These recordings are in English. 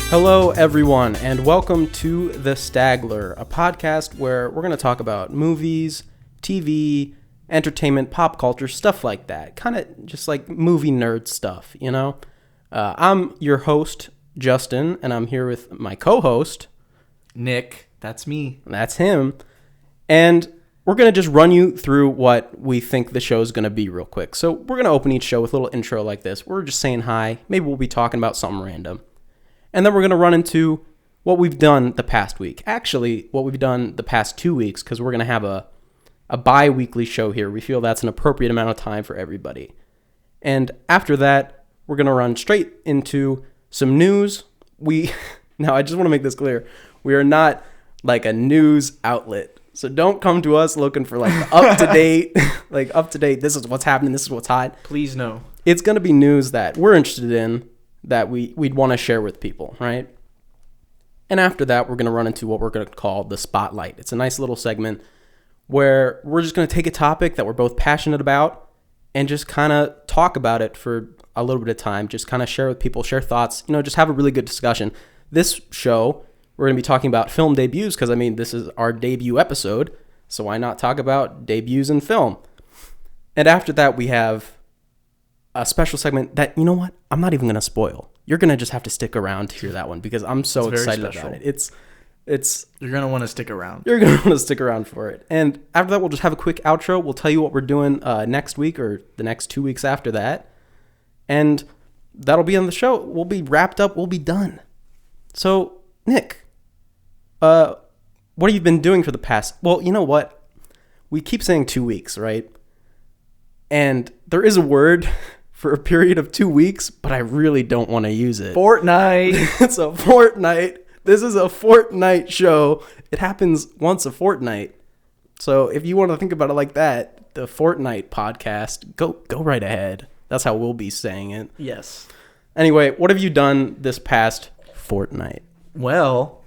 Hello, everyone, and welcome to The Stagler, a podcast where we're going to talk about movies, TV, entertainment, pop culture, stuff like that. Kind of just like movie nerd stuff, you know? I'm your host, Justin, and I'm here with my co-host, Nick. That's me. That's him. And we're going to just run you through what we think the show is going to be real quick. So we're going to open each show with a little intro like this. We're just saying hi. Maybe we'll be talking about something random. And then we're going to run into what we've done the past week. Actually, what we've done the past 2 weeks, because we're going to have a bi-weekly show here. We feel that's an appropriate amount of time for everybody. And after that, we're going to run straight into some news. Now, I just want to make this clear. We are not like a news outlet. So don't come to us looking for like the up-to-date, this is what's happening, this is what's hot. Please no. It's going to be news that we're interested in, that we'd want to share with people, right? And after that, we're going to run into what we're going to call the Spotlight. It's a nice little segment where we're just going to take a topic that we're both passionate about and just kind of talk about it for a little bit of time, just kind of share with people, share thoughts, just have a really good discussion. This show, we're going to be talking about film debuts because, this is our debut episode, so why not talk about debuts in film? And after that, we have a special segment that, you know what, I'm not even going to spoil. You're going to just have to stick around to hear that one because I'm so excited about it. It's You're going to want to stick around. You're going to want to stick around for it. And after that, we'll just have a quick outro. We'll tell you what we're doing next week or the next 2 weeks after that. And that'll be on the show. We'll be wrapped up. We'll be done. So, Nick, what have you been doing for the past... Well, you know what? We keep saying 2 weeks, right? And there is a word for a period of 2 weeks, but I really don't want to use it. Fortnite. It's a fortnight. This is a fortnight show. It happens once a fortnight. So if you want to think about it like that, the Fortnite podcast, go right ahead. That's how we'll be saying it. Yes. Anyway, what have you done this past fortnight? Well,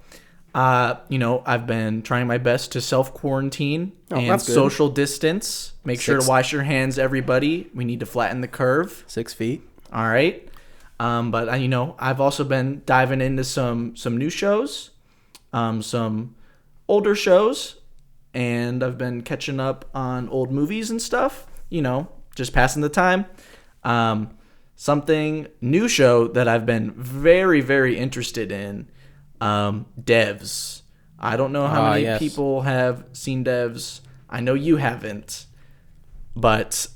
I've been trying my best to self-quarantine and social distance. Make sure to wash your hands, everybody. We need to flatten the curve. 6 feet. All right. But I've also been diving into some new shows, some older shows, and I've been catching up on old movies and stuff, just passing the time. Something new show that I've been very, very interested in, Devs. I don't know how many people have seen Devs. I know you haven't, but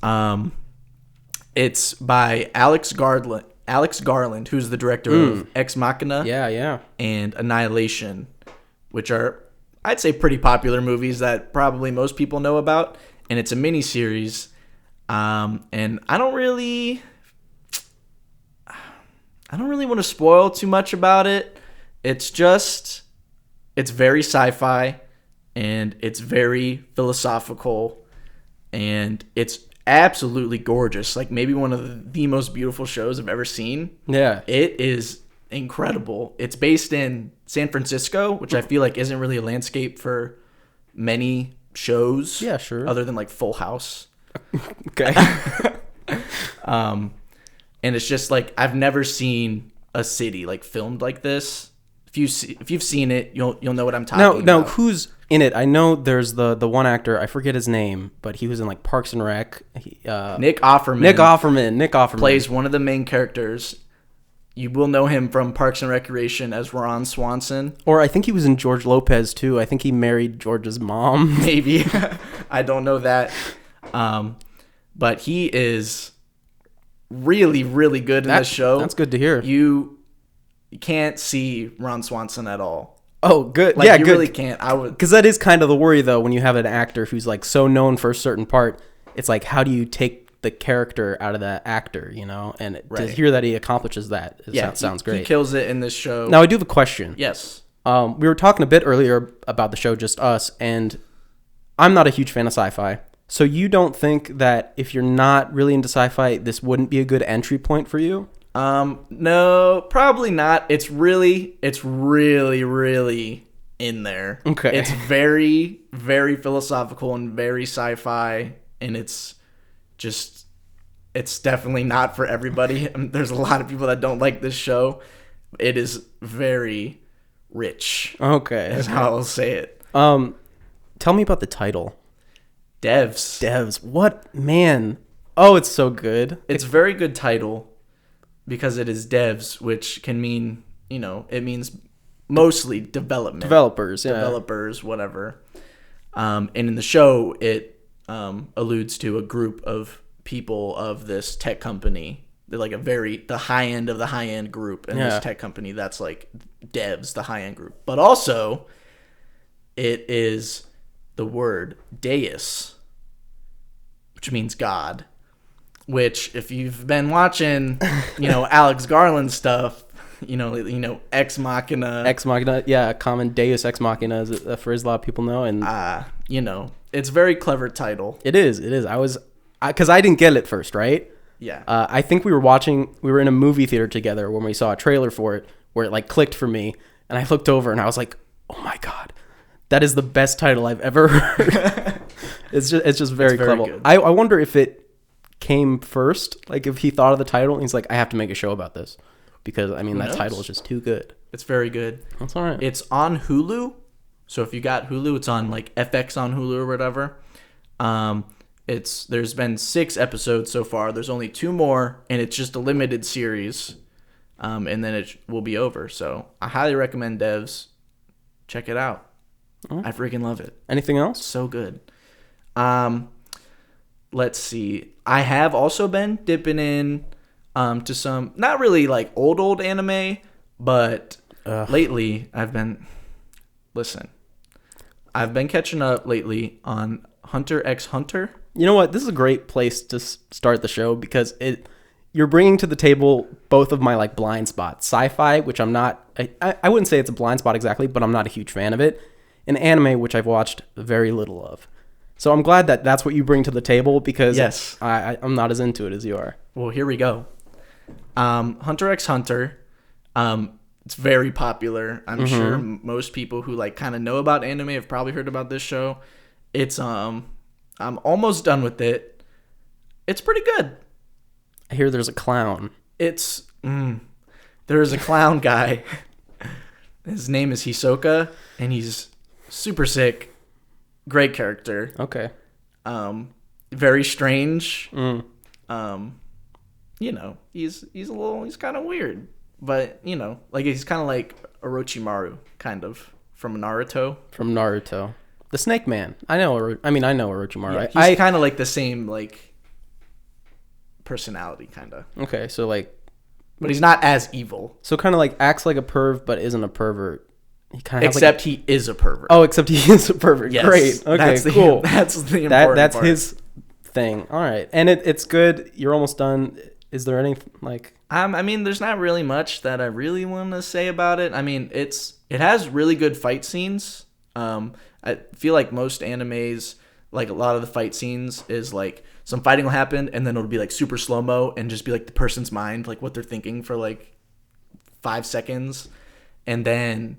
it's by Alex Garland, who's the director of Ex Machina, and Annihilation, which are, I'd say, pretty popular movies that probably most people know about. And it's a miniseries, and I don't really want to spoil too much about it. It's very sci-fi, and it's very philosophical, and it's absolutely gorgeous. Like maybe one of the most beautiful shows I've ever seen. Yeah. It is incredible. It's based in San Francisco, which I feel like isn't really a landscape for many shows. Yeah, sure. Other than like Full House. Okay. And it's just like I've never seen a city like filmed like this. If you've seen it, you'll know what I'm talking about. No, who's in it? I know there's the one actor, I forget his name, but he was in like Parks and Rec. Nick Offerman. Nick Offerman plays one of the main characters. You will know him from Parks and Recreation as Ron Swanson. Or I think he was in George Lopez too. I think he married George's mom. Maybe. I don't know that. But he is really, really good in this show. That's good to hear. You can't see Ron Swanson at all. Oh, good. Like, you really can't. Because that is kind of the worry, though, when you have an actor who's like so known for a certain part. It's like, how do you take the character out of that actor, And to hear that he accomplishes that, sounds great. He kills it in this show. Now, I do have a question. Yes. We were talking a bit earlier about the show, just us, and I'm not a huge fan of sci-fi. So you don't think that if you're not really into sci-fi, this wouldn't be a good entry point for you? No, probably not. It's really, really in there. Okay. It's very, very philosophical and very sci-fi, and it's definitely not for everybody. There's a lot of people that don't like this show, It is very rich. Okay. Is how I'll say it. Tell me about the title. Devs. What? Man. Oh, it's so good. It's a very good title because it is devs, which can mean, it means mostly Developers, whatever. And in the show, it alludes to a group of people of this tech company. They're like the high end of the high end group in this tech company. That's like devs, the high end group. But also, it is the word deus, which means God. Which, if you've been watching, Alex Garland stuff, Ex Machina. Ex Machina, yeah, common Deus Ex Machina is a phrase a lot of people know, and it's a very clever title. It is. Because I didn't get it at first, right? Yeah. I think we were in a movie theater together when we saw a trailer for it, where it like clicked for me, and I looked over and I was like, oh my God, that is the best title I've ever heard. It's just very clever. Good. I wonder if it came first, like if he thought of the title and he's like, I have to make a show about this, because that title is just too good. It's very good. That's all right. It's on Hulu, so if you got Hulu, it's on like FX on Hulu or whatever. There's been 6 episodes so far. There's only 2 more, and it's just a limited series, and then it will be over. So I highly recommend Devs. Check it out. I freaking love it. Anything else? So good. Let's see. I have also been dipping in to some, not really like old anime, but lately I've been catching up lately on Hunter x Hunter. You know what? This is a great place to start the show, because you're bringing to the table both of my like blind spots. Sci-fi, which I'm not, I wouldn't say it's a blind spot exactly, but I'm not a huge fan of it. And anime, which I've watched very little of. So I'm glad that that's what you bring to the table, because yes. I'm not as into it as you are. Well, here we go. Hunter x Hunter. It's very popular. I'm sure most people who like kind of know about anime have probably heard about this show. It's I'm almost done with it. It's pretty good. I hear there's a clown. There's a clown guy. His name is Hisoka, and he's super sick. Great character. Okay. Very strange. He's kind of weird, but like he's kind of like Orochimaru, kind of from Naruto. The Snake Man. I know Orochimaru. Yeah, he's kind of like the same like personality, kind of. Okay, so like, but he's not as evil. So kind of like acts like a perv, but isn't a pervert. Except he is a pervert. Oh, except he is a pervert. Yes. Great. Okay, cool. That's the important That's part. his thing. All right. And it's good. You're almost done. Is there any like... there's not really much that I really want to say about it. It has really good fight scenes. I feel like most animes, like a lot of the fight scenes is like some fighting will happen and then it'll be like super slow-mo and just be like the person's mind, like what they're thinking for like 5 seconds. And then...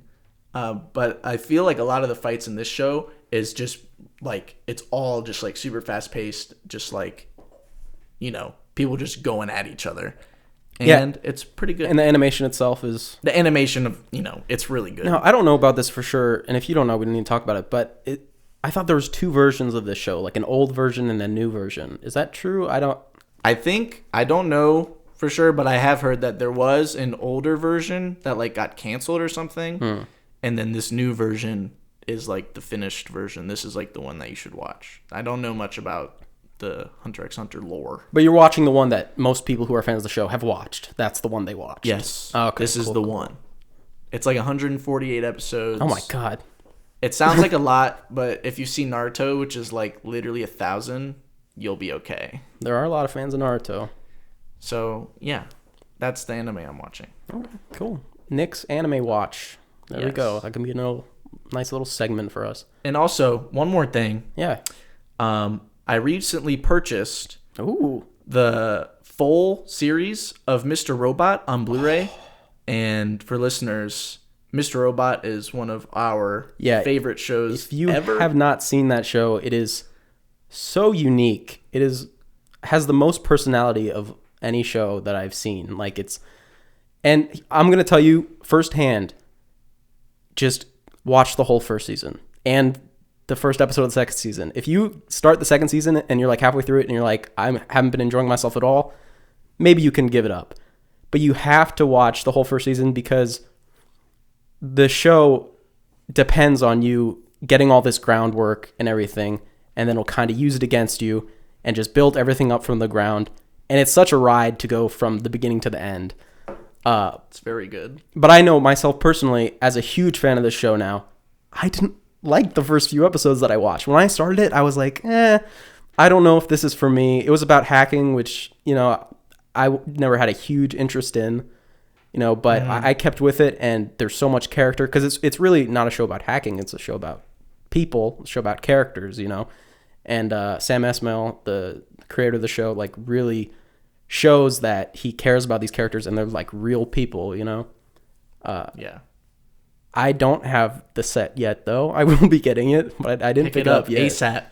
but I feel like a lot of the fights in this show is just like, it's all just like super fast paced, just like, people just going at each other. And it's pretty good. And the animation itself is... The animation of, it's really good. No, I don't know about this for sure. And if you don't know, we don't need to talk about it. But I thought there was 2 versions of this show, like an old version and a new version. Is that true? I don't know for sure, but I have heard that there was an older version that like got canceled or something. And then this new version is like the finished version. This is like the one that you should watch. I don't know much about the Hunter x Hunter lore. But you're watching the one that most people who are fans of the show have watched. That's the one they watched. Yes. Oh, okay, this is the one. It's like 148 episodes. Oh my God. It sounds like a lot, but if you see Naruto, which is like literally 1,000, you'll be okay. There are a lot of fans of Naruto. So, yeah. That's the anime I'm watching. Okay, cool. Nick's Anime Watch. There we go. That can be a nice little segment for us. And also, one more thing. Yeah. I recently purchased the full series of Mr. Robot on Blu-ray. And for listeners, Mr. Robot is one of our favorite shows ever. If you have not seen that show, it is so unique. It has the most personality of any show that I've seen. Like And I'm going to tell you firsthand, just watch the whole first season and the first episode of the second season. If you start the second season and you're like halfway through it and you're like, I haven't been enjoying myself at all, maybe you can give it up. But you have to watch the whole first season because the show depends on you getting all this groundwork and everything, and then it'll kind of use it against you and just build everything up from the ground. And it's such a ride to go from the beginning to the end. It's very good. But I know myself personally, as a huge fan of this show now, I didn't like the first few episodes that I watched. When I started it, I was like, I don't know if this is for me. It was about hacking, which, I never had a huge interest in, but I kept with it, and there's so much character, because it's really not a show about hacking. It's a show about people, a show about characters, and Sam Esmail, the creator of the show, like really shows that he cares about these characters and they're like real people, Yeah. I don't have the set yet, though. I will be getting it, but I didn't pick it up yet. ASAP.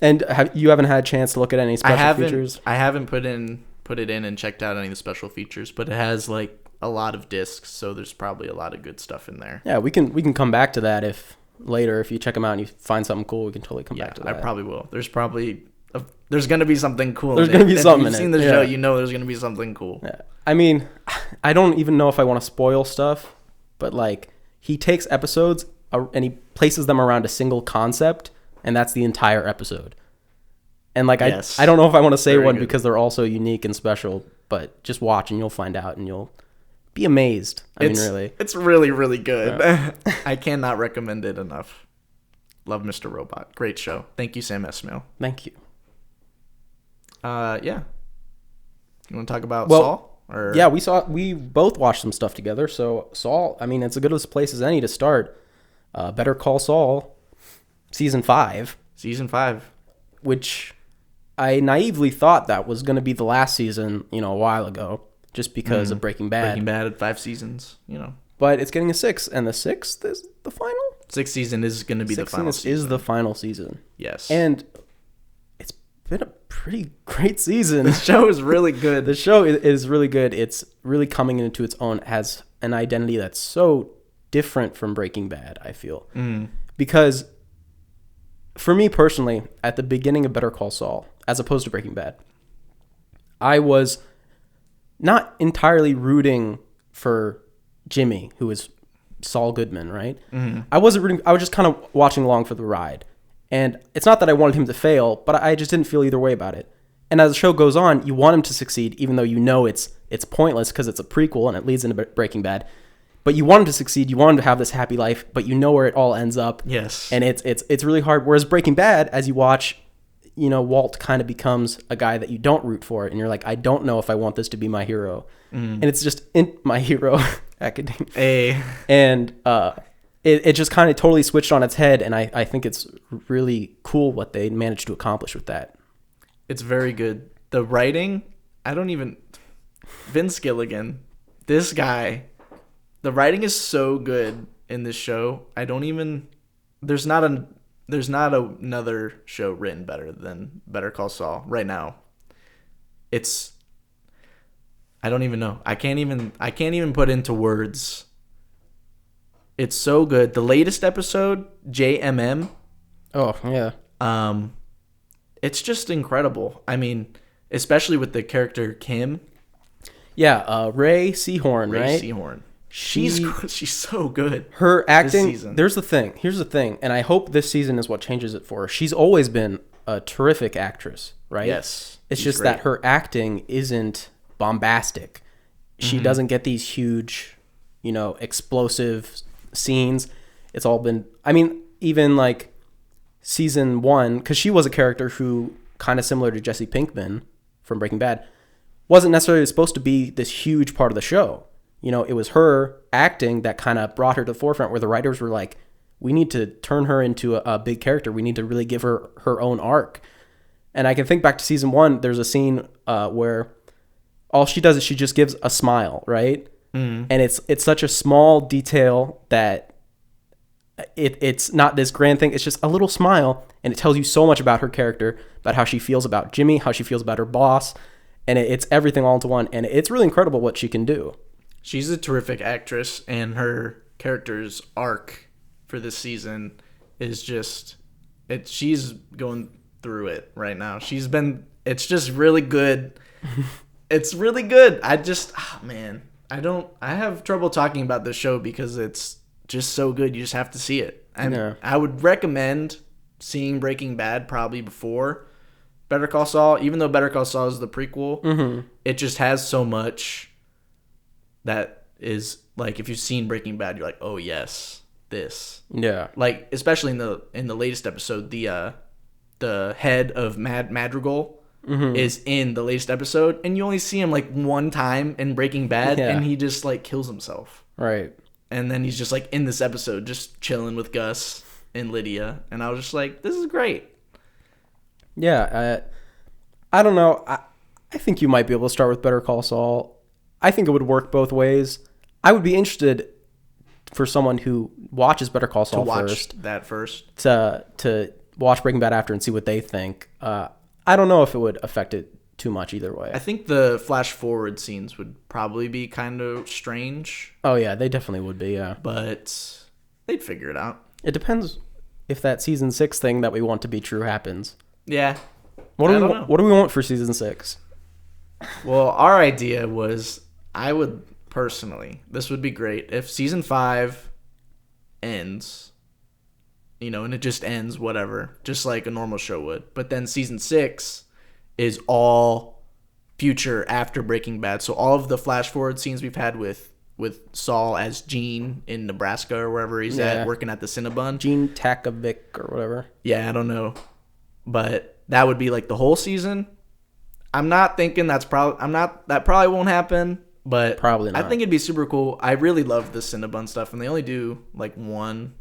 And you haven't had a chance to look at any special features? I haven't put it in and checked out any of the special features, but it has like a lot of discs, so there's probably a lot of good stuff in there. Yeah, we can come back to that if you check them out and you find something cool, we can totally come back to that. I probably will. There's going to be something cool. There's going to be something in it. If you've seen the show, there's going to be something cool. Yeah. I mean, I don't even know if I want to spoil stuff, but like he takes episodes and he places them around a single concept, and that's the entire episode. And like I don't know if I want to say one because they're all so unique and special, but just watch and you'll find out and you'll be amazed. It's really, really good. Yeah. I cannot recommend it enough. Love Mr. Robot. Great show. Thank you, Sam Esmail. Thank you. Yeah. You want to talk about Saul? Or? Yeah, we both watched some stuff together. So Saul, I mean, it's as good a place as any to start. Better Call Saul, season 5. Season 5. Which I naively thought that was going to be the last season, a while ago, just because of Breaking Bad. Breaking Bad had 5 seasons, But it's getting a 6th, and the 6th is the final? 6th season is going to be the final season. Is the final season. Yes. And it's been a pretty great season. The show is really good. The show is really good. It's really coming into its own. It has an identity that's so different from Breaking Bad, I feel. Because for me personally, at the beginning of Better Call Saul, as opposed to Breaking Bad, I was not entirely rooting for Jimmy, who is Saul Goodman, right? Mm-hmm. I wasn't rooting. I was just kind of watching along for the ride. And it's not that I wanted him to fail, but I just didn't feel either way about it. And as the show goes on, you want him to succeed, even though it's pointless because it's a prequel and it leads into Breaking Bad. But you want him to succeed. You want him to have this happy life, but you know where it all ends up. Yes. And it's really hard. Whereas Breaking Bad, as you watch, Walt kind of becomes a guy that you don't root for, and you're like, I don't know if I want this to be my hero. And it's just my hero academia. And it just kind of totally switched on its head, and I think it's really cool what they managed to accomplish with that. It's very good. The writing, Vince Gilligan, this guy, the writing is so good in this show. There's not another show written better than Better Call Saul right now. I don't even know. I can't even put into words. It's so good. The latest episode, JMM. Oh, yeah. It's just incredible. I mean, especially with the character Kim. Yeah, Ray Seahorn, right? Ray Seahorn. She's so good. Her acting. Here's the thing, and I hope this season is what changes it for her. She's always been a terrific actress, right? Yes. It's just great. That her acting isn't bombastic. She doesn't get these huge, explosive scenes. It's all been. I mean, even like season 1, because she was a character who, kind of similar to Jesse Pinkman from Breaking Bad, wasn't necessarily supposed to be this huge part of the show. It was her acting that kind of brought her to the forefront, where the writers were like, we need to turn her into a big character. We need to really give her her own arc. And I can think back to season 1. There's a scene where all she does is she just gives a smile, right? And it's such a small detail that it's not this grand thing. It's just a little smile, and it tells you so much about her character, about how she feels about Jimmy, how she feels about her boss, and it's everything all into one. And it's really incredible what she can do. She's a terrific actress, and her character's arc for this season is just she's going through it right now. It's just really good. It's really good. Man, I have trouble talking about this show because it's just so good. You just have to see it. And I would recommend seeing Breaking Bad probably before Better Call Saul, even though Better Call Saul is the prequel. Mm-hmm. It just has so much that is like, if you've seen Breaking Bad, you're like, oh yes, this. Yeah. Like, especially in the latest episode, the head of Madrigal is in the latest episode, and you only see him like one time in Breaking Bad, and he just like kills himself. Right. And then he's just like in this episode, just chilling with Gus and Lydia, and I was just like, this is great. Yeah. I don't know. I think you might be able to start with Better Call Saul. I think it would work both ways. I would be interested for someone who watches Better Call Saul first to watch Breaking Bad after and see what they think. I don't know if it would affect it too much either way. I think the flash forward scenes would probably be kind of strange. Oh yeah, they definitely would be, yeah. But they'd figure it out. It depends if that season 6 thing that we want to be true happens. Yeah. What do we want for season 6? Well, our idea was, I would personally, this would be great if season 5 ends, and it just ends, whatever, just like a normal show would. But then season 6 is all future after Breaking Bad. So all of the flash forward scenes we've had with Saul as Gene in Nebraska or wherever he's at, working at the Cinnabon. Gene Takovic or whatever. Yeah, I don't know. But that would be like the whole season. I'm not thinking that probably won't happen, but probably not. I think it'd be super cool. I really love the Cinnabon stuff, and they only do like one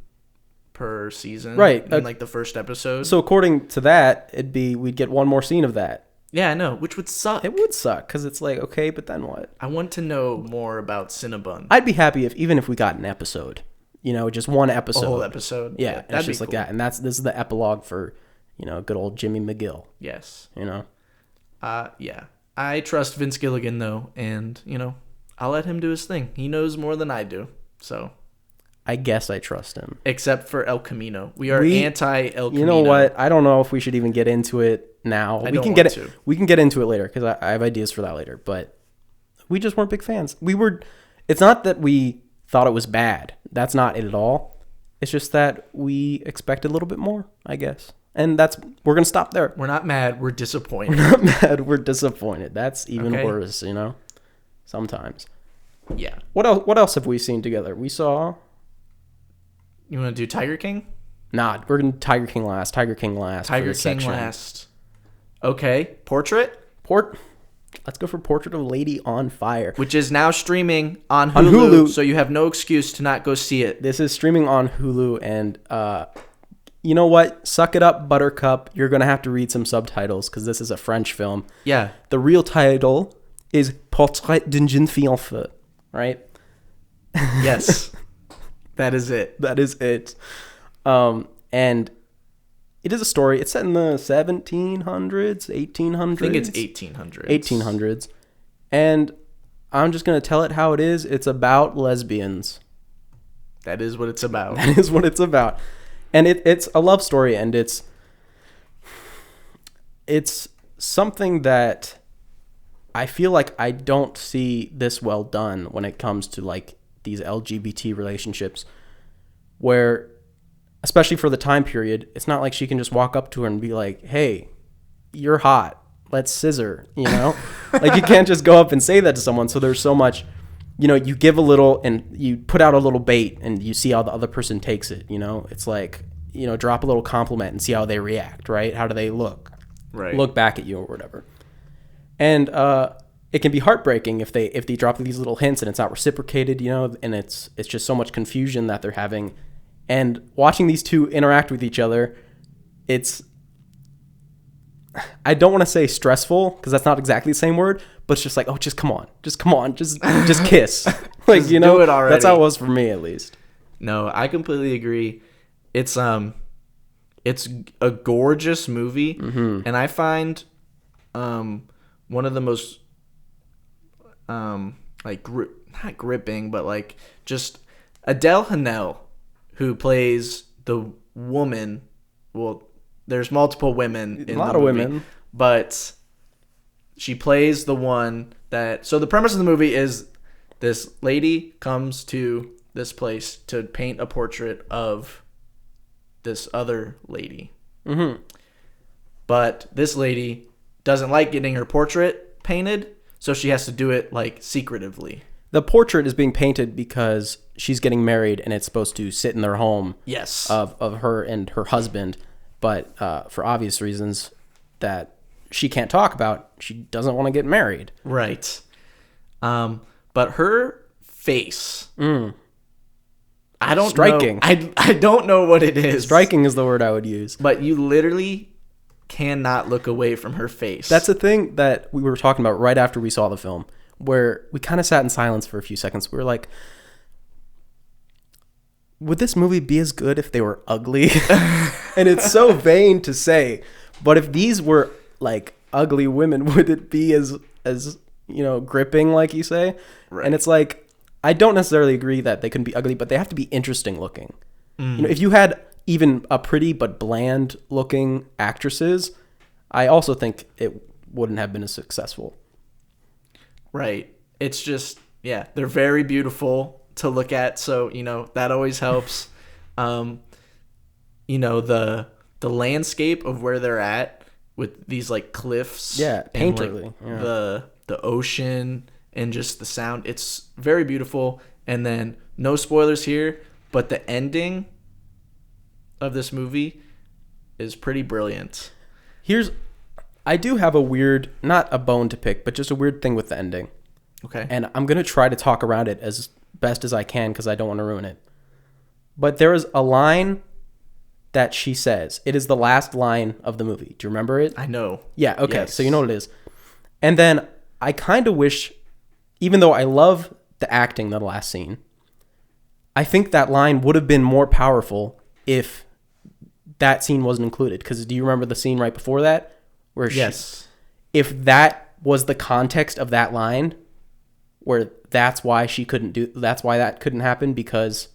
per season. Right. In like the first episode. So according to that, we'd get one more scene of that. Yeah, I know, which would suck. It would suck, because it's like, okay, but then what? I want to know more about Cinnabon. I'd be happy even if we got an episode. Just one episode. A whole episode. Yeah, that'd just be like cool. that. And this is the epilogue for, good old Jimmy McGill. Yes. Yeah. I trust Vince Gilligan, though, and, I'll let him do his thing. He knows more than I do, so. I guess I trust him. Except for El Camino. We are anti-El Camino. You know what? I don't know if we should even get into it now. We can get into it later, because I have ideas for that later, but we just weren't big fans. It's not that we thought it was bad. That's not it at all. It's just that we expected a little bit more, I guess. And we're going to stop there. We're not mad. We're disappointed. We're not mad. We're disappointed. That's even worse, sometimes. Yeah. What else have we seen together? We saw... You want to do Tiger King? Nah, we're going to Tiger King last. Tiger King last. Okay. Portrait? Let's go for Portrait of a Lady on Fire. Which is now streaming on Hulu, so you have no excuse to not go see it. This is streaming on Hulu, and you know what? Suck it up, Buttercup. You're going to have to read some subtitles, because this is a French film. Yeah. The real title is Portrait d'une jeune fille en feu, right? Yes. That is it. That is it. And it is a story. It's set in the 1700s, 1800s. I think it's 1800s. 1800s. And I'm just going to tell it how it is. It's about lesbians. That is what it's about. That is what it's about. And it's a love story, and it's something that I feel like I don't see this well done when it comes to like these LGBT relationships, where, especially for the time period, it's not like she can just walk up to her and be like, hey, you're hot, let's scissor, like you can't just go up and say that to someone. So there's so much, you give a little and you put out a little bait and you see how the other person takes it. It's like, drop a little compliment and see how they react, right? How do they look back at you or whatever. And it can be heartbreaking if they drop these little hints and it's not reciprocated, and it's just so much confusion that they're having. And watching these two interact with each other, I don't want to say stressful, because that's not exactly the same word, but it's just like, oh, just come on, just kiss. Like, just do it already. That's how it was for me, at least. No, I completely agree. It's a gorgeous movie, and I find one of the most not gripping, but like just Adele Hanel, who plays the woman. Well, there's multiple women in a lot the of movie, women, but she plays the one that. So the premise of the movie is this lady comes to this place to paint a portrait of this other lady. Mm-hmm. But this lady doesn't like getting her portrait painted, so she has to do it like secretively. The portrait is being painted because she's getting married and it's supposed to sit in their home. Yes. Of her and her husband, but for obvious reasons that she can't talk about, she doesn't want to get married. Right. But her face. I don't Striking. know. I don't know what it is. Striking is the word I would use. But you literally cannot look away from her face. That's the thing that we were talking about right after we saw the film, where we kind of sat in silence for a few seconds. We were like, would this movie be as good if they were ugly? And it's so vain to say, but if these were like ugly women, would it be as gripping, like you say? Right. And it's like, I don't necessarily agree that they couldn't be ugly, but they have to be interesting looking. If you had even a pretty but bland looking actresses, I also think it wouldn't have been as successful. Right. It's just, they're very beautiful to look at, so that always helps. The landscape of where they're at with these like cliffs, painterly, and like the ocean and just the sound, it's very beautiful. And then no spoilers here, but the ending of this movie is pretty brilliant. I do have a weird, not a bone to pick, but just a weird thing with the ending. Okay. And I'm going to try to talk around it as best as I can because I don't want to ruin it. But there is a line that she says. It is the last line of the movie. Do you remember it? I know. Yeah, okay. Yes. So you know what it is. And then I kind of wish, even though I love the acting in the last scene, I think that line would have been more powerful if that scene wasn't included. Because do you remember the scene right before that? Where if that was the context of that line, where that's why that couldn't happen because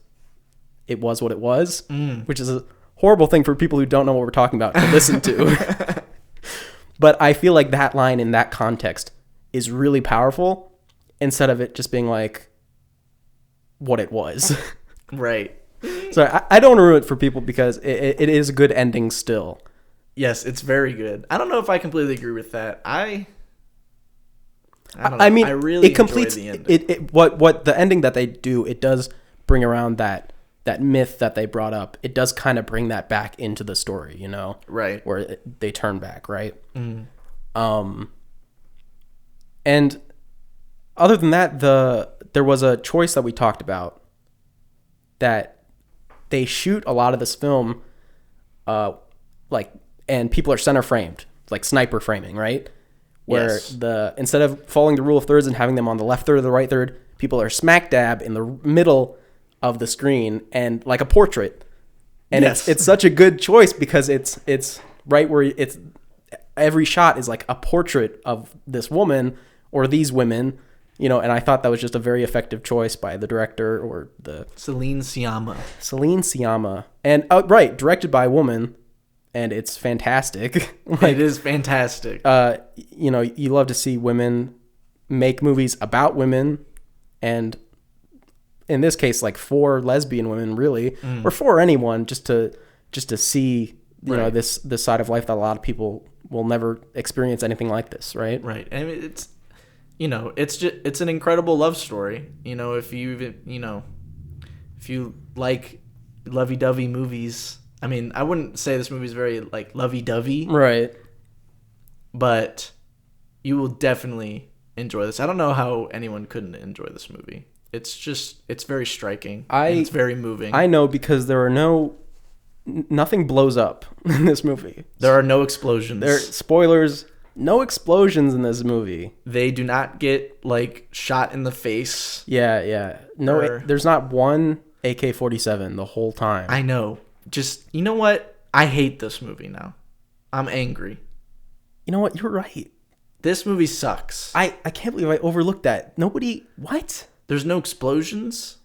it was what it was, which is a horrible thing for people who don't know what we're talking about to listen to. But I feel like that line in that context is really powerful instead of it just being like what it was. Right. So I don't want to ruin it for people because it is a good ending still. Yes, it's very good. I don't know if I completely agree with that. I don't know. I mean, I really it completes enjoy the ending. What the ending that they do, it does bring around that myth that they brought up. It does kind of bring that back into the story, right? Where they turn back, right? Mm. And other than that, there was a choice that we talked about that they shoot a lot of this film, and people are center framed, like sniper framing, right? Where instead of following the rule of thirds and having them on the left third or the right third, people are smack dab in the middle of the screen and like a portrait. And it's such a good choice because it's right where it's every shot is like a portrait of this woman or these women, and I thought that was just a very effective choice by the director or the Celine Sciamma. And directed by a woman. And it's fantastic. It is fantastic. You love to see women make movies about women, and in this case, like for lesbian women, really, or for anyone, just to see this side of life that a lot of people will never experience anything like this, right? Right. I mean, it's an incredible love story. If you like lovey-dovey movies. I mean, I wouldn't say this movie is very, like, lovey-dovey. Right. But you will definitely enjoy this. I don't know how anyone couldn't enjoy this movie. It's very striking. And it's very moving. I know because there are nothing blows up in this movie. There are no explosions. Spoilers, no explosions in this movie. They do not get, like, shot in the face. Yeah. No, there's not one AK-47 the whole time. I know. Just, you know what? I hate this movie now. I'm angry. You know what? You're right. This movie sucks. I can't believe I overlooked that. Nobody... What? There's no explosions.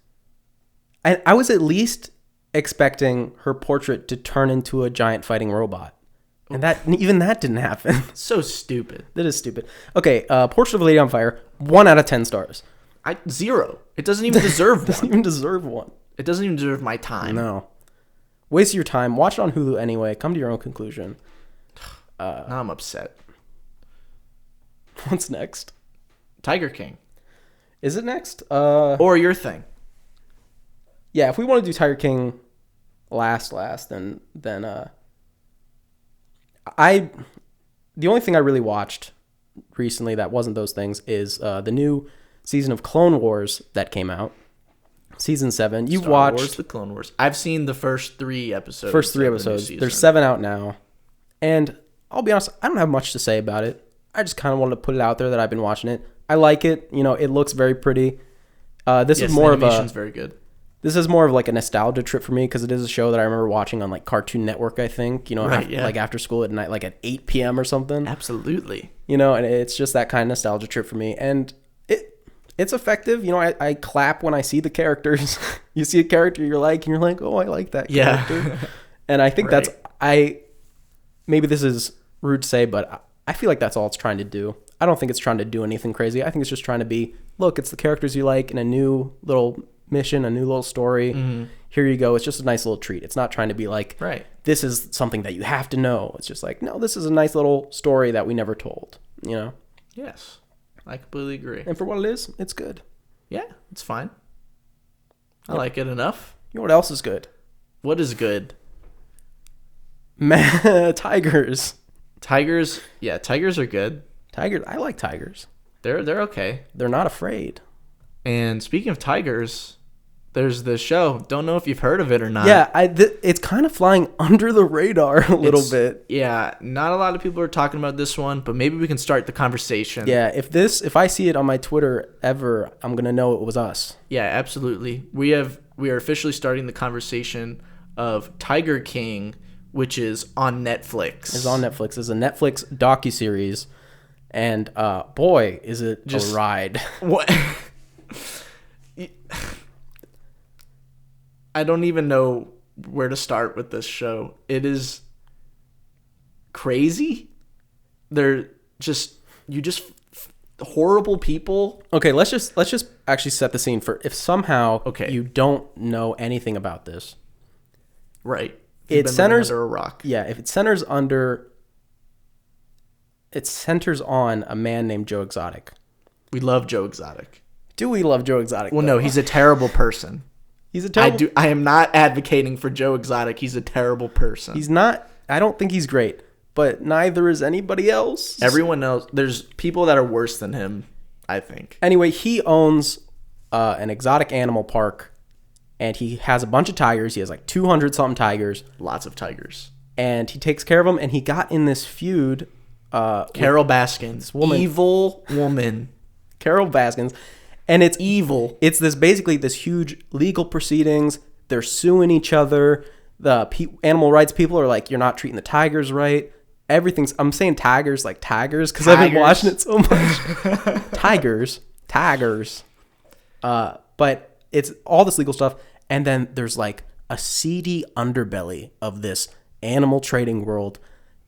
I was at least expecting her portrait to turn into a giant fighting robot. And even that didn't happen. So stupid. That is stupid. Okay, Portrait of a Lady on Fire, 1 out of 10 stars. 0. It doesn't even deserve one. Doesn't even deserve one. It doesn't even deserve my time. No. Waste your time. Watch it on Hulu anyway. Come to your own conclusion. Now I'm upset. What's next? Tiger King. Is it next? Or your thing. Yeah, if we want to do Tiger King last, then the only thing I really watched recently that wasn't those things is the new season of Clone Wars that came out. Season 7. You've Star watched Wars, the Clone Wars. I've seen the first 3 episodes. There's 7 out now. And I'll be honest, I don't have much to say about it. I just kind of wanted to put it out there that I've been watching it. I like it. You know, it looks very pretty. This is more of a very good. This is more of like a nostalgia trip for me because it is a show that I remember watching on like Cartoon Network, I think, you know, like after school at night, like at 8 p.m. or something. Absolutely. You know, and it's just that kind of nostalgia trip for me. And it's effective. You know, I clap when I see the characters. You see a character you like, and you're like, oh, I like that character. Yeah. And I think maybe this is rude to say, but I feel like that's all it's trying to do. I don't think it's trying to do anything crazy. I think it's just trying to be, look, it's the characters you like in a new little mission, a new little story. Mm-hmm. Here you go. It's just a nice little treat. It's not trying to be like, this is something that you have to know. It's just like, no, this is a nice little story that we never told, you know? Yes, I completely agree. And for what it is, it's good. Yeah, it's fine. I like it enough. You know what else is good? What is good? Tigers. Tigers, yeah, tigers are good. Tigers, I like tigers. They're okay. They're not afraid. And speaking of tigers, there's this show. Don't know if you've heard of it or not. Yeah, it's kind of flying under the radar a little bit. Yeah, not a lot of people are talking about this one, but maybe we can start the conversation. Yeah, if I see it on my Twitter ever, I'm gonna know it was us. Yeah, absolutely. We are officially starting the conversation of Tiger King, which is on Netflix. It's on Netflix. It's a Netflix docuseries, and boy, is it just a ride. What? I don't even know where to start with this show. It is crazy. They're just horrible people. Okay, let's just actually set the scene for if somehow you don't know anything about this. Right. It centers under a rock. Yeah, if it centers on a man named Joe Exotic. We love Joe Exotic. Do we love Joe Exotic? Well, no, he's a terrible person. He's a terrible. I am not advocating for Joe Exotic. He's a terrible person. He's not. I don't think he's great, but neither is anybody else. Everyone else. There's people that are worse than him, I think. Anyway, he owns an exotic animal park, and he has a bunch of tigers. He has like 200-something tigers. Lots of tigers. And he takes care of them, and he got in this feud. Carol Baskin. This woman. Evil woman. Carol Baskins. And it's evil. It's basically this huge legal proceedings. They're suing each other. The animal rights people are like, you're not treating the tigers right. I'm saying tigers like tigers because I've been watching it so much. Tigers. But it's all this legal stuff. And then there's like a seedy underbelly of this animal trading world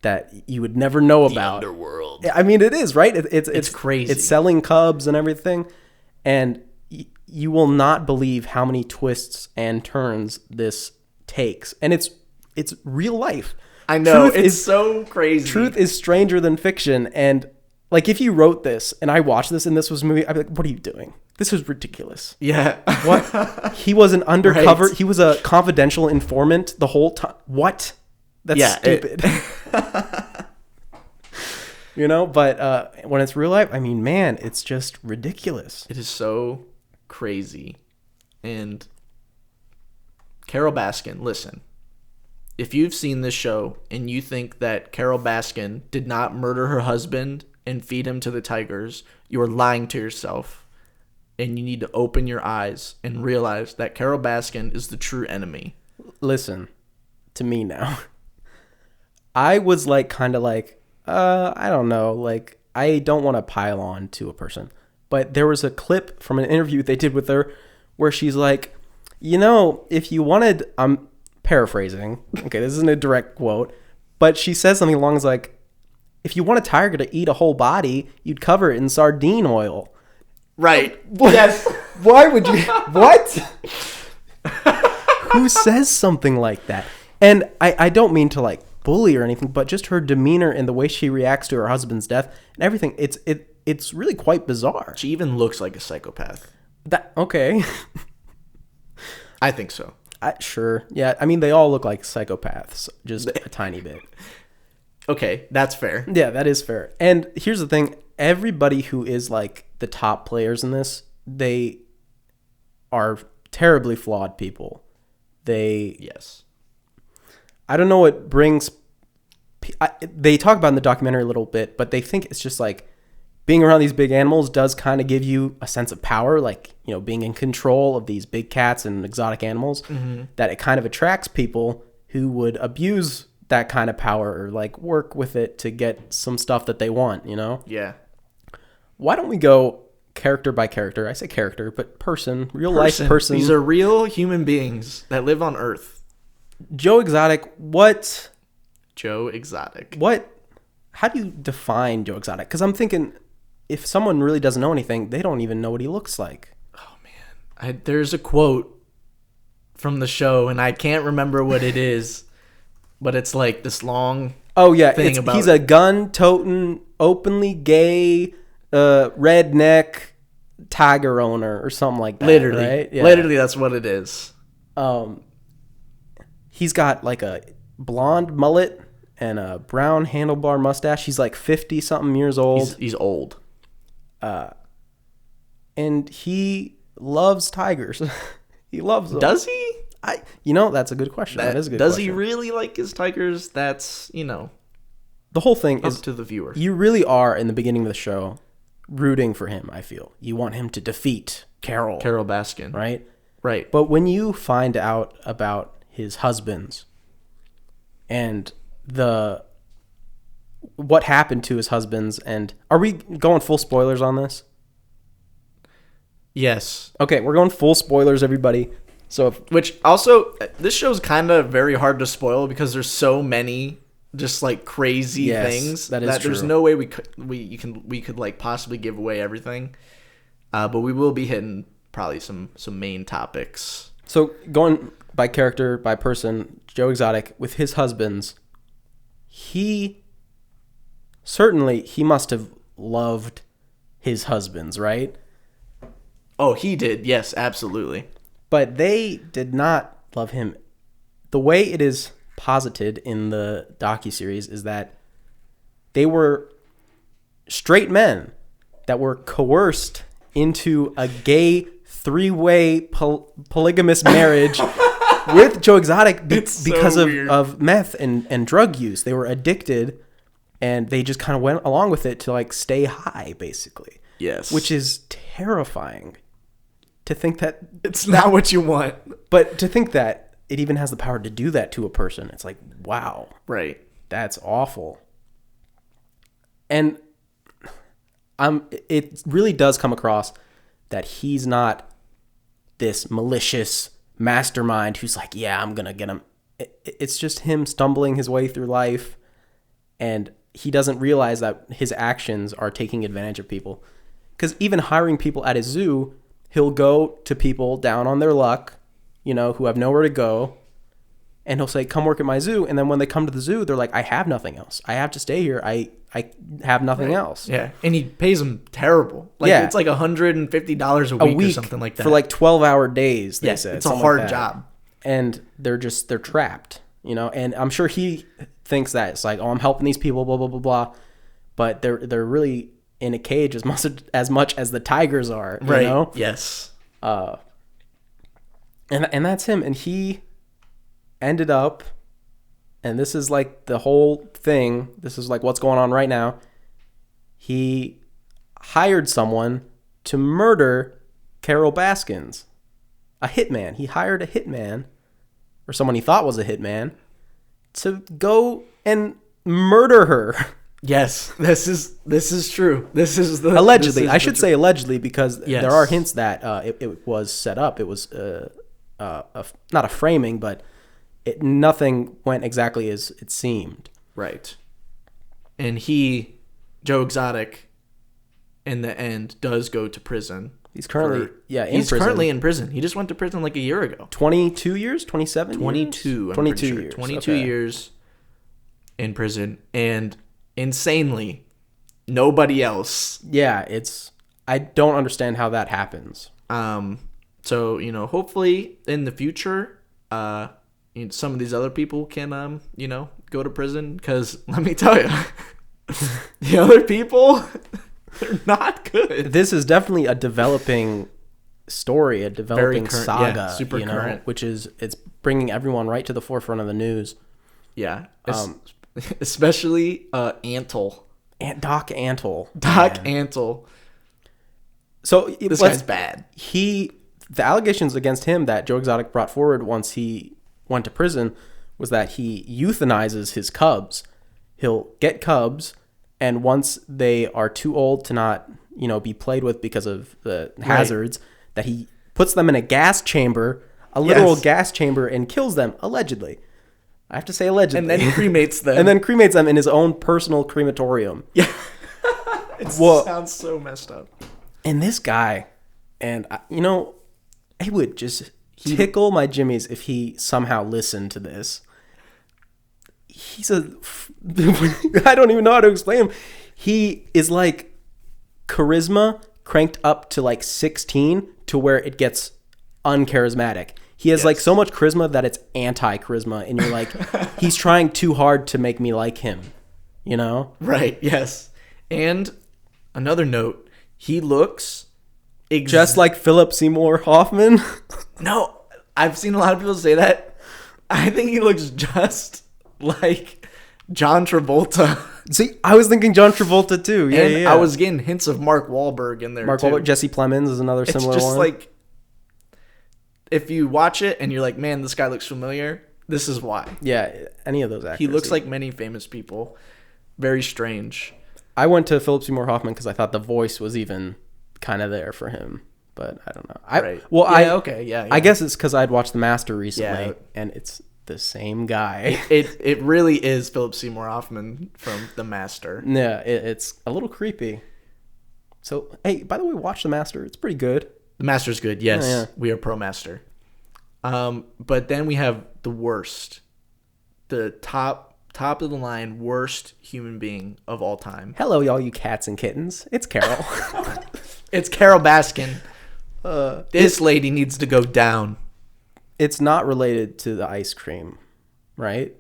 that you would never know about. The underworld. I mean, it is, right? It's crazy. It's selling cubs and everything. And you will not believe how many twists and turns this takes. And it's real life. I know. It's so crazy. Truth is stranger than fiction. And like if you wrote this and I watched this and this was a movie, I'd be like, what are you doing? This is ridiculous. Yeah. What? He was an undercover. Right. He was a confidential informant the whole time. What? That's stupid. You know, but when it's real life, I mean, man, it's just ridiculous. It is so crazy. And Carol Baskin, listen, if you've seen this show and you think that Carol Baskin did not murder her husband and feed him to the tigers, you are lying to yourself. And you need to open your eyes and realize that Carol Baskin is the true enemy. Listen to me now. I was like, kind of like, I don't know. Like, I don't want to pile on to a person. but there was a clip from an interview they did with her where she's like, you know, if you wanted, I'm paraphrasing, okay, this isn't a direct quote, but she says something along as like, if you want a tiger to eat a whole body, you'd cover it in sardine oil. Right. Yes. Why would you? What? Who says something like that? And I don't mean to like bully or anything, but just her demeanor and the way she reacts to her husband's death and everything, it's really quite bizarre. She even looks like a psychopath. Okay. I think so. Sure. Yeah. I mean, they all look like psychopaths, just a tiny bit. Okay, that's fair. Yeah, that is fair. And here's the thing. Everybody who is like the top players in this, they are terribly flawed people. Yes. I don't know what brings... they talk about in the documentary a little bit, but they think it's just like being around these big animals does kind of give you a sense of power, like, you know, being in control of these big cats and exotic animals, that it kind of attracts people who would abuse that kind of power or like work with it to get some stuff that they want, you know? Yeah. Why don't we go character by character? I say character, but real life person. These are real human beings that live on Earth. Joe Exotic, Joe Exotic. How do you define Joe Exotic? Because I'm thinking if someone really doesn't know anything, they don't even know what he looks like. Oh, man. There's a quote from the show, and I can't remember what it is, but it's like this long thing about... He's a gun-toting, openly gay, redneck tiger owner or something like that. Literally. Right? Yeah. Literally, that's what it is. He's got like a blonde mullet and a brown handlebar mustache. He's like 50-something years old. He's old. And he loves tigers. He loves them. Does he? That's a good question. That is a good question. Does he really like his tigers? That's, the whole thing up is to the viewer. You really are, in the beginning of the show, rooting for him, I feel. You want him to defeat Carol Baskin. Right? Right. But when you find out about his husbands and what happened to his husbands, and are we going full spoilers on this? Yes. Okay, we're going full spoilers, everybody. So, which also, this show's kind of very hard to spoil because there's so many just like crazy things that true. There's no way we could like possibly give away everything. But we will be hitting probably some main topics. So going by character, by person, Joe Exotic with his husbands, he must have loved his husbands, right? Oh, he did. Yes, absolutely. But they did not love him. The way it is posited in the docuseries is that they were straight men that were coerced into a gay three-way polygamous marriage with Joe Exotic because of meth and drug use. They were addicted, and they just kind of went along with it to like stay high, basically. Yes. Which is terrifying. To think that it's not what you want, but to think that it even has the power to do that to a person, it's like, wow, right? That's awful. And it really does come across that he's not this malicious mastermind who's like, yeah, I'm gonna get him. It's just him stumbling his way through life, and he doesn't realize that his actions are taking advantage of people. Because even hiring people at his zoo, he'll go to people down on their luck, who have nowhere to go, and he'll say, come work at my zoo. And then when they come to the zoo, they're like, I have nothing else. I have to stay here. I have nothing else. Yeah. And he pays them terrible. It's like $150 a week or something like that. For like 12-hour days, they said. It's a hard job. And they're trapped, and I'm sure he thinks that it's like, oh, I'm helping these people, blah, blah, blah, blah. But they're really in a cage as much as the tigers are, right? Yes. And that's him. And he ended up, and this is like the whole thing. This is like what's going on right now. He hired someone to murder Carol Baskins, a hitman. He hired a hitman, or someone he thought was a hitman, to go and murder her. Yes, this is true. This is the allegedly. This is I should say allegedly because Yes. there are hints that it was set up. It was not a framing, but nothing went exactly as it seemed. Right. And Joe Exotic, in the end, does go to prison. He's currently currently in prison. He just went to prison like a year ago. 22 years, 27 22. years? I'm 22 pretty sure. years. 22 okay. years in prison, and insanely, nobody else. Yeah, I don't understand how that happens. So hopefully in the future, some of these other people can go to prison, because let me tell you, the other people, they're not good. This is definitely a developing story, a developing current, saga, super current, which is it's bringing everyone right to the forefront of the news. Yeah, especially Antle. Doc Antle. Doc Antle. So this guy's bad. The allegations against him that Joe Exotic brought forward once he went to prison was that he euthanizes his cubs. He'll get cubs, and once they are too old to not, be played with because of the hazards, that he puts them in a gas chamber, a literal gas chamber, and kills them, allegedly. I have to say allegedly. And then cremates them. And then cremates them in his own personal crematorium. Yeah. It sounds so messed up. And this guy, and he would just tickle my jimmies if he somehow listened to this. He's I don't even know how to explain him. He is like charisma cranked up to like 16 to where it gets uncharismatic. He has like so much charisma that it's anti-charisma, and you're like, he's trying too hard to make me like him, Right, yes. And another note, he looks just like Philip Seymour Hoffman. No, I've seen a lot of people say that. I think he looks just like John Travolta. See, I was thinking John Travolta too. Yeah. I was getting hints of Mark Wahlberg in there too. Wahlberg, Jesse Plemons is another similar one. It's just like, if you watch it and you're like, man, this guy looks familiar, this is why. Yeah, any of those actors. He looks like many famous people. Very strange. I went to Philip Seymour Hoffman because I thought the voice was even kind of there for him, but I don't know. I guess it's because I'd watched The Master recently, and it's the same guy. It really is Philip Seymour Hoffman from The Master. Yeah, it's a little creepy. So, hey, by the way, watch The Master. It's pretty good. The Master's good, yes. Yeah. We are pro Master. But then we have the worst. The top of the line worst human being of all time. Hello, y'all, you cats and kittens. It's Carol. It's Carol Baskin. This lady needs to go down. It's not related to the ice cream, right?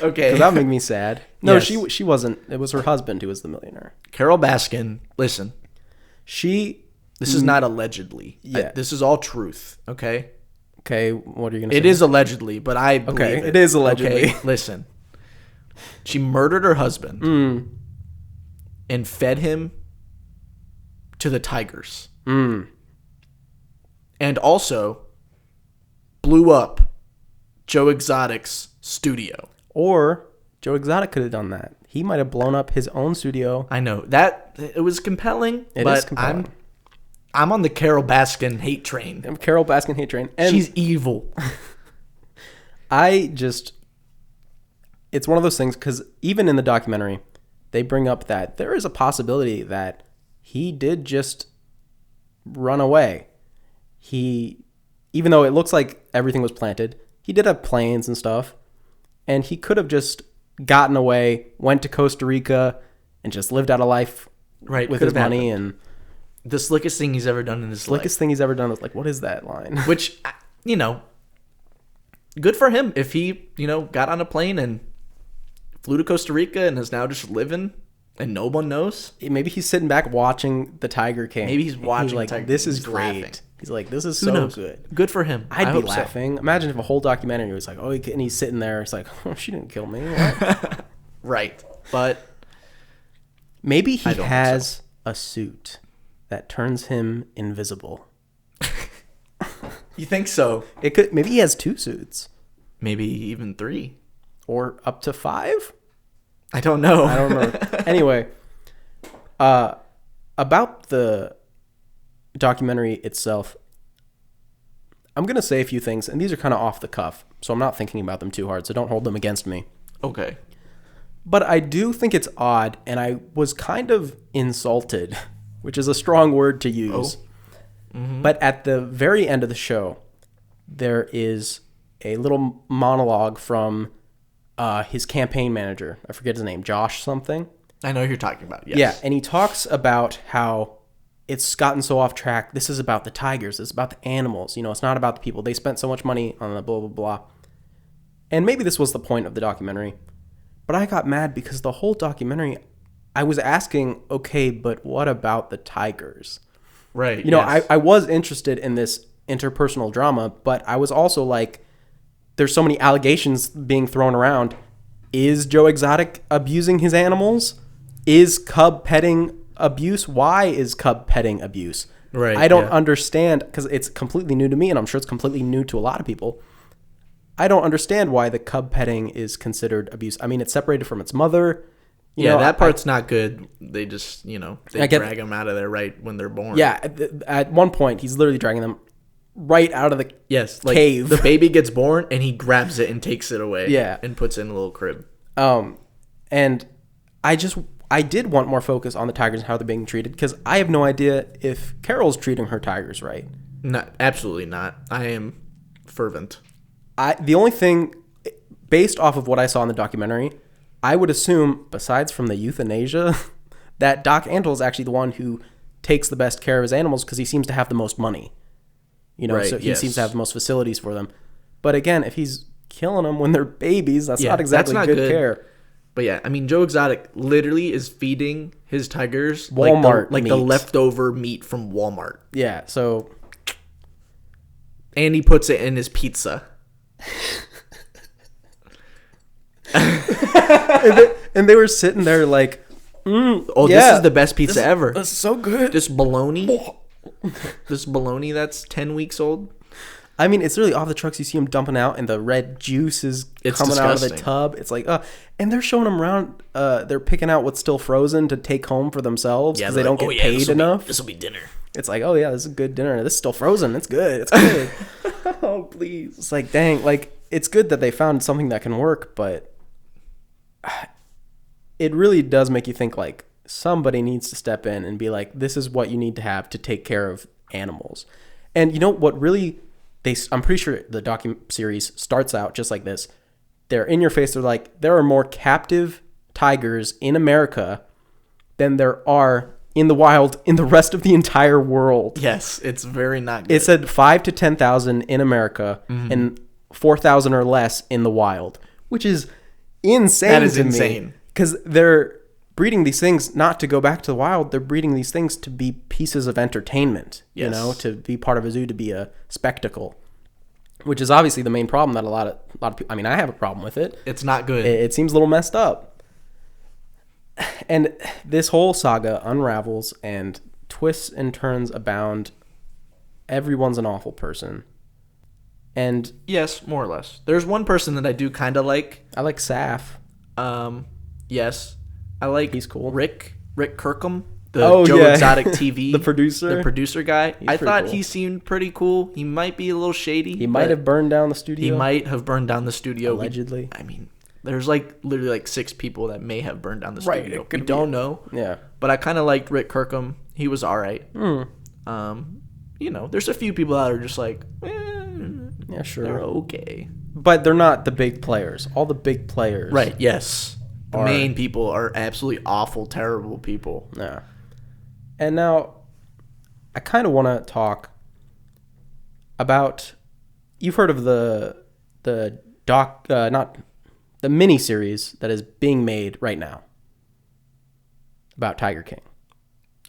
Okay. That would make me sad. No, yes. She wasn't. It was her husband who was the millionaire. Carol Baskin, listen. This is not allegedly. Yeah. This is all truth, okay? Okay, what are you going to say? It is allegedly, but I believe it is allegedly. Okay, listen. She murdered her husband and fed him to the tigers. And also blew up Joe Exotic's studio. Or Joe Exotic could have done that. He might have blown up his own studio. I know. It was compelling, I'm on the Carol Baskin hate train. I'm Carol Baskin hate train. And she's evil. It's one of those things, because even in the documentary, they bring up that there is a possibility that he did just run away. Even though it looks like everything was planted, he did have planes and stuff, and he could have just gotten away, went to Costa Rica, and just lived out a life with his money. And the slickest thing he's ever done in his life. Slickest thing he's ever done is like, what is that line? Which, good for him if he, got on a plane and flew to Costa Rica and is now just living and no one knows. Maybe he's sitting back watching the Tiger King. Maybe he's watching like, Tiger this is King. Great. Laughing. He's like, this is so good. Good for him. I'd be laughing. So. Imagine if a whole documentary was like, oh, and he's sitting there. It's like, oh, she didn't kill me. Right. But maybe he has a suit that turns him invisible. You think so? It could. Maybe he has 2 suits. Maybe even 3. or up to 5. I don't know. I don't remember. Anyway, about the documentary itself, I'm going to say a few things, and these are kind of off the cuff, so I'm not thinking about them too hard, so don't hold them against me. Okay. But I do think it's odd, and I was kind of insulted, which is a strong word to use. Oh. Mm-hmm. But at the very end of the show, there is a little monologue from his campaign manager. I forget his name, Josh something. I know who you're talking about, yes. Yeah, and he talks about how it's gotten so off track. This is about the tigers. It's about the animals. You know, it's not about the people. They spent so much money on the blah, blah, blah. And maybe this was the point of the documentary. But I got mad because the whole documentary, I was asking, okay, but what about the tigers? Right. You know, yes. I was interested in this interpersonal drama, but I was also like, there's so many allegations being thrown around. Is Joe Exotic abusing his animals? Is cub petting abuse? Why is cub petting abuse? Right. I don't understand, because it's completely new to me, and I'm sure it's completely new to a lot of people. I don't understand why the cub petting is considered abuse. I mean, it's separated from its mother. You know, that part's not good. They just, they drag them out of there right when they're born. Yeah, at one point, he's literally dragging them right out of the cave. The baby gets born, and he grabs it and takes it away. Yeah. And puts it in a little crib. And I did want more focus on the tigers and how they're being treated, because I have no idea if Carol's treating her tigers right. Not, absolutely not. I am fervent. The only thing, based off of what I saw in the documentary, I would assume, besides from the euthanasia, that Doc Antle is actually the one who takes the best care of his animals, because he seems to have the most money. Right, so he seems to have the most facilities for them. But again, if he's killing them when they're babies, that's not exactly good care. But yeah, I mean, Joe Exotic literally is feeding his tigers Walmart like the leftover meat from Walmart. Yeah, so... And he puts it in his pizza. and they were sitting there like, this is the best pizza ever. That's so good. This bologna that's 10 weeks old. I mean, it's really off the trucks. You see them dumping out, and the red juice is coming out of the tub. It's like, and they're showing them around. They're picking out what's still frozen to take home for themselves because they don't get paid enough. This will be dinner. It's like, oh yeah, this is a good dinner. This is still frozen. It's good. It's good. Oh, please. It's like, dang, like, it's good that they found something that can work, but it really does make you think, like, somebody needs to step in and be like, this is what you need to have to take care of animals. And you know what really, I'm pretty sure the docu-series starts out just like this. They're in your face. They're like, there are more captive tigers in America than there are in the wild in the rest of the entire world. Yes, it's very not good. It said 5 to 10,000 in America and 4,000 or less in the wild, which is insane. That is insane. Because they're breeding these things not to go back to the wild. They're breeding these things to be pieces of entertainment, yes. To be part of a zoo, to be a spectacle, which is obviously the main problem that a lot of people, I mean, I have a problem with it. It's not good. It seems a little messed up. And this whole saga unravels, and twists and turns abound. Everyone's an awful person. And yes, more or less. There's one person that I do kind of like. I like Saf. Yes. I like He's cool. Rick Kirkham, the Joe Exotic TV. The producer guy. I thought cool. He seemed pretty cool. He might be a little shady. He might have burned down the studio. Allegedly. I mean, there's literally 6 people that may have burned down the studio. We don't know. Yeah. But I kind of liked Rick Kirkham. He was all right. There's a few people that are just like, yeah, sure. They're okay. But they're not the big players. All the big players. Right, yes. The main people are absolutely awful, terrible people. Yeah. And now, I kind of want to talk about, you've heard of the mini-series that is being made right now about Tiger King.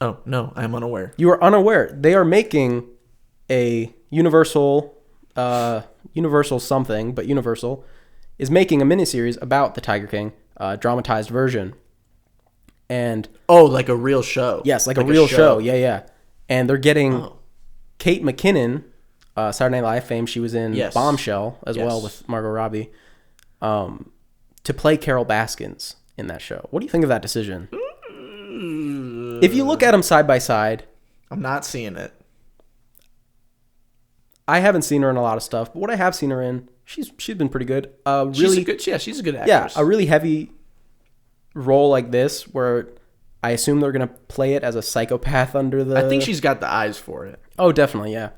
Oh, no, I'm unaware. You are unaware. They are making a Universal something, but Universal is making a miniseries about the Tiger King, dramatized version. And like a real show. Yes, like a real show. Yeah. And they're getting Kate McKinnon, Saturday Night Live fame. She was in Bombshell as well with Margot Robbie, to play Carol Baskins in that show. What do you think of that decision? If you look at them side by side, I'm not seeing it. I haven't seen her in a lot of stuff, but what I have seen her in, she's been pretty good. She's a good actress. Yeah, a really heavy role like this where I assume they're gonna play it as a psychopath under the. I think she's got the eyes for it. Oh, definitely, yeah.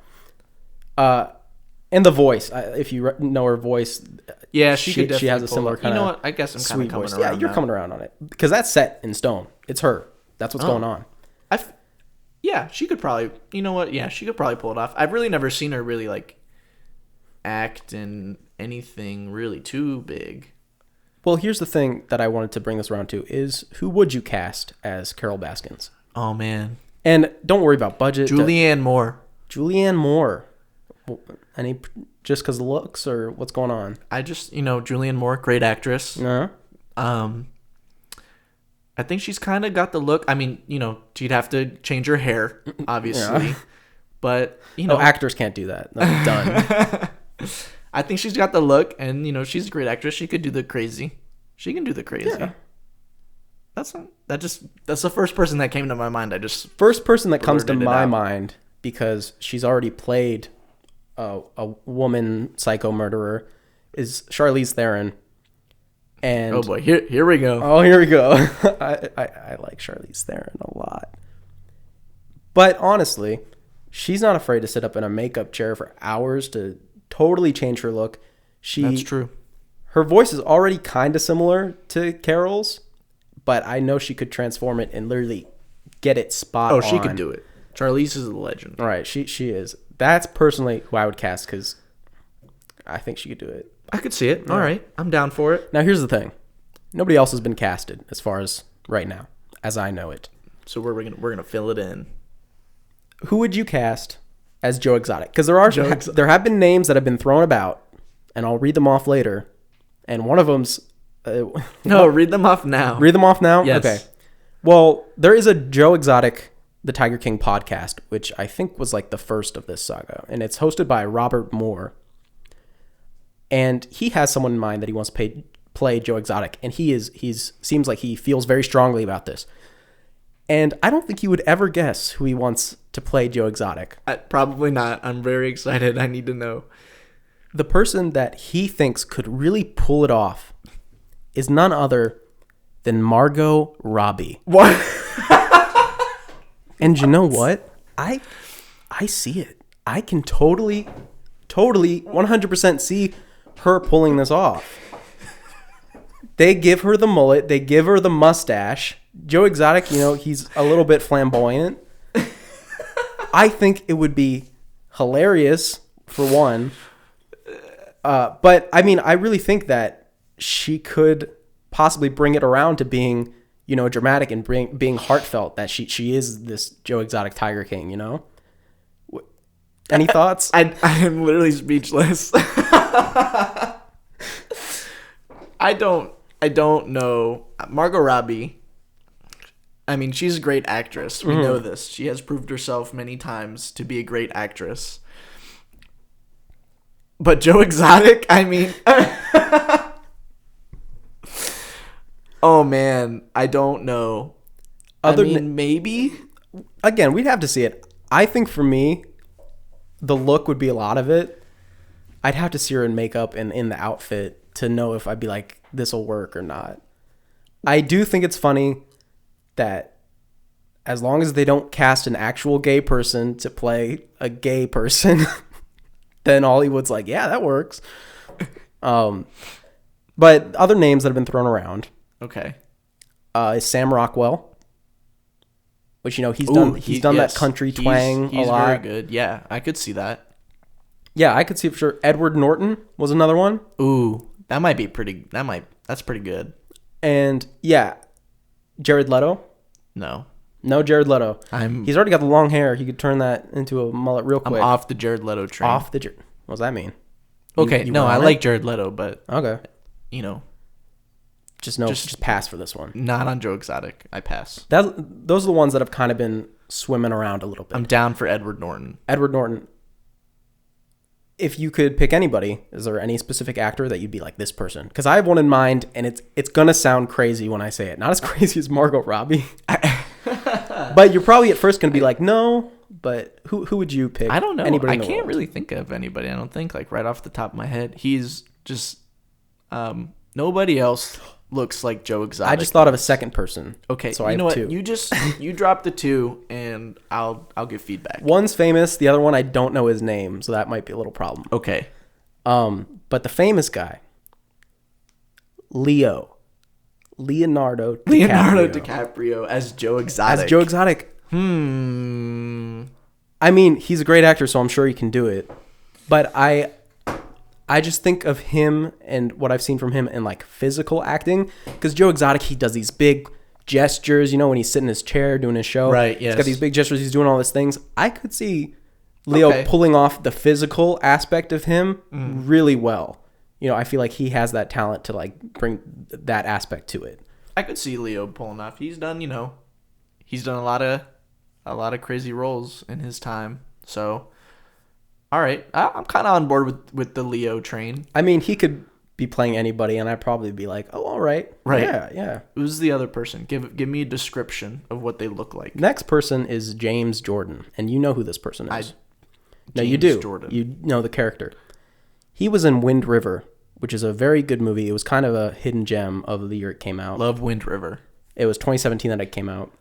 And the voice, if you know her voice, yeah, she has a similar kind of. You know what? I guess I'm kind of coming voice. around. Yeah, you're now. coming around on it because that's set in stone. It's her. That's what's going on. Yeah, she could probably. You know what? Yeah, she could probably pull it off. I've really never seen her really like act in anything really too big. Well, here's the thing that I wanted to bring this around to is who would you cast as Carol Baskins? Oh man! And don't worry about budget. Julianne Moore. Julianne Moore. Any just because of looks or what's going on? I just Julianne Moore, great actress. I think she's kind of got the look. I mean, she'd have to change her hair, obviously. Yeah. But, actors can't do that. That's done. I think she's got the look, and, she's a great actress. She could do the crazy. She can do the crazy. Yeah. That's the first person that came to my mind. First person that comes to my mind, because she's already played a woman psycho murderer, is Charlize Theron. And oh boy, here we go. Oh, here we go. I like Charlize Theron a lot. But honestly, she's not afraid to sit up in a makeup chair for hours to totally change her look. That's true. Her voice is already kind of similar to Carol's, but I know she could transform it and literally get it spot on. Oh, she could do it. Charlize is a legend. Right, she is. That's personally who I would cast because I think she could do it. I could see it. Yeah. All right. I'm down for it. Now, here's the thing. Nobody else has been casted as far as right now, as I know it. So we're gonna fill it in. Who would you cast as Joe Exotic? Because there have been names that have been thrown about, and I'll read them off later. And one of them's... no, read them off now. Read them off now? Yes. Okay. Well, there is a Joe Exotic, the Tiger King podcast, which I think was like the first of this saga. And it's hosted by Robert Moore. And he has someone in mind that he wants to play Joe Exotic, and he's seems like he feels very strongly about this. And I don't think you would ever guess who he wants to play Joe Exotic. Probably not. I'm very excited. I need to know. The person that he thinks could really pull it off is none other than Margot Robbie. What? And you know what? I see it. I can totally 100% see her pulling this off. They give her the mullet. They give her the mustache. Joe Exotic, he's a little bit flamboyant. I think it would be hilarious, for one. But, I mean, I really think that she could possibly bring it around to being, dramatic and being heartfelt, that she is this Joe Exotic Tiger King, Any thoughts? I am literally speechless. I don't know. Margot Robbie, I mean, she's a great actress. We know this. She has proved herself many times to be a great actress. But Joe Exotic, I mean... oh, man. I don't know. Maybe? Again, we'd have to see it. I think for me, the look would be a lot of it. I'd have to see her in makeup and in the outfit to know if I'd be like, this will work or not. I do think it's funny that as long as they don't cast an actual gay person to play a gay person, then Hollywood's like, yeah, that works. But other names that have been thrown around. Okay. Is Sam Rockwell, which he's done that country twang a lot. He's very good. Yeah, I could see that. Yeah, I could see for sure. Edward Norton was another one. Ooh, that's pretty good. And yeah, Jared Leto. No, Jared Leto. He's already got the long hair. He could turn that into a mullet real quick. I'm off the Jared Leto train. What does that mean? Okay, I like Jared Leto, but okay, just pass for this one. Not on Joe Exotic. I pass. Those are the ones that have kind of been swimming around a little bit. I'm down for Edward Norton. Edward Norton. if you could pick anybody, is there any specific actor that you'd be like, this person? Because I have one in mind, and it's gonna sound crazy when I say it. Not as crazy as Margot Robbie, but you're probably at first gonna be like, no. But who would you pick? I don't know. Anybody I can't really think of anybody. I don't think, like, right off the top of my head. He's just nobody else looks like Joe Exotic. I just thought of a second person. Okay, so you I know have what? two. You drop the two, and I'll give feedback. One's famous. The other one, I don't know his name, so that might be a little problem. Okay. But the famous guy, Leonardo DiCaprio as Joe Exotic. I mean, he's a great actor, so I'm sure he can do it. But I just think of him and what I've seen from him in like physical acting, because Joe Exotic, he does these big gestures, you know, when he's sitting in his chair doing his show. Right, yes. He's got these big gestures, he's doing all these things. I could see Leo pulling off the physical aspect of him really well. You know, I feel like he has that talent to like bring that aspect to it. I could see Leo pulling off. He's done a lot of crazy roles in his time. So, all right, I'm kind of on board with the Leo train. I mean, he could be playing anybody, and I'd probably be like, oh, all right. Right. Yeah. Who's the other person? Give me a description of what they look like. Next person is James Jordan, and you know who this person is. No, you James do. Jordan. You know the character. He was in Wind River, which is a very good movie. It was kind of a hidden gem of the year it came out. Love Wind River. It was 2017 that it came out.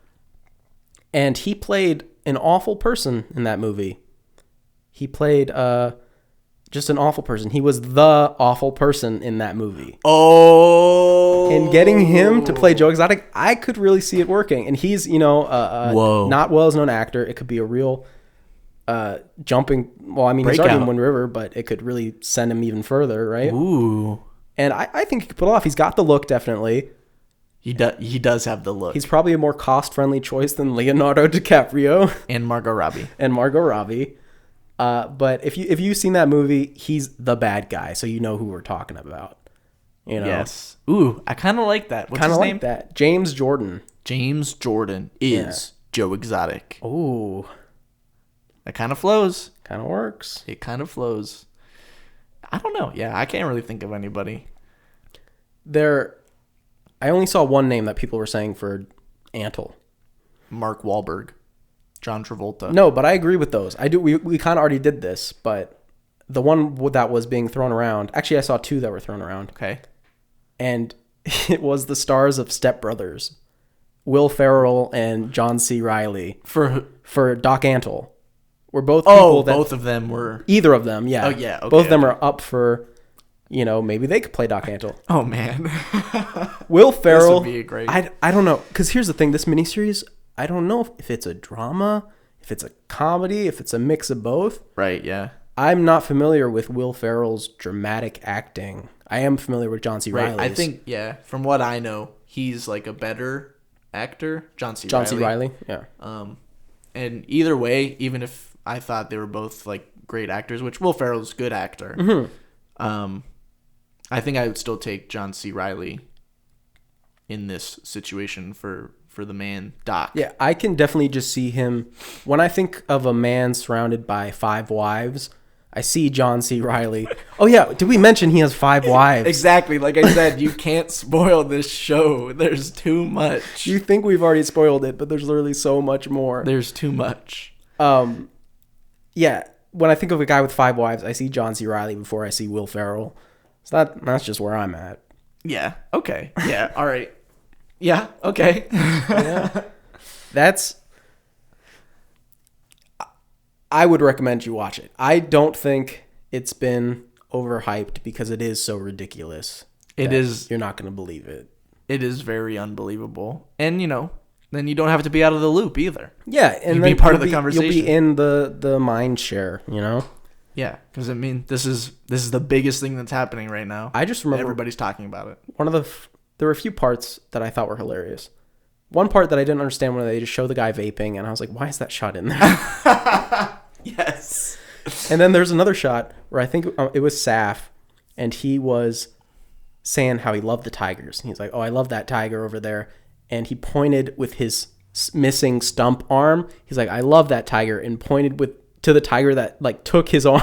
And he played an awful person in that movie. He played just an awful person. He was the awful person in that movie. Oh. And getting him to play Joe Exotic, I could really see it working. And he's, you know, not well as known actor. It could be a real jumping. Well, I mean, he's already in Wind River, but it could really send him even further, right? Ooh. And I think he could pull it off. He's got the look, definitely. He does have the look. He's probably a more cost-friendly choice than Leonardo DiCaprio. And Margot Robbie. But if you've seen that movie, he's the bad guy, so you know who we're talking about. You know? Yes. Ooh, I kind of like that. What's his name? That. James Jordan. James Jordan is Joe Exotic. Ooh. That kind of flows. Kind of works. It kind of flows. I don't know. Yeah, I can't really think of anybody. I only saw one name that people were saying for Antle. Mark Wahlberg. John Travolta. No, but I agree with those. I do. We kind of already did this, but the one that was being thrown around. Actually, I saw two that were thrown around. Okay. And it was the stars of Step Brothers, Will Ferrell and John C. Reilly for Doc Antle. We're both people that both of them were. Either of them, yeah. Oh yeah. Okay, both of them are up for. You know, maybe they could play Doc Antle. Oh man. Will Ferrell. This would be a great. I don't know, because here's the thing: this miniseries, I don't know if it's a drama, if it's a comedy, if it's a mix of both. Right. Yeah. I'm not familiar with Will Ferrell's dramatic acting. I am familiar with John C. Reilly's. I think, from what I know, he's like a better actor. John C. Reilly, yeah. And either way, even if I thought they were both like great actors, which Will Ferrell's a good actor, I think I would still take John C. Reilly in this situation for the man Doc. Yeah, I can definitely just see him. When I think of a man surrounded by 5 wives, I see John C. Reilly. Oh yeah, did we mention he has 5 wives? Exactly. Like I said, you can't spoil this show. There's too much. You think we've already spoiled it, but there's literally so much more. There's too much. Yeah, when I think of a guy with 5 wives, I see John C. Reilly before I see Will Ferrell. So that's just where I'm at. Yeah. Okay. Yeah. All right. Yeah. Okay. Yeah. I would recommend you watch it. I don't think it's been overhyped because it is so ridiculous. It is. You're not going to believe it. It is very unbelievable. And, then you don't have to be out of the loop either. Yeah. And you'll be part of the conversation. You'll be in the mind share, Yeah, because this is the biggest thing that's happening right now. I just remember everybody's talking about it. There were a few parts that I thought were hilarious. One part that I didn't understand when they just show the guy vaping, and I was like, "Why is that shot in there?" Yes. And then there's another shot where I think it was Saf, and he was saying how he loved the tigers. And he's like, "Oh, I love that tiger over there," and he pointed with his missing stump arm. He's like, "I love that tiger," and pointed with to the tiger that like took his arm.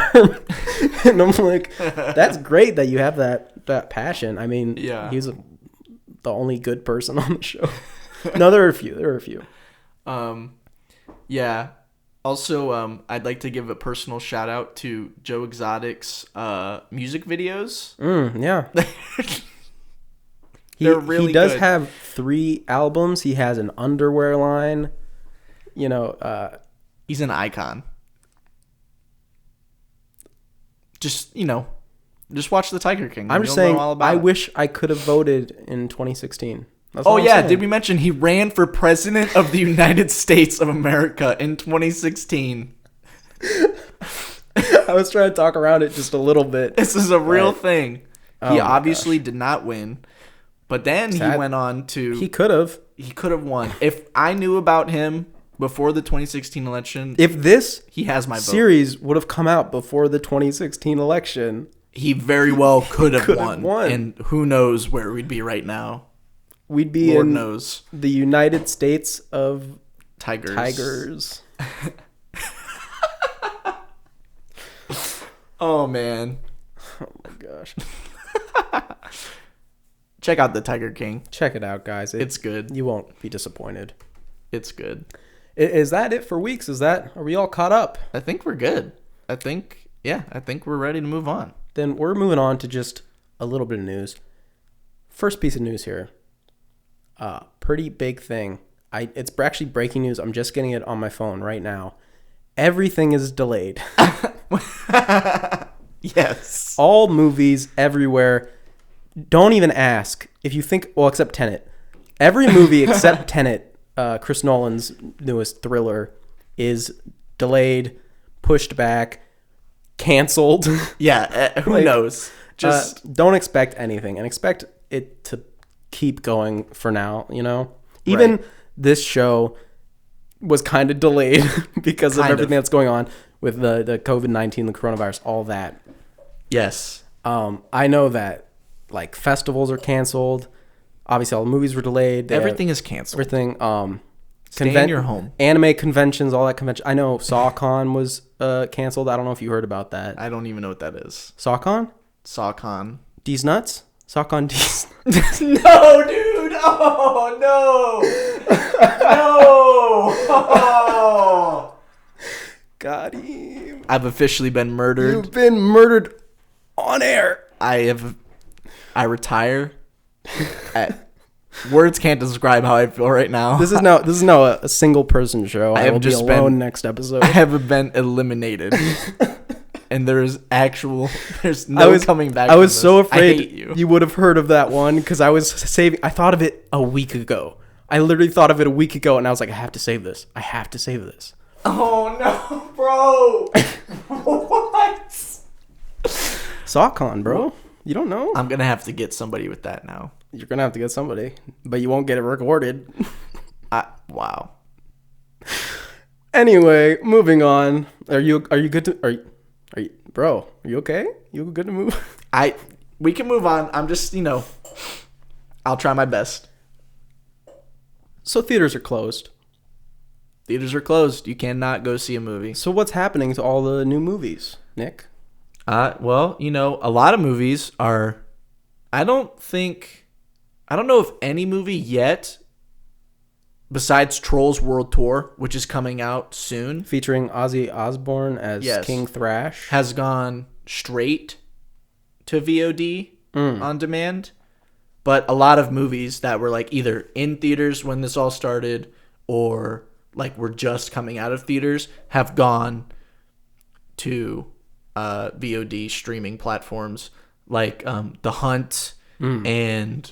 And I'm like, that's great that you have that passion. I mean, yeah, he's the only good person on the show. No, there are a few. Yeah. Also, I'd like to give a personal shout out to Joe Exotic's music videos. Yeah. They're really he does good. have 3 albums. He has an underwear line. You know, he's an icon. Just watch the Tiger King. I'm just saying, I wish I could have voted in 2016. Did we mention he ran for president of the United States of America in 2016? I was trying to talk around it just a little bit. This is a real thing. He obviously did not win, but then he went on to... He could have. He could have won. If I knew about him before the 2016 election... If this he has my vote. Series would have come out before the 2016 election... He very well could have won. And who knows where we'd be right now. We'd be Lord in knows. The United States of Tigers. Oh, man. Oh, my gosh. Check out the Tiger King. Check it out, guys. It's good. You won't be disappointed. It's good. Is that it for weeks? Are we all caught up? I think we're good. I think we're ready to move on. Then we're moving on to just a little bit of news. First piece of news here. Pretty big thing. It's actually breaking news. I'm just getting it on my phone right now. Everything is delayed. Yes. All movies everywhere. Don't even ask. If you think, well, except Tenet. Every movie except Tenet, Chris Nolan's newest thriller, is delayed, pushed back, canceled. Yeah, who knows? Just don't expect anything and expect it to keep going for now, Even this show was kind of delayed because of everything that's going on with the COVID-19, the coronavirus, all that. Yes. I know that like festivals are canceled. Obviously, all the movies were delayed. Everything is canceled. Everything. Stay in your home. Anime conventions, all that convention. I know SawCon was canceled. I don't know if you heard about that. I don't even know what that is. SawCon? SawCon. D's nuts? SawCon D's. No, dude. Oh, no. No. Oh. Got him. I've officially been murdered. You've been murdered on air. I retire. Words can't describe how I feel right now. This is now a single person show. I will be alone next episode. I have been eliminated. And there's no coming back. I was so afraid you would have heard of that one because I thought of it a week ago. I literally thought of it a week ago and I was like, I have to save this. Oh no, bro. What? SawCon, bro. You don't know? I'm going to have to get somebody with that now. You're going to have to get somebody, but you won't get it recorded. Wow. Anyway, moving on. Are you good to are you bro, are you okay? You good to move? We can move on. I'm just, I'll try my best. So theaters are closed. Theaters are closed. You cannot go see a movie. So what's happening to all the new movies, Nick? Well, a lot of movies are... I don't know if any movie yet, besides Trolls World Tour, which is coming out soon. Featuring Ozzy Osbourne as King Thrash. Has gone straight to VOD on demand. But a lot of movies that were like either in theaters when this all started or like were just coming out of theaters have gone to VOD streaming platforms like The Hunt and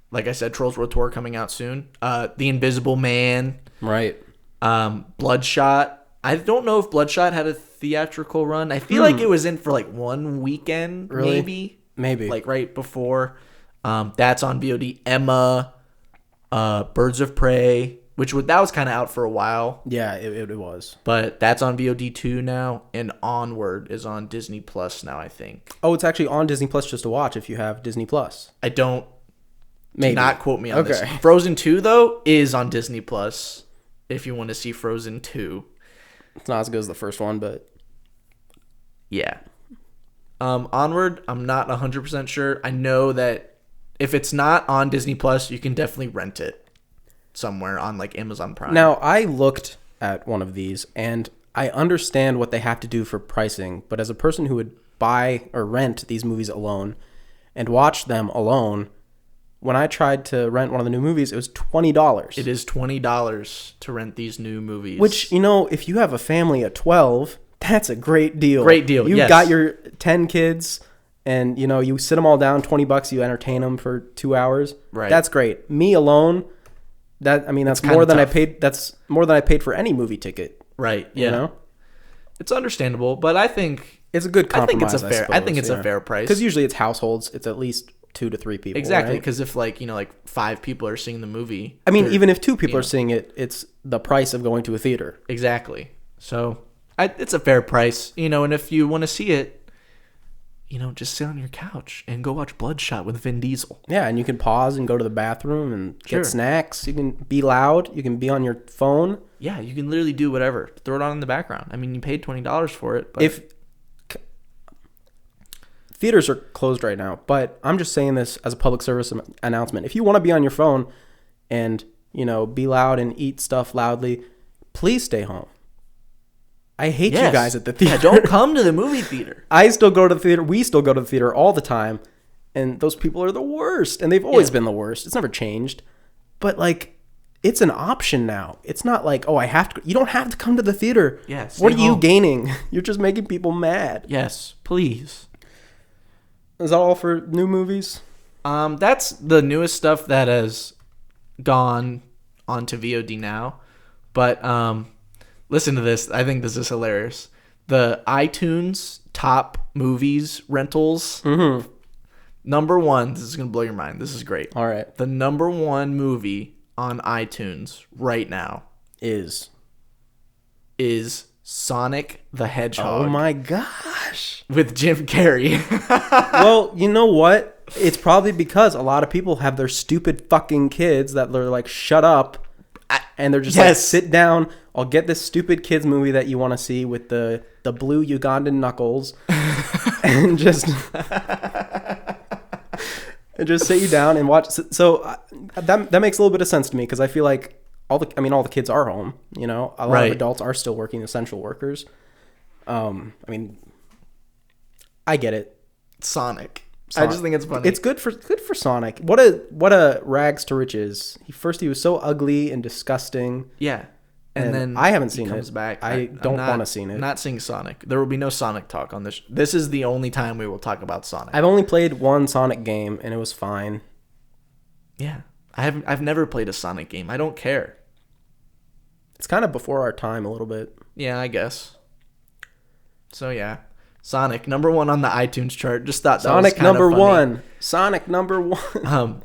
like I said, Trolls World Tour coming out soon. The Invisible Man. Right. Bloodshot. I don't know if Bloodshot had a theatrical run. I feel like it was in for like one weekend, really? Maybe. Like right before. That's on VOD. Emma, Birds of Prey, that was kind of out for a while. Yeah, it was. But that's on VOD too now, and Onward is on Disney Plus now, I think. Oh, it's actually on Disney Plus just to watch if you have Disney Plus. I don't. Maybe. Do not quote me on this. Frozen 2 though is on Disney Plus if you want to see Frozen 2. It's not as good as the first one, but yeah. Onward, I'm not 100% sure. I know that if it's not on Disney Plus, you can definitely rent it somewhere on like Amazon Prime. Now, I looked at one of these, and I understand what they have to do for pricing, but as a person who would buy or rent these movies alone and watch them alone, when I tried to rent one of the new movies, it was $20. It is $20 to rent these new movies. Which, if you have a family of 12, that's a great deal. Great deal, You've yes. got your 10 kids, and, you sit them all down, $20, you entertain them for 2 hours. Right. That's great. Me alone, that's more than tough. I paid. That's more than I paid for any movie ticket. Right. Yeah. It's understandable, but I think it's a good compromise. I think it's a fair price. Because usually it's households. It's at least 2 to 3 people. Exactly. Right? Because if like 5 people are seeing the movie, even if 2 people are seeing it, it's the price of going to a theater. Exactly. So it's a fair price, and if you want to see it, just sit on your couch and go watch Bloodshot with Vin Diesel. Yeah, and you can pause and go to the bathroom and get snacks. You can be loud. You can be on your phone. Yeah, you can literally do whatever. Throw it on in the background. You paid $20 for it. But theaters are closed right now, but I'm just saying this as a public service announcement. If you want to be on your phone and, be loud and eat stuff loudly, please stay home. I hate you guys at the theater. Yeah, don't come to the movie theater. I still go to the theater. We still go to the theater all the time. And those people are the worst. And they've always been the worst. It's never changed. But, it's an option now. It's not like, I have to. You don't have to come to the theater. Yeah, what are you gaining? You're just making people mad. Yes, please. Is that all for new movies? That's the newest stuff that has gone onto VOD now. But, listen to this. I think this is hilarious. The iTunes top movies rentals. Mm-hmm. Number 1. This is going to blow your mind. This is great. All right. The number 1 movie on iTunes right now is Sonic the Hedgehog. Oh my gosh. With Jim Carrey. Well, you know what? It's probably because a lot of people have their stupid fucking kids that they're like, shut up. And they're just like, sit down. I'll get this stupid kids movie that you want to see with the blue Ugandan knuckles, and just sit you down and watch. So that makes a little bit of sense to me because I feel like all the kids are home. A lot of adults are still working, essential workers. I get it. Sonic. I just think it's funny. It's good for Sonic. What a rags to riches. He was so ugly and disgusting. Yeah. And then I haven't seen it. Comes back. I don't want to see it. Not seeing Sonic. There will be no Sonic talk on this. This is the only time we will talk about Sonic. I've only played one Sonic game and it was fine. Yeah. I've never played a Sonic game. I don't care. It's kind of before our time a little bit. Yeah, I guess. So yeah. Sonic, number 1 on the iTunes chart. Just thought that was kind of funny. Sonic number 1.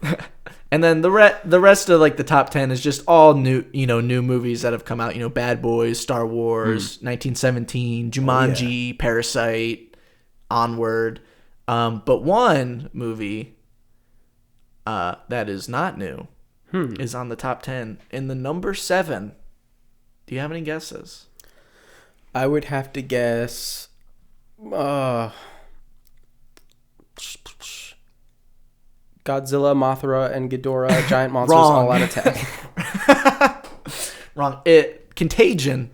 And then the rest of the top 10 is just all new movies that have come out. Bad Boys, Star Wars, 1917, Jumanji, Parasite, Onward. But one movie that is not new is on the top 10 in the number 7. Do you have any guesses? I would have to guess. Godzilla, Mothra, and Ghidorah, giant monsters all out attack. Wrong. Contagion.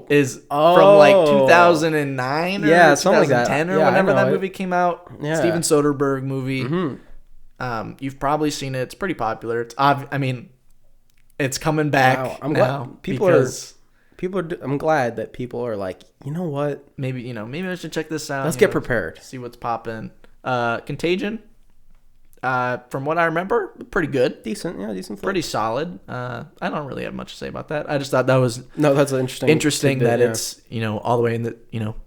Is from 2009 or 2010 or whenever that movie came out. Yeah. Steven Soderbergh movie. Mm-hmm. You've probably seen it. It's pretty popular. It's coming back. Wow. I'm glad that people are like, you know what? Maybe I should check this out. Let's get prepared. See what's popping. Contagion. From what I remember, pretty good. Decent flick. Pretty solid. I don't really have much to say about that. I just thought that was that's interesting that it's all the way in the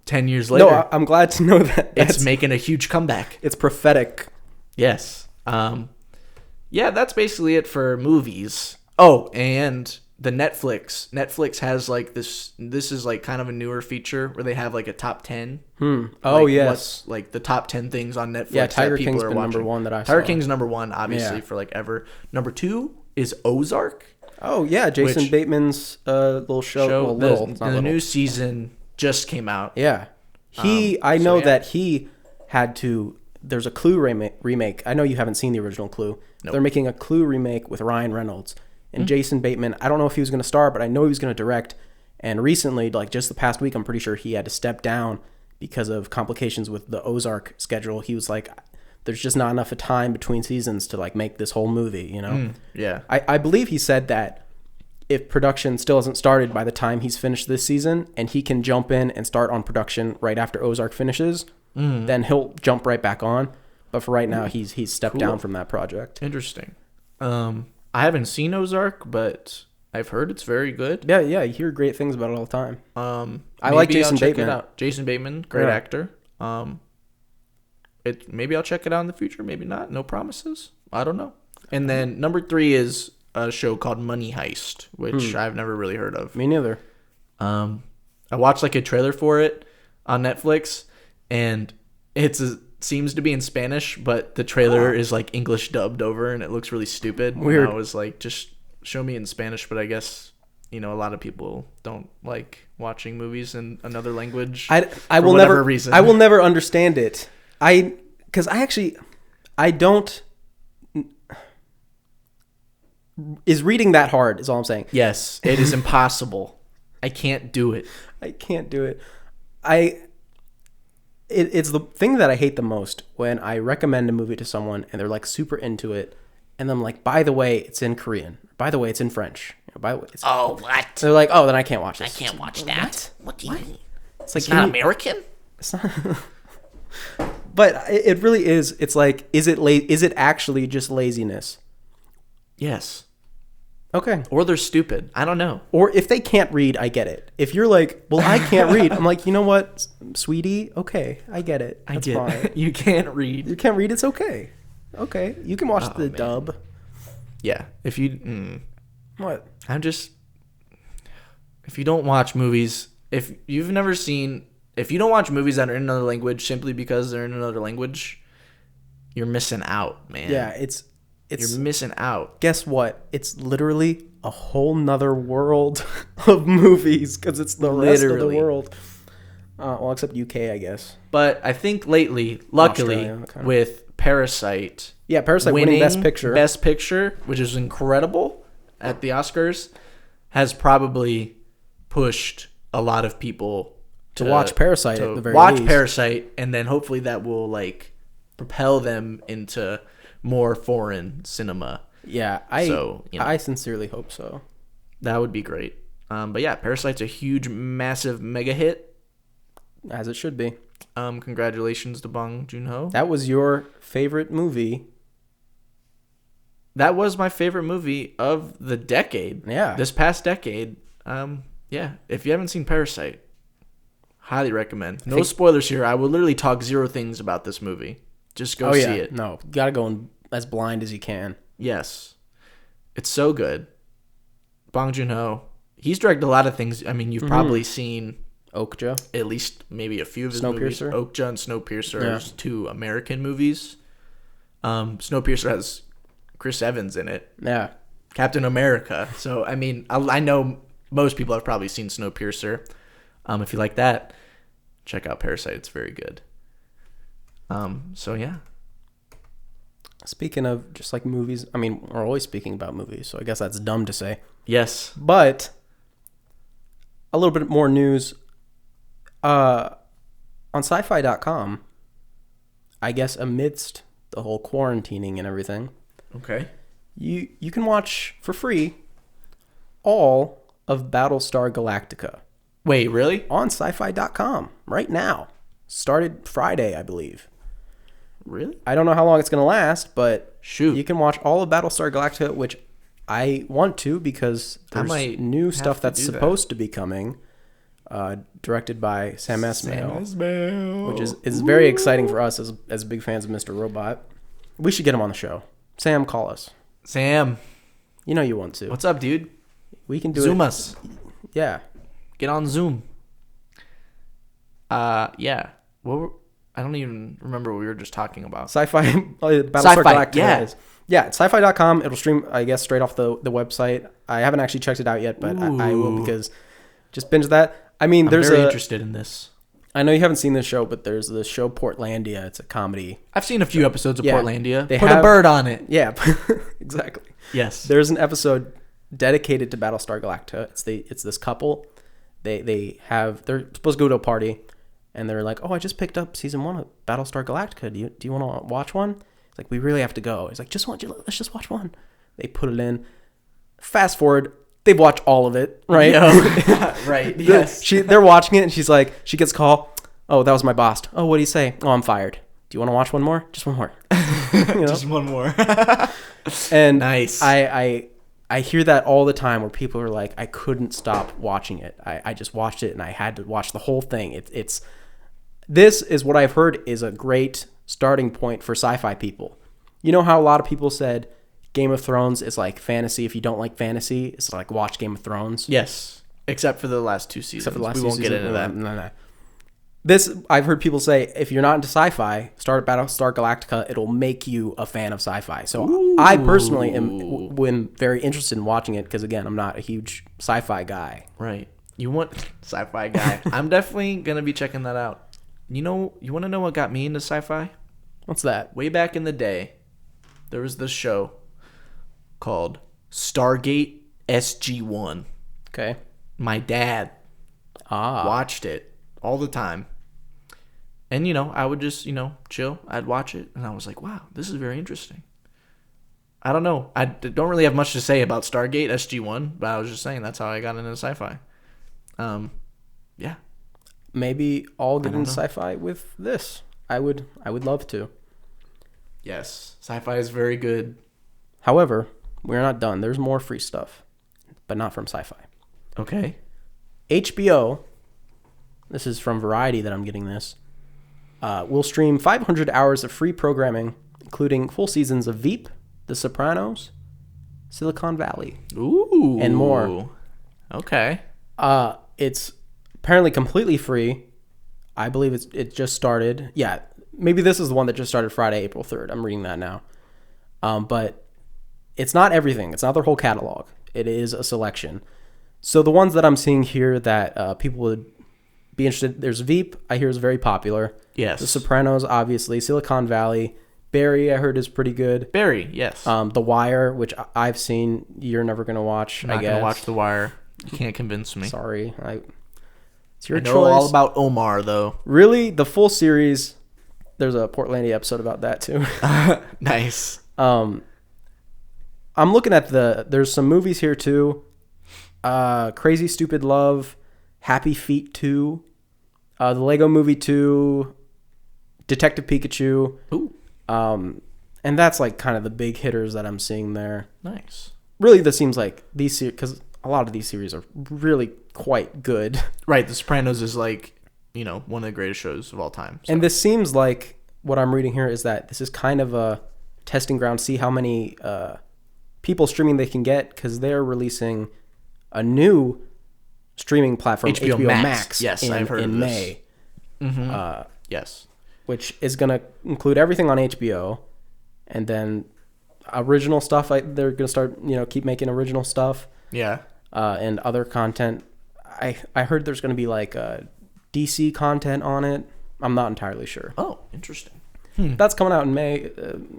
10 years later. No, I'm glad to know that it's making a huge comeback. It's prophetic. Yes. That's basically it for movies. Oh, and the Netflix has this is kind of a newer feature where they have a top 10. Oh, yes. What's the top 10 things on Netflix. Yeah, Tiger King's been number 1 that I saw. Tiger King's number 1, obviously, for ever. Number 2 is Ozark. Oh yeah, Jason Bateman's little show. The new season just came out. Yeah, I know that he had to. There's a Clue remake. I know you haven't seen the original Clue. Nope. They're making a Clue remake with Ryan Reynolds and Jason Bateman. I don't know if he was going to star, but I know he was going to direct. And recently, like just the past week, I'm pretty sure he had to step down because of complications with the Ozark schedule. He was like, there's just not enough time between seasons to like make this whole movie, you know? Yeah. I believe he said that if production still hasn't started by the time he's finished this season and he can jump in and start on production right after Ozark finishes, then he'll jump right back on. But for right now, he's stepped down from that project. Interesting. I haven't seen Ozark, but I've heard it's very good. Yeah, you hear great things about it all the time. I like Jason Bateman. Jason Bateman, great actor. Maybe I'll check it out in the future. Maybe not. No promises. I don't know. And then number 3 is a show called Money Heist, which I've never really heard of. Me neither. I watched like a trailer for it on Netflix, and it seems to be in Spanish, but the trailer is like English dubbed over, and it looks really stupid. Weird. And I was like, just show me in Spanish, but I guess a lot of people don't like watching movies in another language. I will never reason. I will never understand it. Because I don't. Is reading that hard? Is all I'm saying. Yes, it is impossible. I can't do it. I can't do it. It's the thing that I hate the most when I recommend a movie to someone and they're like super into it, and I'm like, by the way, it's in Korean. By the way, it's in French. By the way, what? They're like, oh, then I can't watch this. I can't watch that. What do you mean? It's not American. It's not. But it really is. It's like, is it actually just laziness? Yes. Okay. Or they're stupid. I don't know. Or if they can't read, I get it. If you're like, well, I can't read. I'm like, you know what, sweetie? Okay, I get it. That's fine. You can't read. You can't read. It's okay. Okay. You can watch the dub. Yeah. If you... What? If you don't watch movies... If you don't watch movies that are in another language simply because they're in another language, you're missing out, man. Yeah, you're missing out. Guess what? It's literally a whole nother world of movies because it's the rest of the world. Well, except UK, I guess. But I think lately, luckily, with Parasite... Yeah, Parasite winning Best Picture, which is incredible at the Oscars, has probably pushed a lot of people to watch Parasite at the very least. Parasite, and then hopefully that will like propel them into more foreign cinema. Yeah, I sincerely hope so. That would be great. But yeah, Parasite's a huge, massive mega hit. As it should be. Congratulations to Bong Joon-ho. That was your favorite movie. That was my favorite movie of the decade. Yeah. This past decade. Yeah. If you haven't seen Parasite, highly recommend. No spoilers here. I will literally talk 0 things about this movie. Just go see it. No, you gotta go in as blind as you can. Yes. It's so good. Bong Joon-ho. He's directed a lot of things. I mean, you've probably seen... Okja. At least maybe a few of his movies. Okja and Snowpiercer are 2 American movies. Snowpiercer has Chris Evans in it. Yeah. Captain America. So, I mean, I know most people have probably seen Snowpiercer. If you like that, check out Parasite. It's very good. So, yeah. Speaking of just like movies, I mean, we're always speaking about movies, so I guess that's dumb to say. Yes. But a little bit more news. On sci-fi.com, I guess amidst the whole quarantining and everything, okay, you can watch for free all of Battlestar Galactica. Wait, really? On sci-fi.com right now. Started Friday, I believe. Really? I don't know how long it's going to last, but shoot, you can watch all of Battlestar Galactica, which I want to because there's new stuff that's supposed to be coming. Directed by Sam Esmail, which is very exciting for us as big fans of Mr. Robot. We should get him on the show. Sam, call us. Sam. You know you want to. What's up, dude? We can do Zoom us. Yeah. Get on Zoom. Yeah. I I don't even remember what we were just talking about. Sci-fi, Battlestar Galactica. Yeah, it's sci-fi.com. It'll stream, I guess, straight off the website. I haven't actually checked it out yet, but I will, because just binge that. I mean, I'm very interested in this. I know you haven't seen this show, but there's the show Portlandia. It's a comedy. I've seen a few episodes of Portlandia. Put a bird on it. Yeah, exactly. Yes. There's an episode dedicated to Battlestar Galactica. It's this couple. They're supposed to go to a party, and they're like, "Oh, I just picked up season 1 of Battlestar Galactica. Do you want to watch one?" It's like, "We really have to go." It's like, let's just watch one." They put it in. Fast forward, they've watched all of it, right? Right. Yes. They're watching it, and she's like, she gets a call. "Oh, that was my boss. Oh, what do you say?" "Oh, I'm fired. Do you want to watch one more?" "Just one more." Just one more. And nice. I hear that all the time, where people are like, "I couldn't stop watching it. I just watched it, and I had to watch the whole thing." This is what I've heard is a great starting point for sci-fi people. You know how a lot of people said Game of Thrones is like fantasy. If you don't like fantasy, it's like watch Game of Thrones. Yes, except for the last 2 seasons. We won't get into that. No. This, I've heard people say, if you're not into sci-fi, start Battlestar Galactica. It'll make you a fan of sci-fi. So I personally am very interested in watching it, because, again, I'm not a huge sci-fi guy. Right. You want sci-fi guy. I'm definitely going to be checking that out. You want to know what got me into sci-fi? What's that? Way back in the day, there was this show called Stargate SG-1. Okay. My dad watched it all the time. And, I would just, chill. I'd watch it, and I was like, wow, this is very interesting. I don't know. I don't really have much to say about Stargate SG-1, but I was just saying that's how I got into sci-fi. Yeah. Maybe I'll get into sci-fi with this. I would love to. Yes. Sci-fi is very good. However, we're not done. There's more free stuff, but not from sci-fi. Okay. HBO, this is from Variety that I'm getting this, will stream 500 hours of free programming, including full seasons of Veep, The Sopranos, Silicon Valley, and more. Okay. It's apparently completely free. I believe it just started. Yeah, maybe this is the one that just started Friday, April 3rd. I'm reading that now. But it's not everything. It's not their whole catalog. It is a selection. So the ones that I'm seeing here that people would be interested, there's Veep, I hear is very popular. Yes. The Sopranos, obviously. Silicon Valley. Barry, I heard, is pretty good. Barry, yes. The Wire, which I've seen. You're never going to watch, I'm not going to watch The Wire. You can't convince me. Sorry. It's your choice. I know all about Omar, though. Really? The full series, there's a Portlandia episode about that, too. Nice. I'm looking at there's some movies here, too. Crazy Stupid Love, Happy Feet 2, the Lego Movie 2, Detective Pikachu. Ooh. And that's like kind of the big hitters that I'm seeing there. Nice. Really, this seems like these, because a lot of these series are really quite good. Right. The Sopranos is like, one of the greatest shows of all time. So. And this seems like, what I'm reading here is that this is kind of a testing ground, see how many people streaming they can get, because they're releasing a new streaming platform, HBO Max. Yes, I've heard in of this. May. Mm-hmm. Yes. Which is going to include everything on HBO, and then original stuff. They're going to start, keep making original stuff. Yeah. And other content. I heard there's going to be like DC content on it. I'm not entirely sure. Oh, interesting. That's coming out in May.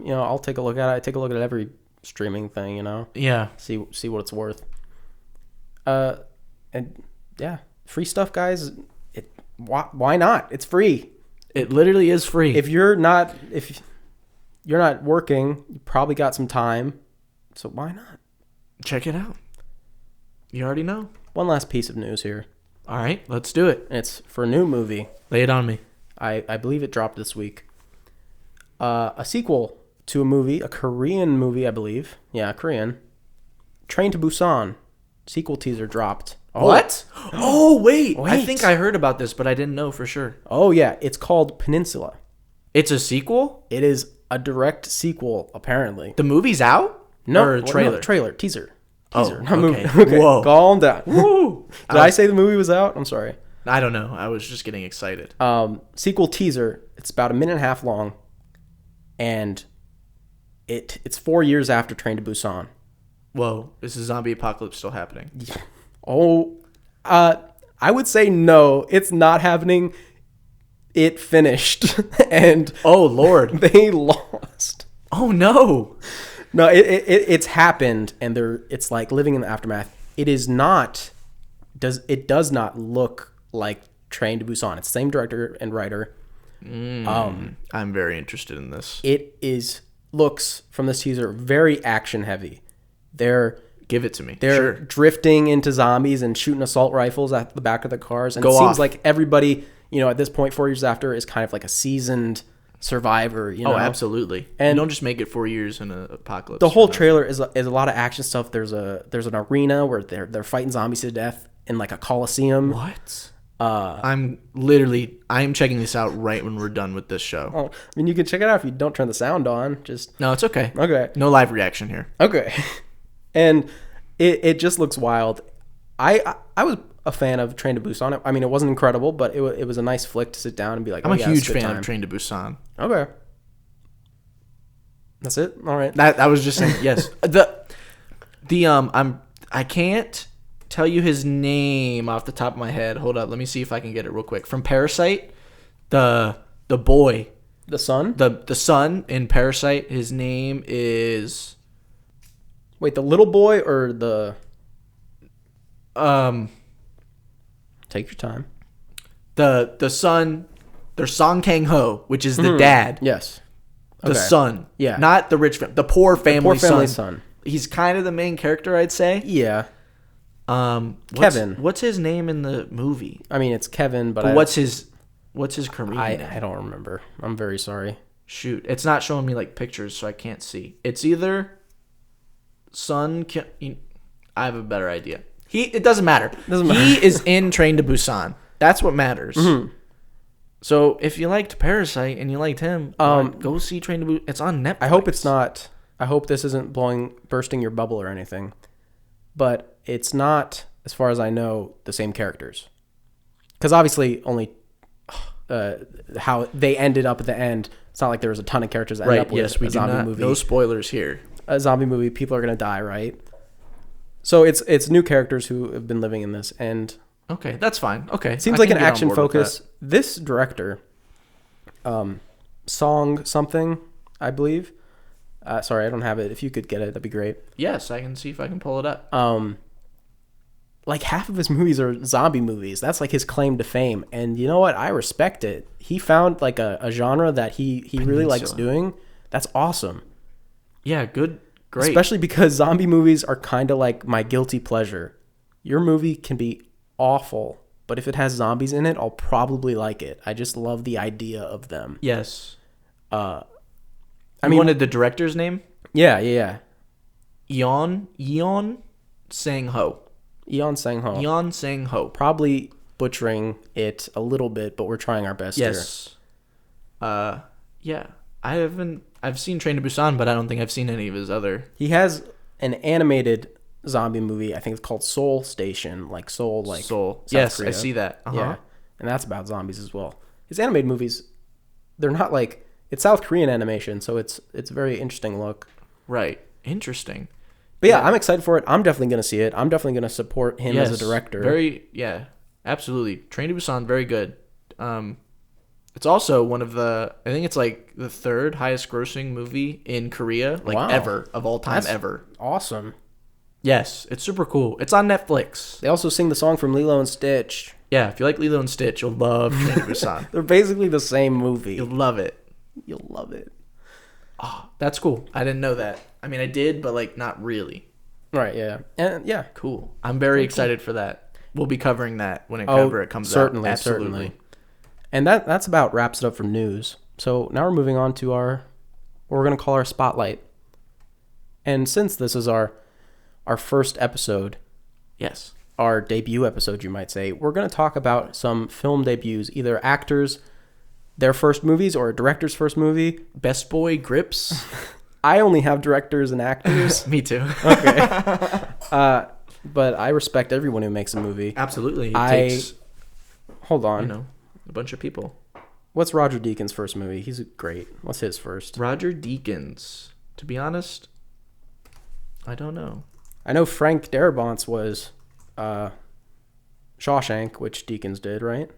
I'll take a look at it. I take a look at every streaming thing. Yeah. See what it's worth. And yeah, free stuff, guys. Why not? It's free. It literally is free. If you're not working, you probably got some time, so why not? Check it out. You already know. One last piece of news here. All right, let's do it. It's for a new movie. Lay it on me. I believe it dropped this week. A sequel to a movie, a Korean movie, I believe. Yeah, Korean. Train to Busan. Sequel teaser dropped. Oh. What? Oh, wait. I think I heard about this, but I didn't know for sure. Oh, yeah. It's called Peninsula. It's a sequel? It is a direct sequel, apparently. The movie's out? No. Or a trailer? No, trailer. Teaser. Oh, not movie. Okay. Whoa. Calm down. Woo. Did I say the movie was out? I'm sorry. I don't know. I was just getting excited. Sequel teaser. It's about a minute and a half long, and it's 4 years after Train to Busan. Whoa, is the zombie apocalypse still happening? Oh, I would say no, it's not happening. It finished, and oh Lord, they lost. Oh no, no, it's happened, and it's like living in the aftermath. It is not. It does not look like Train to Busan. It's the same director and writer. I'm very interested in this. It looks from this teaser very action heavy. Give it to me. They're drifting into zombies and shooting assault rifles at the back of the cars. And it seems like everybody, at this point, 4 years after, is kind of like a seasoned survivor. Oh, absolutely. And you don't just make it 4 years in an apocalypse. The whole trailer is a lot of action stuff. There's an arena where they're fighting zombies to death in like a coliseum. What? I'm checking this out right when we're done with this show. Oh, I mean, you can check it out if you don't turn the sound on. No, it's okay. Okay. No live reaction here. Okay. And it just looks wild. I was a fan of Train to Busan. I mean, it wasn't incredible, but it was a nice flick to sit down and be like, I'm a huge fan of Train to Busan. Okay. That's it? All right. I was just saying, yes. I can't tell you his name off the top of my head. Hold up, let me see if I can get it real quick. From Parasite, the boy, the son, the son in Parasite. His name is. Wait, the little boy or the. Take your time. The son, there's Song Kang-ho, which is the dad. Yes. The son. Yeah. Not the rich family. The poor family son. He's kind of the main character, I'd say. Yeah. Kevin. What's his name in the movie? I mean, it's Kevin, but what's his Korean name? I don't remember. I'm very sorry. Shoot, it's not showing me like pictures, so I can't see. It's either I have a better idea. It doesn't matter. He is in Train to Busan. That's what matters. Mm-hmm. So if you liked Parasite and you liked him, go see Train to Busan. It's on Netflix. I hope it's not. I hope this isn't bursting your bubble or anything. But it's not, as far as I know, the same characters. Because obviously only how they ended up at the end, it's not like there was a ton of characters that ended up with a zombie movie. No spoilers here. A zombie movie, people are going to die, right? So it's new characters who have been living in this. And okay, that's fine. Okay. Seems like an action focus. This director, Song something, I believe. Sorry, I don't have it. If you could get it, that'd be great. Yes, I can see if I can pull it up. Like half of his movies are zombie movies. That's like his claim to fame. And you know what? I respect it. He found like a genre that he really likes doing. That's awesome. Yeah, great. Especially because zombie movies are kind of like my guilty pleasure. Your movie can be awful, but if it has zombies in it, I'll probably like it. I just love the idea of them. Yes. I wanted the director's name? Yeah. Yeon Sang-ho. Yeon Sang-ho. Yeon Sang-ho. Probably butchering it a little bit, but we're trying our best here. Yeah. I've seen Train to Busan, but I don't think I've seen any of his other. He has an animated zombie movie. I think it's called Seoul Station, like Seoul, like Seoul. South yes, Korea. I see that. Uh-huh. Yeah, and that's about zombies as well. His animated movies, they're not like it's South Korean animation, so it's a very interesting look. Right, interesting. But yeah, I'm excited for it. I'm definitely going to see it. I'm definitely going to support him as a director. Absolutely. Train to Busan, very good. It's also one of I think it's like the third highest grossing movie in Korea, ever, of all time. That's ever. Awesome. Yes, it's super cool. It's on Netflix. They also sing the song from Lilo and Stitch. Yeah, if you like Lilo and Stitch, you'll love Train to Busan. They're basically the same movie. You'll love it. You'll love it. Oh, that's cool. I didn't know that. I mean, I did, but like not really. Right, yeah. And yeah. Cool. I'm very excited for that. We'll be covering that whenever it comes out. Certainly. And that's about wraps it up for news. So now we're moving on to what we're going to call our spotlight. And since this is our first episode, yes, our debut episode, you might say, we're going to talk about some film debuts, either actors, their first movies, or a director's first movie. Best Boy Grips. I only have directors and actors. Me too. Okay. But I respect everyone who makes a movie. Absolutely. hold on. A bunch of people. What's Roger Deakins' first movie? He's great. What's his first? Roger Deakins. To be honest, I don't know. I know Frank Darabont's was Shawshank, which Deakins did, right?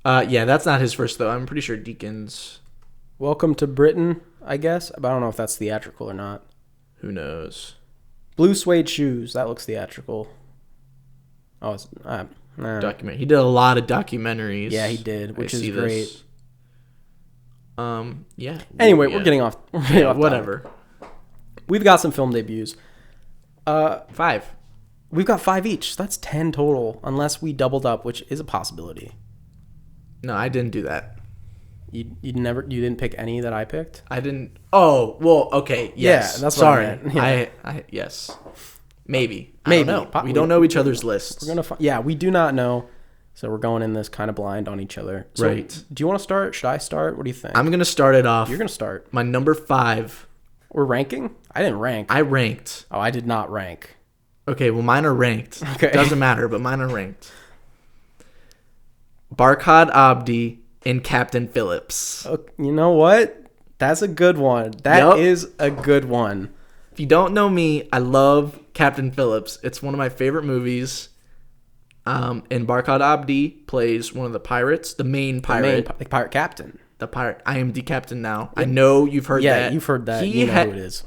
Yeah, that's not his first, though. I'm pretty sure Deakins... Welcome to Britain, I guess. But I don't know if that's theatrical or not. Who knows? Blue Suede Shoes. That looks theatrical. Oh, it's... Documentary. He did a lot of documentaries. Yeah, he did, which is great. Yeah. Anyway, we're getting off. Whatever. We've got some film debuts. 5. We've got 5 each. So that's 10 total, unless we doubled up, which is a possibility. No, I didn't do that. You didn't pick any that I picked? I didn't. Oh, well, okay. Yes. Yeah, that's sorry. what I meant. Yeah. I yes. Maybe. Maybe. I don't know. We don't know each other's lists. Yeah, we do not know. So we're going in this kind of blind on each other. So right. Do you want to start? Should I start? What do you think? I'm going to start it off. You're going to start. My number 5. We're ranking? I didn't rank. I ranked. Oh, I did not rank. Okay, well, mine are ranked. Okay. Doesn't matter, but mine are ranked. Barkhad Abdi and Captain Phillips. Okay, you know what? That's a good one. That is a good one. If you don't know me, I love Captain Phillips. It's one of my favorite movies. And Barkhad Abdi plays one of the pirates, the main pirate. The pirate captain. The pirate. I am the captain now. I know you've heard that. Yeah, you've heard that. You know who it is.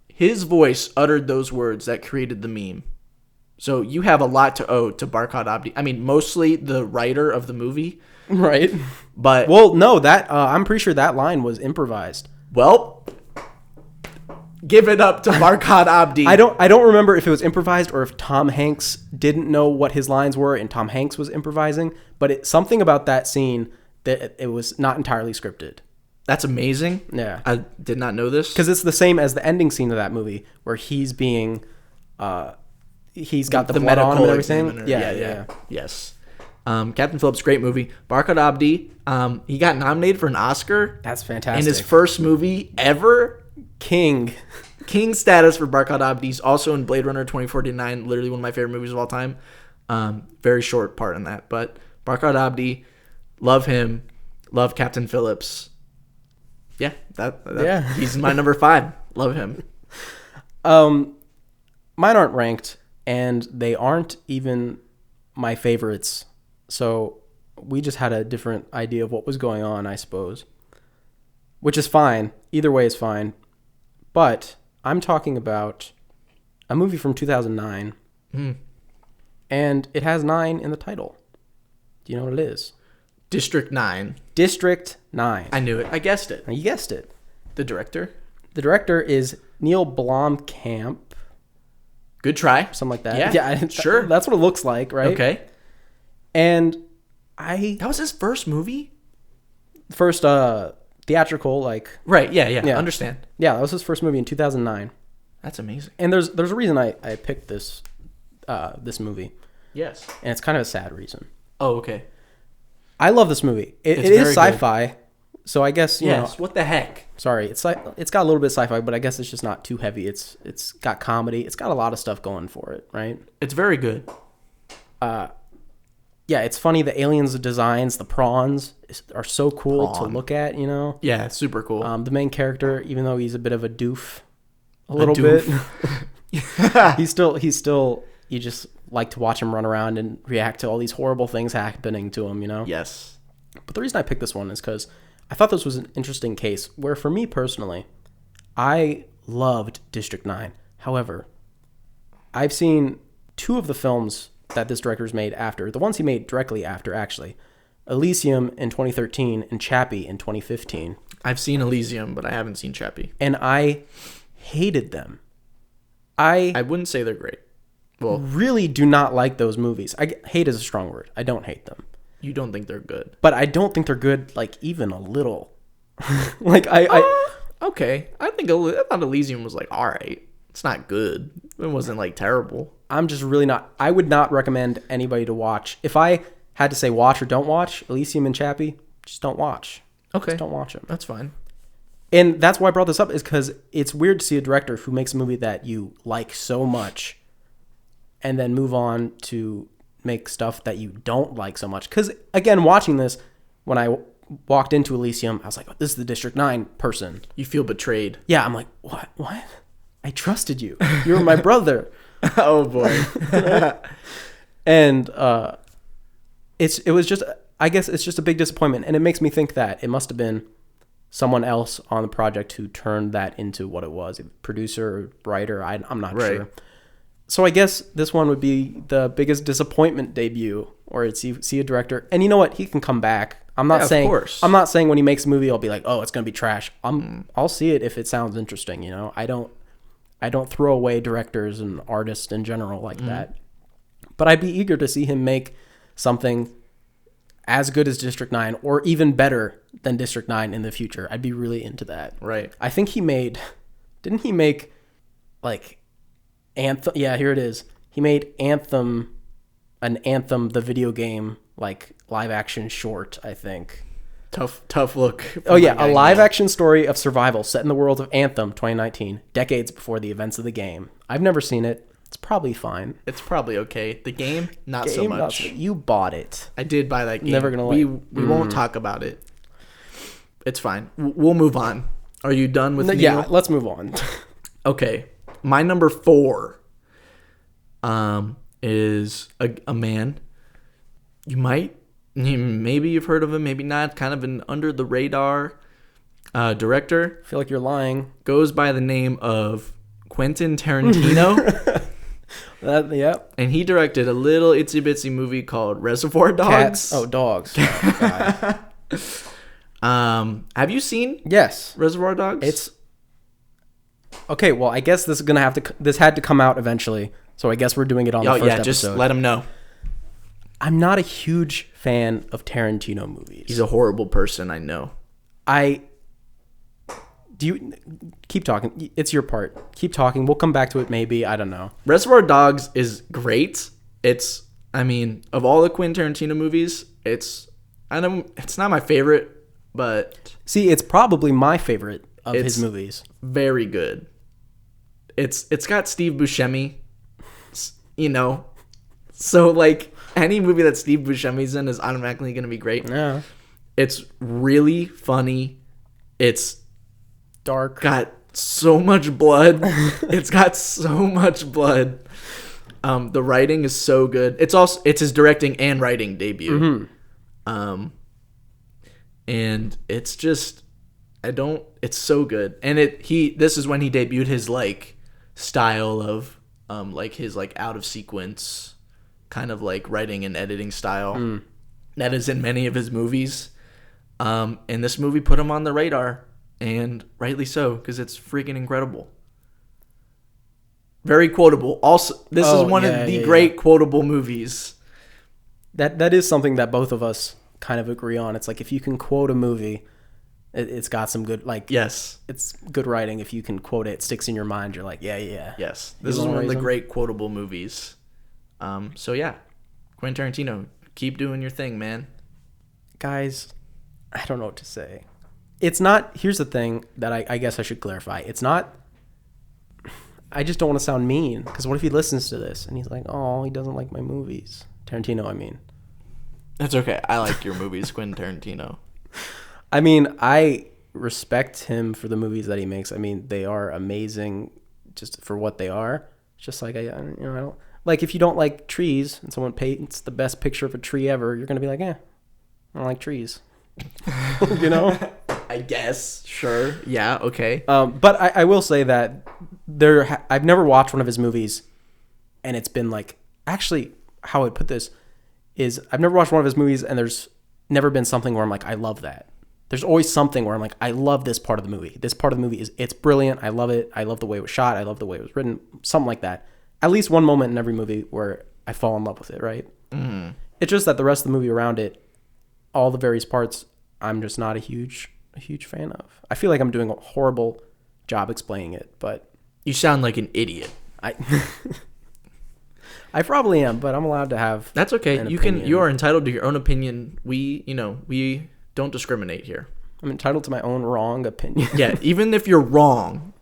His voice uttered those words that created the meme. So you have a lot to owe to Barkhad Abdi. I mean, mostly the writer of the movie. Right. But well, no, that I'm pretty sure that line was improvised. Well, give it up to Barkhad Abdi. I don't remember if it was improvised or if Tom Hanks didn't know what his lines were and Tom Hanks was improvising, but something about that scene that it was not entirely scripted. That's amazing. Yeah. I did not know this. Because it's the same as the ending scene of that movie where he's being he's got the blood on him and everything. Yeah. Yes. Captain Phillips, great movie. Barkhad Abdi, he got nominated for an Oscar. That's fantastic. In his first movie ever. King status for Barkhad Abdi. He's also in Blade Runner 2049, literally one of my favorite movies of all time. Very short part in that. But Barkhad Abdi, love him. Love Captain Phillips. Yeah, that he's my number 5. Love him. Mine aren't ranked, and they aren't even my favorites. So we just had a different idea of what was going on, I suppose. Which is fine. Either way is fine. But I'm talking about a movie from 2009. And it has 9 in the title. Do you know what it is? District 9. District 9. I knew it. I guessed it. You guessed it. The director? The director is Neil Blomkamp. Good try. Something like that. Yeah, sure. That's what it looks like, right? Okay. And that was his first movie? First theatrical, like... Right, yeah. Understand. Yeah, that was his first movie in 2009. That's amazing. And there's a reason I picked this movie. Yes. And it's kind of a sad reason. Oh, okay. I love this movie. It is sci-fi, good. So I guess, you know... what the heck? Sorry, it's got a little bit of sci-fi, but I guess it's just not too heavy. It's got comedy. It's got a lot of stuff going for it, right? It's very good. Yeah, it's funny. The aliens' designs, the prawns, are so cool to look at, you know? Yeah, it's super cool. The main character, even though he's a bit of a doof, bit, he's still, you just like to watch him run around and react to all these horrible things happening to him, you know? Yes. But the reason I picked this one is because I thought this was an interesting case where, for me personally, I loved District 9. However, I've seen 2 of the films that this director's made after, the ones he made directly after, actually. Elysium in 2013 and Chappie in 2015. I've seen Elysium, but I haven't seen Chappie. And I hated them. I wouldn't say they're great. Well, really do not like those movies. Hate is a strong word. I don't hate them. You don't think they're good. But I don't think they're good, like, even a little. Okay. I thought Elysium was, like, all right. It's not good. It wasn't, like, terrible. I'm just really not... I would not recommend anybody to watch. If I had to say watch or don't watch Elysium and Chappie, just don't watch. Okay. Just don't watch them. That's fine. And that's why I brought this up, is because it's weird to see a director who makes a movie that you like so much and then move on to make stuff that you don't like so much. Because, again, watching this, when I walked into Elysium, I was like, oh, this is the District 9 person. You feel betrayed. Yeah, I'm like, what? I trusted you. You were my brother. Oh, boy. And it was just, I guess it's just a big disappointment. And it makes me think that it must have been someone else on the project who turned that into what it was. A producer or writer, I'm not sure. So I guess this one would be the biggest disappointment debut, or it's you see a director, and you know what, he can come back. I'm not saying when he makes a movie I'll be like, oh, it's gonna be trash. I'll see it if it sounds interesting. You know, I don't throw away directors and artists in general like that. But I'd be eager to see him make something as good as District 9 or even better than District 9 in the future. I'd be really into that. Right. I think didn't he make like Anthem? Yeah, here it is. He made Anthem the video game, like live action short, I think. Tough look. Oh yeah, a live action story of survival set in the world of Anthem 2019, decades before the events of the game. I've never seen it. It's probably fine. It's probably okay. The game, not so much. You bought it. I did buy that game. Never gonna we won't talk about it. It's fine. We'll move on. Are you done with Neil? Yeah, let's move on. Okay. My number 4 is a man. Maybe you've heard of him, maybe not. Kind of an under the radar director. I feel like you're lying. Goes by the name of Quentin Tarantino. Yep. And he directed a little itsy bitsy movie called Reservoir Dogs. Cats. Oh, dogs. Oh, God. Have you seen? Yes. Reservoir Dogs? It's okay. Well, I guess this had to come out eventually, so I guess we're doing it on the first episode. Just let him know. I'm not a huge fan of Tarantino movies. He's a horrible person, I know. Do you keep talking? It's your part. Keep talking. We'll come back to it maybe. I don't know. Reservoir Dogs is great. Of all the Quentin Tarantino movies, it's not my favorite, but see, it's probably my favorite of his movies. Very good. It's got Steve Buscemi, you know. So like any movie that Steve Buscemi's in is automatically going to be great. Yeah. It's really funny. It's dark. Got so much blood. It's got so much blood. The writing is so good. It's his directing and writing debut. Mm-hmm. And it's just it's so good. And this is when he debuted his like style of like his like out of sequence kind of like writing and editing style that is in many of his movies. And this movie put him on the radar. And rightly so, because it's freaking incredible. Very quotable. Also, this is one of the great quotable movies. That is something that both of us kind of agree on. It's like if you can quote a movie, it's got some good yes, it's good writing. If you can quote it sticks in your mind. You're like yes. This is one of the great quotable movies. So yeah, Quentin Tarantino, keep doing your thing, man. Guys, I don't know what to say. It's not, here's the thing that I guess I should clarify. It's not, I just don't want to sound mean, because what if he listens to this and he's like, oh, he doesn't like my movies. Tarantino, I mean. That's okay. I like your movies, Quentin Tarantino. I mean, I respect him for the movies that he makes. I mean, they are amazing just for what they are. It's just like, I don't, like if you don't like trees and someone paints the best picture of a tree ever, you're going to be like, I don't like trees. You know? I guess. Sure. Yeah. Okay. But I will say that I've never watched one of his movies, and it's been like, actually, how I would put this is I've never watched one of his movies, and there's never been something where I'm like, I love that. There's always something where I'm like, I love this part of the movie. This part of the movie it's brilliant. I love it. I love the way it was shot. I love the way it was written. Something like that. At least one moment in every movie where I fall in love with it, right? Mm-hmm. It's just that the rest of the movie around it, all the various parts, I'm just not a huge fan of. I feel like I'm doing a horrible job explaining it, but you sound like an idiot. I probably am, but I'm allowed to have. That's okay. You are entitled to your own opinion. We don't discriminate here. I'm entitled to my own wrong opinion. Yeah, even if you're wrong,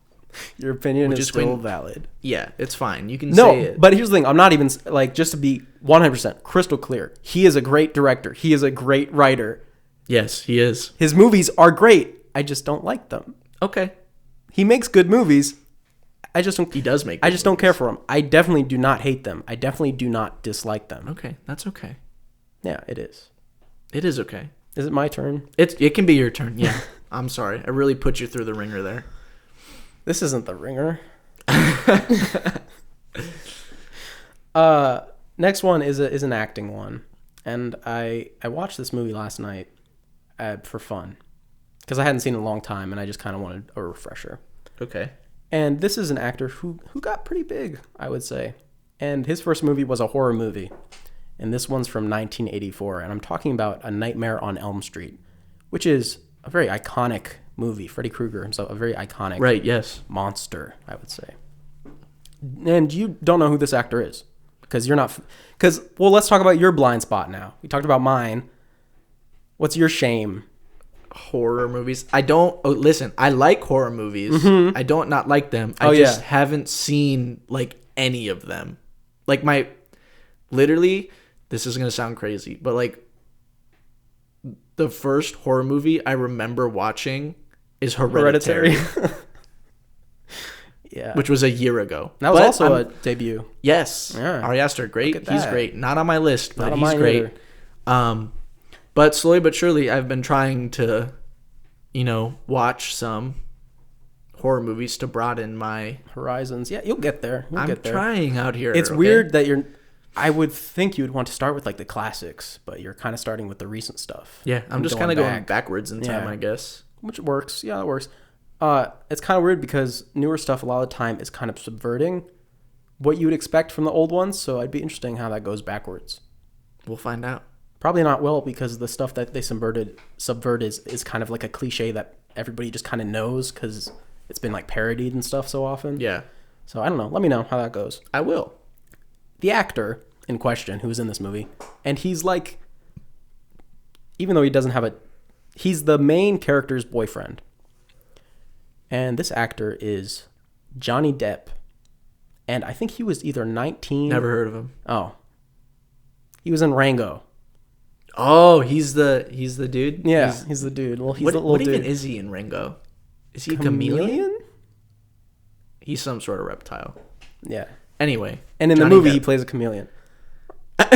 Your opinion is still valid. Yeah, it's fine. You can say it. But here's the thing. I'm not even, like, just to be 100% crystal clear. He is a great director. He is a great writer. Yes, he is. His movies are great. I just don't like them. Okay. He makes good movies. I just don't. He does make. I just don't care for them. I definitely do not hate them. I definitely do not dislike them. Okay, that's okay. Yeah, it is. It is okay. Is it my turn? It can be your turn. Yeah. I'm sorry. I really put you through the ringer there. This isn't the ringer. Next one is an acting one, and I watched this movie last night for fun because I hadn't seen it in a long time, and I just kind of wanted a refresher. Okay. And this is an actor who got pretty big, I would say. And his first movie was a horror movie. And this one's from 1984. And I'm talking about A Nightmare on Elm Street, which is a very iconic movie. Freddy Krueger himself, a very iconic monster, I would say. And you don't know who this actor is. Because you're not... Well, let's talk about your blind spot now. We talked about mine. What's your shame? Horror movies. Listen, I like horror movies. Mm-hmm. I don't not like them. I just haven't seen like any of them. Like literally, this is going to sound crazy, but like the first horror movie I remember watching is Hereditary. Yeah. Which was a year ago. That was also a debut. Yes. Yeah. Ari Aster, great. He's great. Not on my list, but he's great. But slowly but surely, I've been trying to, watch some horror movies to broaden my horizons. Yeah, you'll get there. I'm trying out here. It's weird that I would think you would want to start with like the classics, but you're kind of starting with the recent stuff. Yeah, I'm just kind of going backwards in time, I guess. Which works. Yeah, it works. It's kind of weird because newer stuff a lot of the time is kind of subverting what you would expect from the old ones. So it'd be interesting how that goes backwards. We'll find out. Probably not well because the stuff that they subvert is kind of like a cliche that everybody just kind of knows because it's been like parodied and stuff so often. Yeah. So I don't know. Let me know how that goes. I will. The actor in question who's in this movie, and he's like, even though he doesn't have he's the main character's boyfriend. And this actor is Johnny Depp. And I think he was either 19. Never heard of him. Oh. He was in Rango. Oh, he's the dude? Yeah, he's the dude. Well, he's the little dude. What even is he in Rango? Is he a chameleon? He's some sort of reptile. Yeah. Anyway. And in Johnny the movie, he plays a chameleon. Dang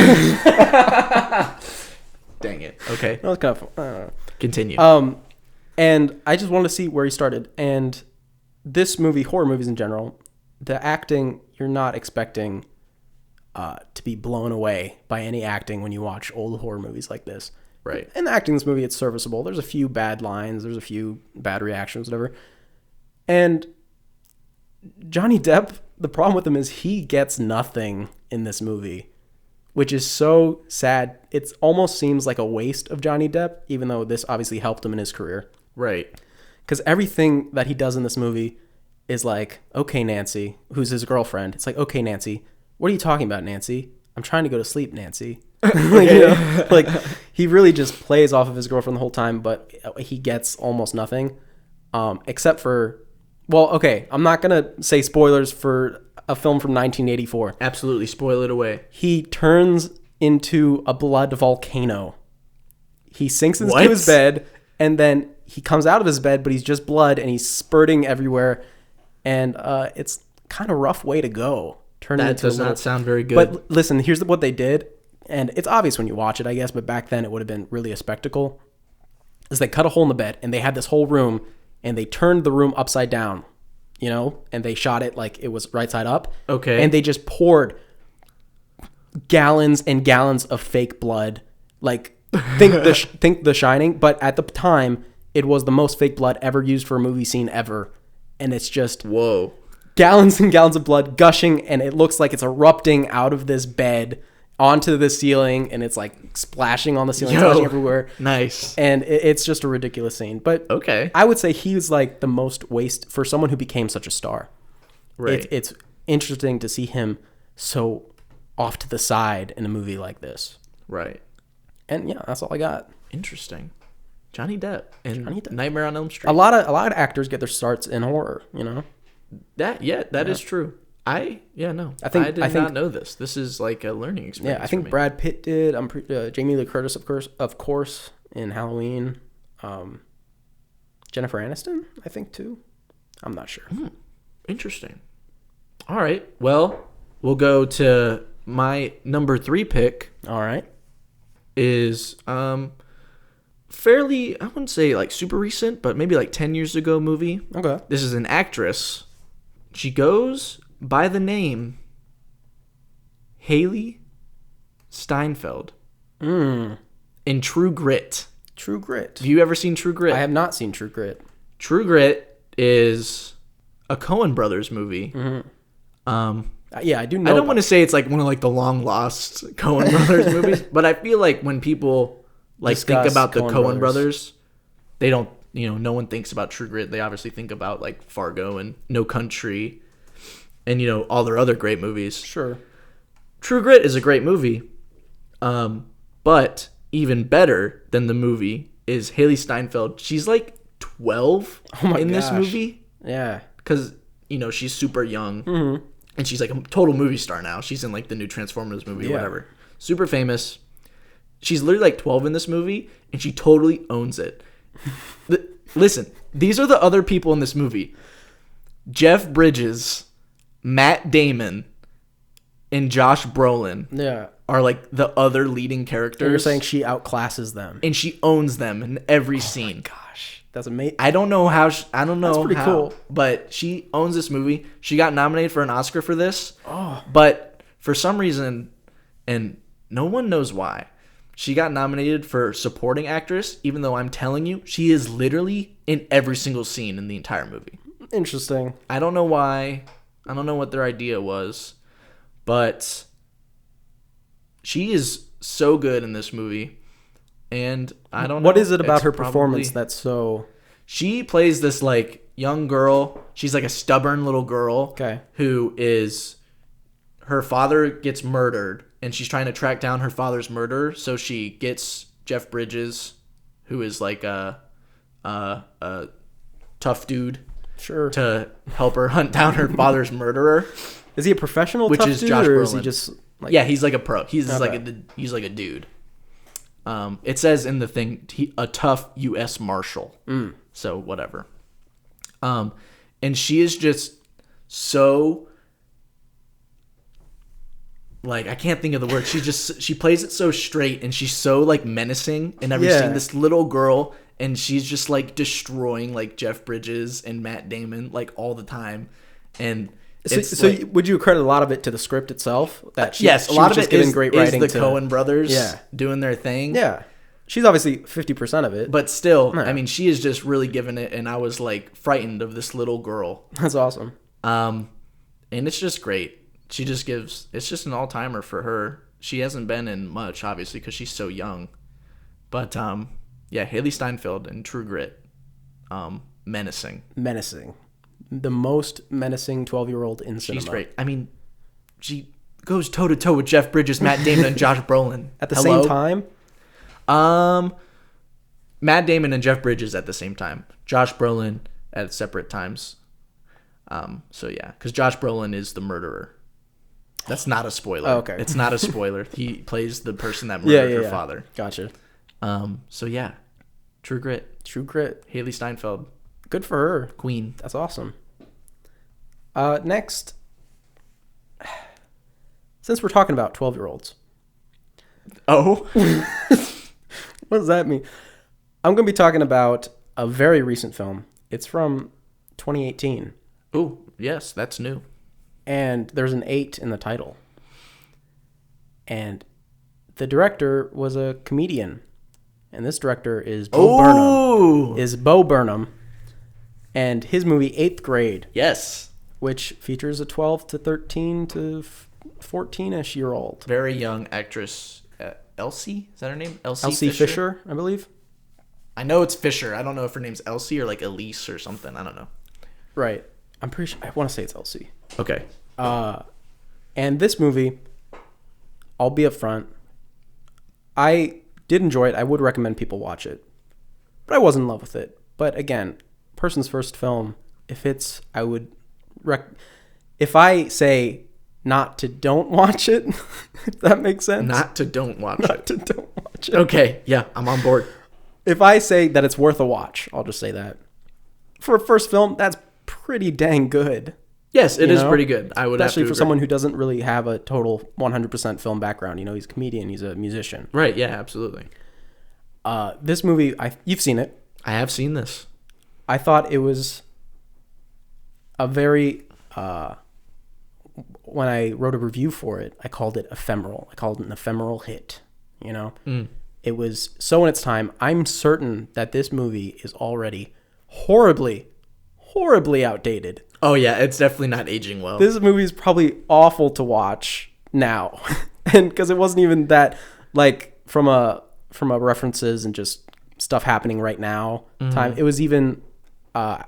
it. Okay. That was kind of fun. Continue. And I just wanted to see where he started. And this movie, horror movies in general, the acting, you're not expecting to be blown away by any acting when you watch old horror movies like this. Right. And the acting in this movie, it's serviceable. There's a few bad lines. There's a few bad reactions, whatever. And Johnny Depp, the problem with him is he gets nothing in this movie, which is so sad. It almost seems like a waste of Johnny Depp, even though this obviously helped him in his career. Right. Because everything that he does in this movie is like, okay, Nancy, who's his girlfriend. It's like, okay, Nancy, what are you talking about, Nancy? I'm trying to go to sleep, Nancy. Like he really just plays off of his girlfriend the whole time, but he gets almost nothing, except for, well, okay, I'm not going to say spoilers for a film from 1984. Absolutely, spoil it away. He turns into a blood volcano. He sinks into his bed, and then he comes out of his bed, but he's just blood, and he's spurting everywhere, and it's kind of a rough way to go. That does not sound very good. But listen, here's what they did, and it's obvious when you watch it, I guess, but back then it would have been really a spectacle, is they cut a hole in the bed, and they had this whole room, and they turned the room upside down, and they shot it like it was right side up. Okay. And they just poured gallons and gallons of fake blood. Like, think The Shining, but at the time, it was the most fake blood ever used for a movie scene ever. And it's just... Whoa. Gallons and gallons of blood gushing, and it looks like it's erupting out of this bed onto the ceiling, and it's like splashing on the ceiling, splashing everywhere. Nice. And it's just a ridiculous scene. But okay, I would say he's like the most waste for someone who became such a star. Right. It's interesting to see him so off to the side in a movie like this. Right. And yeah, that's all I got. Interesting. Johnny Depp and Nightmare on Elm Street. A lot of actors get their starts in horror, That is true. I did not know this. This is like a learning experience. Yeah, I think Brad Pitt did. Jamie Lee Curtis, of course, in Halloween. Jennifer Aniston, I think too. I'm not sure. Interesting. All right. Well, we'll go to my number 3 pick. All right. Is fairly, I wouldn't say like super recent, but maybe like 10 years ago movie. Okay. This is an actress. She goes by the name Haley Steinfeld. In True Grit. True Grit. Have you ever seen True Grit? I have not seen True Grit. True Grit is a Coen Brothers movie. Yeah, I do know. I don't want to say it's like one of like the long lost Coen Brothers movies, but I feel like when people like think about the Coen Brothers, they don't, no one thinks about True Grit. They obviously think about like Fargo and No Country and, all their other great movies. Sure. True Grit is a great movie. But even better than the movie is Haley Steinfeld. She's like 12 this movie. Yeah. Because, she's super young. And she's like a total movie star now. She's in like the new Transformers movie, whatever. Super famous. She's literally like 12 in this movie, and she totally owns it. Listen, these are the other people in this movie. Jeff Bridges, Matt Damon, and Josh Brolin are like the other leading characters. And you're saying she outclasses them. And she owns them in every scene. Oh my gosh. That's amazing. I don't know how. That's pretty cool. But she owns this movie. She got nominated for an Oscar for this. But for some reason, and no one knows why, she got nominated for supporting actress, even though I'm telling you, she is literally in every single scene in the entire movie. Interesting. I don't know why. I don't know what their idea was. But she is so good in this movie. And I don't know. What is it about her performance that's so... She plays this, like, young girl. She's, like, a stubborn little girl who is... Her father gets murdered, and she's trying to track down her father's murderer. So she gets Jeff Bridges, who is, like, a tough dude, to help her hunt down her father's murderer. Is he a professional tough dude, Josh or Brolin. Is he just... Like... Yeah, he's, like, a pro. He's like a dude. It says in the thing, a tough U.S. Marshal. So whatever. And she is just so, like, I can't think of the word. She plays it so straight, and she's so like menacing in every scene. This little girl, and she's just like destroying like Jeff Bridges and Matt Damon like all the time. And so like, would you credit a lot of it to the script itself? That yes, a lot of it is the Coen brothers doing their thing. Yeah. She's obviously 50% of it. But still, I mean, she is just really giving it, and I was, like, frightened of this little girl. That's awesome. And it's just great. She just gives... It's just an all-timer for her. She hasn't been in much, obviously, because she's so young. But, yeah, Haley Steinfeld in True Grit. Menacing. Menacing. The most menacing 12-year-old in cinema. She's great. I mean, she goes toe-to-toe with Jeff Bridges, Matt Damon, and Josh Brolin. At the same time? Matt Damon and Jeff Bridges at the same time. Josh Brolin at separate times. So yeah, because Josh Brolin is the murderer. That's not a spoiler. Oh, okay. It's not a spoiler. He plays the person that murdered her father. Gotcha. So yeah, True Grit. True Grit. Haley Steinfeld. Good for her. Queen. That's awesome. Next, since we're talking about 12-year-olds. Oh. What does that mean? I'm going to be talking about a very recent film. It's from 2018. Oh, yes, that's new. And there's an 8 in the title. And the director was a comedian. And this director is Bo Burnham. And his movie 8th Grade. Yes. Which features a 12 to 13 to 14-ish year old. Very young actress. Elsie? Is that her name? Elsie Fisher, I believe. I know it's Fisher. I don't know if her name's Elsie or like Elise or something. I don't know. Right. I'm pretty sure. I want to say it's Elsie. Okay. And this movie, I'll be upfront, I did enjoy it. I would recommend people watch it. But I wasn't in love with it. But again, person's first film, if it's, I would if I say don't watch it, if that makes sense. Don't watch it. Okay, yeah, I'm on board. If I say that it's worth a watch, I'll just say that. For a first film, that's pretty dang good. Yes, it is pretty good. I would especially have to for someone who doesn't really have a total 100% film background. You know, he's a comedian, he's a musician. Right, yeah, absolutely. This movie, you've seen it. I have seen this. I thought it was a very... when I wrote a review for it, I called it ephemeral. I called it an ephemeral hit, you know? It was so in its time. I'm certain that this movie is already horribly outdated. Oh, yeah, it's definitely not aging well. This movie is probably awful to watch now. And because it wasn't even that, like, from a references and just stuff happening right now time. It was even out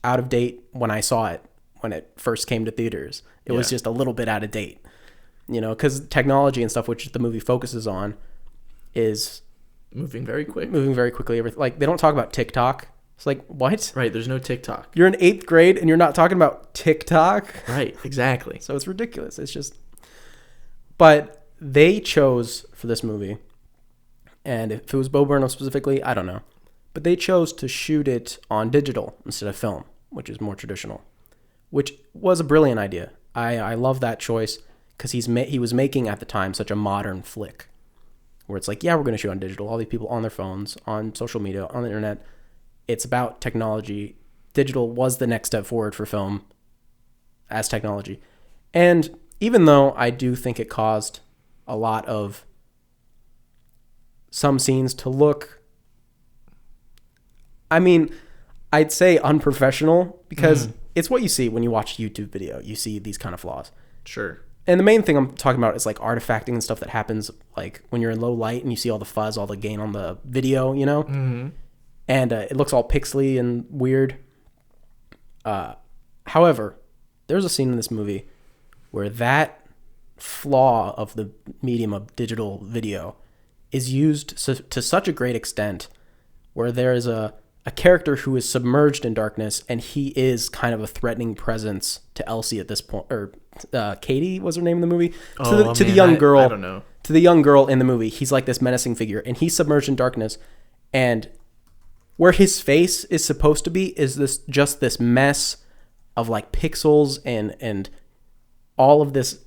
of date when I saw it, when it first came to theaters. It was just a little bit out of date, you know, because technology and stuff, which the movie focuses on, is moving very quickly. Like, they don't talk about TikTok. It's like, what? Right, there's no TikTok. You're in 8th grade and you're not talking about TikTok? Right, exactly. So it's ridiculous. It's just... But they chose for this movie, and if it was Bo Burnham specifically, I don't know, but they chose to shoot it on digital instead of film, which is more traditional, which was a brilliant idea. I love that choice because he was making at the time such a modern flick where it's like, yeah, we're going to shoot on digital. All these people on their phones, on social media, on the internet. It's about technology. Digital was the next step forward for film as technology. And even though I do think it caused a lot of some scenes to look, I mean, I'd say unprofessional because it's what you see when you watch a YouTube video. You see these kind of flaws. Sure. And the main thing I'm talking about is like artifacting and stuff that happens like when you're in low light and you see all the fuzz, all the gain on the video, you know? Mm-hmm. And it looks all pixely and weird. However, there's a scene in this movie where that flaw of the medium of digital video is used to such a great extent where there is a character who is submerged in darkness and he is kind of a threatening presence to Elsie at this point, or Katie was her name in the movie, to the young girl. I don't know. To the young girl in the movie, he's like this menacing figure and he's submerged in darkness, and where his face is supposed to be is this mess of like pixels and all of this.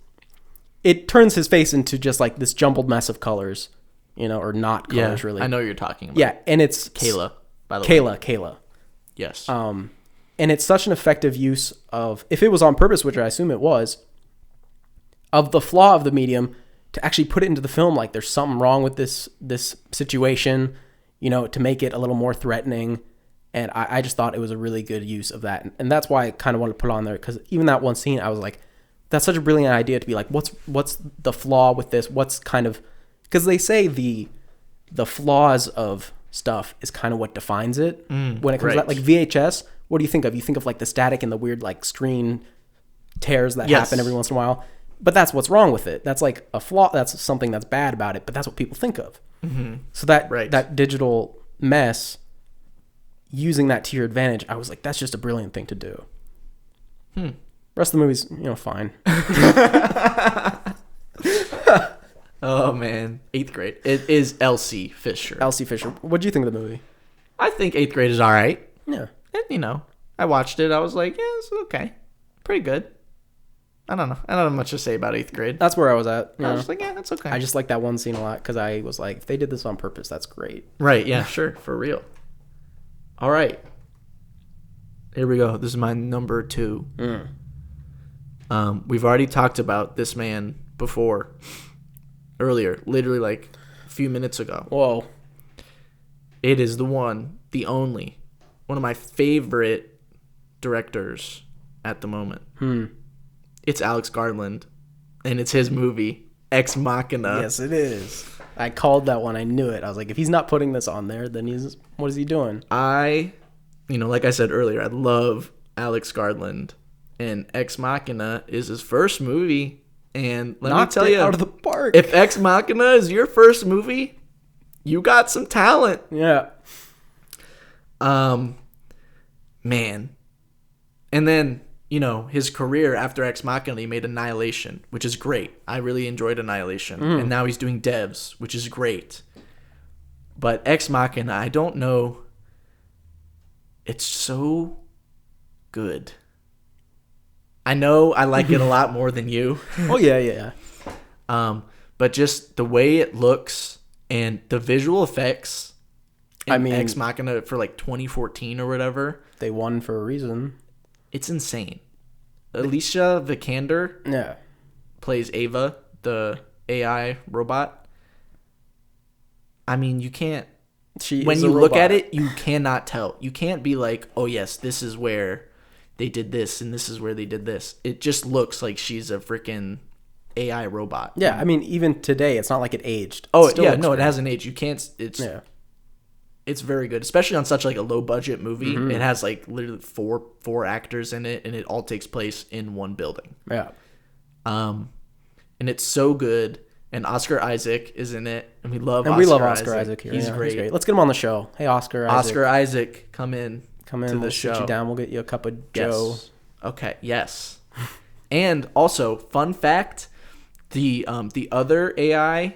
It turns his face into just like this jumbled mess of colors, you know, or not colors really. I know what you're talking about. Yeah, and it's Kayla, by the way. Kayla. Yes. And it's such an effective use of, if it was on purpose, which I assume it was, of the flaw of the medium to actually put it into the film. Like there's something wrong with this situation, you know, to make it a little more threatening. And I just thought it was a really good use of that. And that's why I kind of wanted to put it on there, because even that one scene, I was like, that's such a brilliant idea to be like, what's the flaw with this? What's kind of, because they say the flaws of stuff is kind of what defines it when it comes to that. Like VHS, what do you think of? You think of like the static and the weird like screen tears that happen every once in a while. But that's what's wrong with it. That's like a flaw. That's something that's bad about it. But that's what people think of. Mm-hmm. So that digital mess, using that to your advantage, I was like, that's just a brilliant thing to do. Rest of the movie's, you know, fine. Oh man, 8th grade. It is Elsie Fisher. Elsie Fisher. What do you think of the movie? I think 8th grade is all right. Yeah. And, you know, I watched it. I was like, yeah, it's okay. Pretty good. I don't know. I don't have much to say about 8th grade. That's where I was at. I was just like, yeah, that's okay. I just like that one scene a lot because I was like, if they did this on purpose, that's great. Right. Yeah, sure. For real. All right. Here we go. This is my number 2. We've already talked about this man before. Earlier. Literally like a few minutes ago. Whoa. It is the one, the only, one of my favorite directors at the moment. It's Alex Garland, and it's his movie, Ex Machina. Yes, it is. I called that one. I knew it. I was like, if he's not putting this on there, then what is he doing? Like I said earlier, I love Alex Garland, and Ex Machina is his first movie, and let me tell you, out of the park. If Ex Machina is your first movie, you got some talent. Yeah. Man. And then his career after Ex Machina, he made Annihilation, which is great. I really enjoyed Annihilation. And now he's doing Devs, which is great. But Ex Machina, I don't know. It's so good. I know I like it a lot more than you. Oh, yeah. But just the way it looks and the visual effects in Ex Machina for like 2014 or whatever. They won for a reason. It's insane. Alicia Vikander plays Ava, the AI robot. I mean, you can't... when you look at it, you cannot tell. You can't be like, oh, yes, this is where they did this and this is where they did this. It just looks like she's a freaking AI robot. Yeah, I mean, even today, it's not like it aged. Oh, yeah, no, it hasn't aged. You can't... It's very good, especially on such like a low budget movie. It has like literally four actors in it, and it all takes place in one building. Yeah. And it's so good. And Oscar Isaac is in it, and we love Oscar Isaac here. He's great. Let's get him on the show. Hey, Oscar Isaac. Oscar Isaac, come in to the we'll show. Sit you down. We'll get you a cup of Joe. Okay. Yes. And also, fun fact: the other AI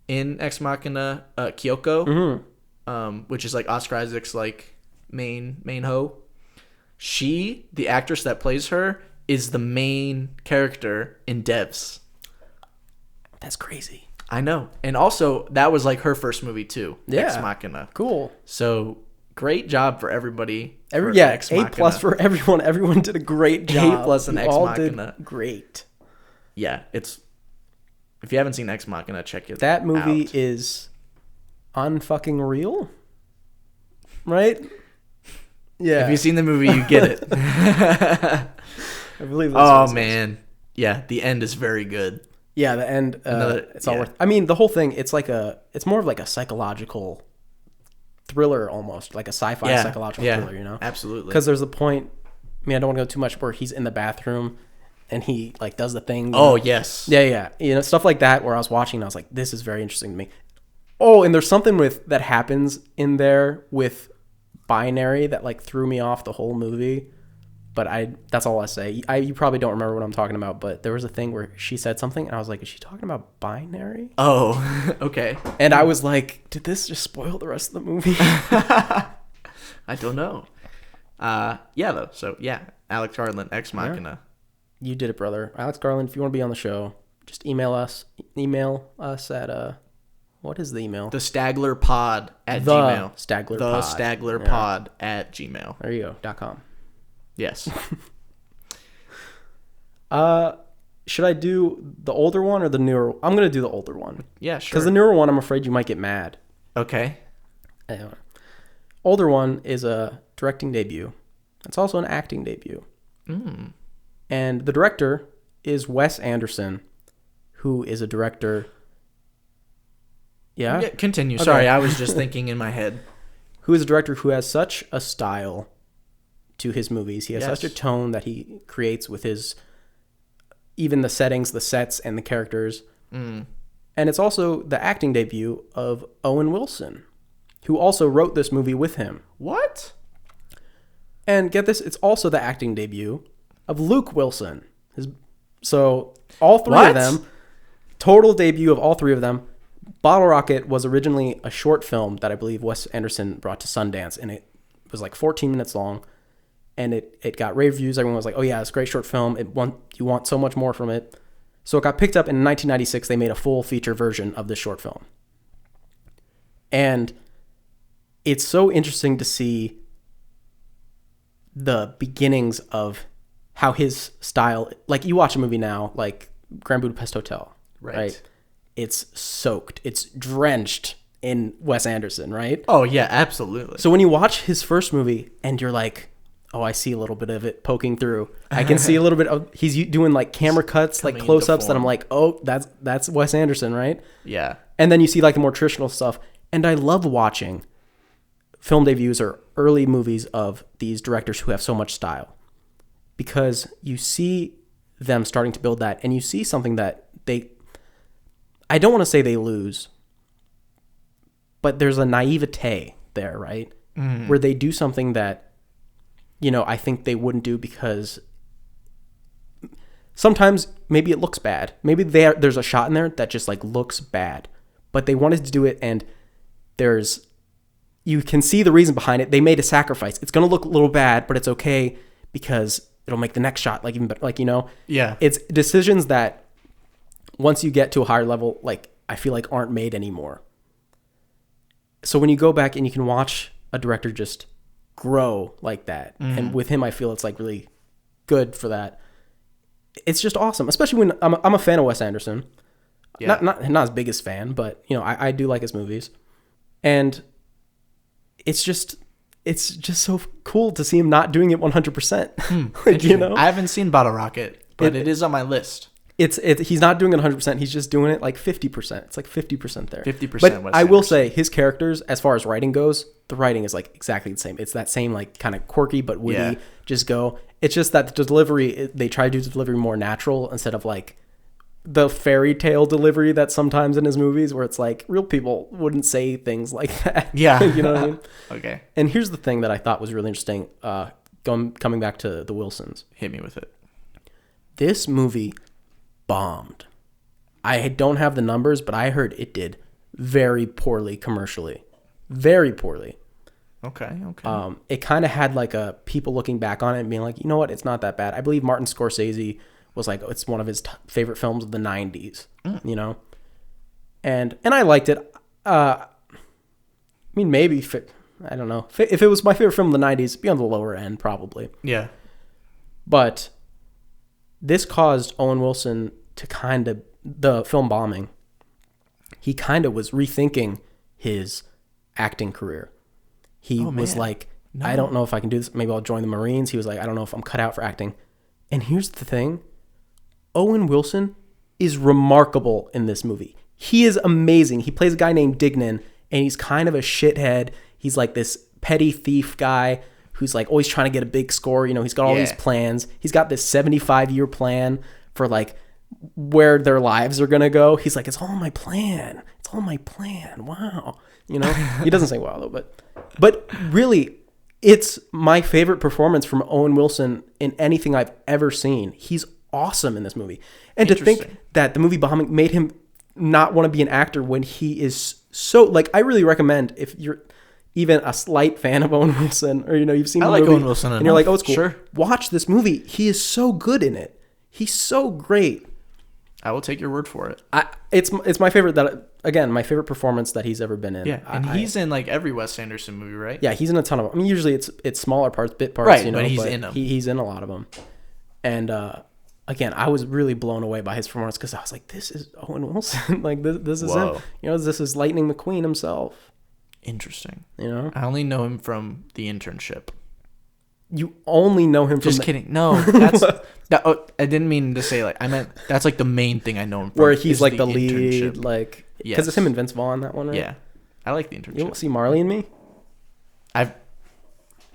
in Ex Machina, Kyoko. Which is like Oscar Isaac's like main hoe. She, the actress that plays her, is the main character in Devs. That's crazy. I know. And also, that was like her first movie too. Yeah. Ex Machina. Cool. So great job for everybody. Ex Machina. A+ for everyone. Everyone did a great job. A+ in Ex Machina. Did great. Yeah, if you haven't seen Ex Machina, check it out. That movie is unfucking real, right? Yeah. If you've seen the movie, you get it. I believe that's man. Yeah, the end is very good. Yeah, the end, it's all worth. I mean, the whole thing, it's more of like a psychological thriller almost, like a sci-fi psychological thriller, you know? Absolutely. Because there's a point, I mean, I don't want to go too much, where he's in the bathroom and he like does the thing. Oh, yes. Yeah. You know, stuff like that where I was watching and I was like, this is very interesting to me. Oh, and there's something that happens in there with binary that like threw me off the whole movie. But that's all I say. You probably don't remember what I'm talking about, but there was a thing where she said something and I was like, is she talking about binary? Oh, okay. And I was like, did this just spoil the rest of the movie? I don't know. Yeah, though. So, yeah, Alex Garland, Ex Machina. Yeah. You did it, brother. Alex Garland, if you want to be on the show, just email us. Email us at... what is the email? The Stagler Pod at Gmail. Stagler the Pod. Stagler Pod at Gmail. There you go. .com. Yes. Should I do the older one or the newer? I'm going to do the older one. Yeah, sure. Because the newer one, I'm afraid you might get mad. Okay. Anyway. Older one is a directing debut. It's also an acting debut. And the director is Wes Anderson, who is a director... Yeah? Continue. Okay. Sorry, I was just thinking in my head. Who is a director who has such a style to his movies. He has such a tone that he creates with his... even the settings, the sets, and the characters. And it's also the acting debut of Owen Wilson, who also wrote this movie with him. What? And get this, it's also the acting debut of Luke Wilson. So all three of them, total debut of all three of them. Bottle Rocket was originally a short film that I believe Wes Anderson brought to Sundance, and it was like 14 minutes long, and it got rave reviews. Everyone was like, oh yeah, it's a great short film. You want so much more from it. So it got picked up in 1996. They made a full feature version of this short film. And it's so interesting to see the beginnings of how his style, like you watch a movie now, like Grand Budapest Hotel, right? It's soaked. It's drenched in Wes Anderson, right? Oh, yeah, absolutely. So when you watch his first movie and you're like, oh, I see a little bit of it poking through. I can see a little bit of, he's doing like camera cuts, like close-ups that I'm like, oh, that's Wes Anderson, right? Yeah. And then you see like the more traditional stuff. And I love watching film debuts or early movies of these directors who have so much style, because you see them starting to build that, and you see something that I don't want to say they lose, but there's a naivete there, right? Where they do something that, I think they wouldn't do because sometimes maybe it looks bad. Maybe there's a shot in there that just like looks bad, but they wanted to do it, and you can see the reason behind it. They made a sacrifice. It's going to look a little bad, but it's okay because it'll make the next shot like even better. Like, Yeah. It's decisions that once you get to a higher level, like I feel like aren't made anymore. So when you go back and you can watch a director just grow like that, and with him, I feel it's like really good for that. It's just awesome, especially when I'm a fan of Wes Anderson. Yeah. Not as big as fan, but I do like his movies, and it's just so cool to see him not doing it 100%. I haven't seen Bottle Rocket, but it is on my list. He's not doing it 100%. He's just doing it like 50%. It's like 50% there. 50%. But I will say his characters, as far as writing goes, the writing is like exactly the same. It's that same like kind of quirky but witty. Just go. It's just that the delivery, they try to do the delivery more natural instead of like the fairy tale delivery that sometimes in his movies where it's like real people wouldn't say things like that. Yeah. You know what I mean? Okay. And here's the thing that I thought was really interesting. Coming back to the Wilsons. Hit me with it. This movie bombed. I don't have the numbers, but I heard it did very poorly commercially. Very poorly. Okay. It kind of had like a people looking back on it and being like, you know what, it's not that bad. I believe Martin Scorsese was like, it's one of his favorite films of the 90s, and I liked it. I mean, maybe, I don't know. If it was my favorite film of the 90s, it'd be on the lower end probably. Yeah. But this caused Owen Wilson to the film bombing. He kind of was rethinking his acting career. He was like, no. I don't know if I can do this. Maybe I'll join the Marines. He was like, I don't know if I'm cut out for acting. And here's the thing. Owen Wilson is remarkable in this movie. He is amazing. He plays a guy named Dignan, and he's kind of a shithead. He's like this petty thief guy who's like always trying to get a big score. He's got all these plans. He's got this 75-year plan for like where their lives are going to go. He's like, it's all my plan. It's all my plan. Wow. He doesn't say wow though, but really it's my favorite performance from Owen Wilson in anything I've ever seen. He's awesome in this movie. And to think that the movie bombing made him not want to be an actor when he is so, like, I really recommend if you're even a slight fan of Owen Wilson, or you've seen the movie Owen Wilson and you're like, oh, it's cool. Sure. Watch this movie. He is so good in it. He's so great. I will take your word for it. It's my favorite my favorite performance that he's ever been in. Yeah, and he's in like every Wes Anderson movie, right? Yeah, he's in a ton of them. I mean, usually it's smaller parts, bit parts, right? But he's in them. He's in a lot of them. And again, I was really blown away by his performance because I was like, this is Owen Wilson. Like this is him. This is Lightning McQueen himself. Interesting. I only know him from The Internship. You only know him from... Just kidding. No, that's... I didn't mean to say like... I meant that's like the main thing I know him from. Where he's like the lead, like... Because it's him and Vince Vaughn, that one, right? Yeah. I like The Internship. You don't see Marley and Me?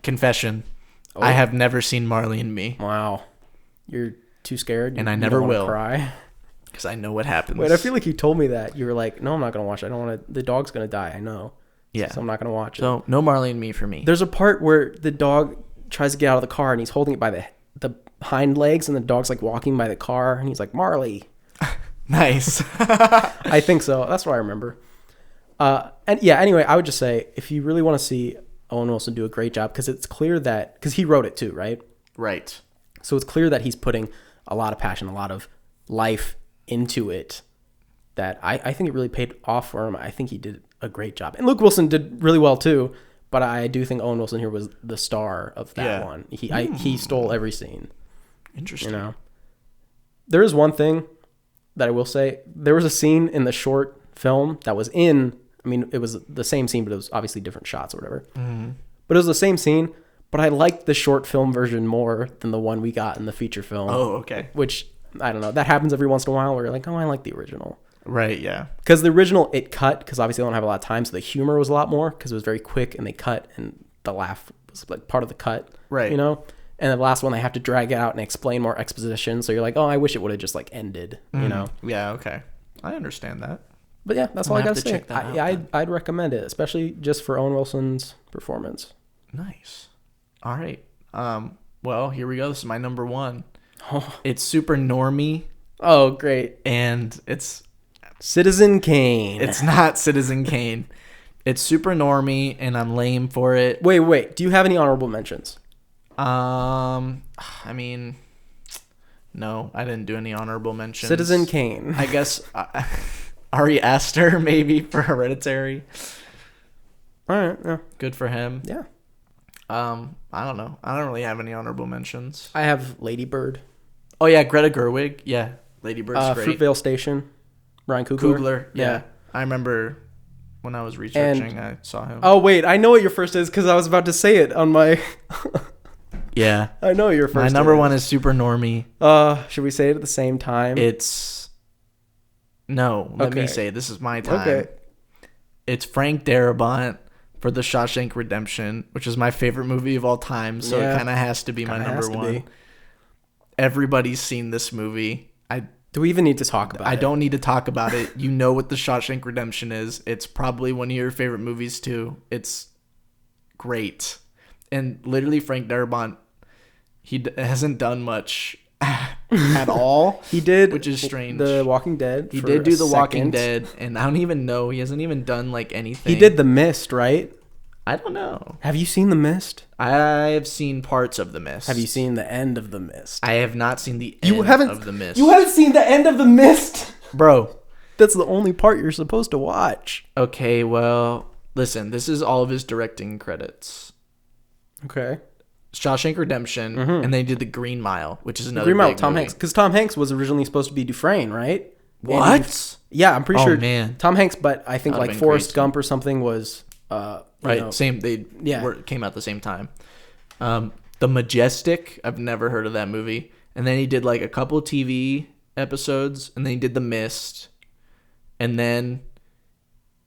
Confession. Oh. I have never seen Marley and Me. Wow. You're too scared? And I never will. Cry? Because I know what happens. Wait, I feel like you told me that. You were like, no, I'm not going to watch it. I don't want to... The dog's going to die. I know. Yeah. So I'm not going to watch it. So no Marley and Me for me. There's a part where the dog tries to get out of the car and he's holding it by the hind legs, and the dog's like walking by the car and he's like, Marley. Nice. I think so. That's what I remember. And yeah, anyway, I would just say if you really want to see Owen Wilson do a great job, because it's clear that, because he wrote it too, right? Right. So it's clear that he's putting a lot of passion, a lot of life into it, that I think it really paid off for him. I think he did a great job. And Luke Wilson did really well too, but I do think Owen Wilson here was the star of that one. He stole every scene. Interesting. There is one thing that I will say. There was a scene in the short film that was it was the same scene, but it was obviously different shots or whatever. Mm-hmm. But it was the same scene, but I liked the short film version more than the one we got in the feature film. Oh, okay. Which, I don't know, that happens every once in a while where you're like, oh, I like the original. Right, yeah. Because the original, it cut, because obviously they don't have a lot of time, so the humor was a lot more, because it was very quick, and they cut, and the laugh was like part of the cut. Right. And the last one, they have to drag it out and explain more exposition, so you're like, oh, I wish it would have just like ended, Yeah, okay. I understand that. But yeah, that's all I got to say. I'd recommend it, especially just for Owen Wilson's performance. Nice. All right. Well, here we go. This is my number one. Oh, It's super normie, oh great. and it's Citizen Kane. not Citizen Kane. It's super normie, and I'm lame for it. Wait. Do you have any honorable mentions? I mean, no, I didn't do any honorable mentions. Citizen Kane. I guess Ari Aster maybe for Hereditary. All right. Yeah. Good for him. Yeah. I don't know. I don't really have any honorable mentions. I have Lady Bird. Oh yeah, Greta Gerwig. Yeah, Lady Bird's great. Fruitvale Station. Ryan Coogler. Coogler. Yeah. I remember when I was researching, I saw him. Oh wait, I know what your first is because I was about to say it on my. Yeah. I know your first. My number one is super normie. Should we say it at the same time? Let me say it. This is my time. Okay. It's Frank Darabont for The Shawshank Redemption, which is my favorite movie of all time. So it kind of has to be my number one. Everybody's seen this movie. Do we even need to talk about it? I don't need to talk about it. You know what The Shawshank Redemption is. It's probably one of your favorite movies too. It's great. And literally Frank Darabont, he hasn't done much at all. He did, which is strange. The Walking Dead. He did do The Walking Dead, and I don't even know. He hasn't even done like anything. He did The Mist, right? I don't know. Have you seen The Mist? I have seen parts of The Mist. Have you seen the end of The Mist? I have not seen the end of The Mist. You haven't seen the end of The Mist? Bro. That's the only part you're supposed to watch. Okay, well, listen. This is all of his directing credits. Okay. Shawshank Redemption, and they did The Green Mile, which is another Green Mile, big Tom movie. Hanks. Because Tom Hanks was originally supposed to be Dufresne, right? What? Yeah, I'm pretty sure. Man. Tom Hanks, but I think like Forrest Gump or something was... right, same. They came out at the same time. The Majestic, I've never heard of that movie. And then he did like a couple TV episodes, and then he did The Mist, and then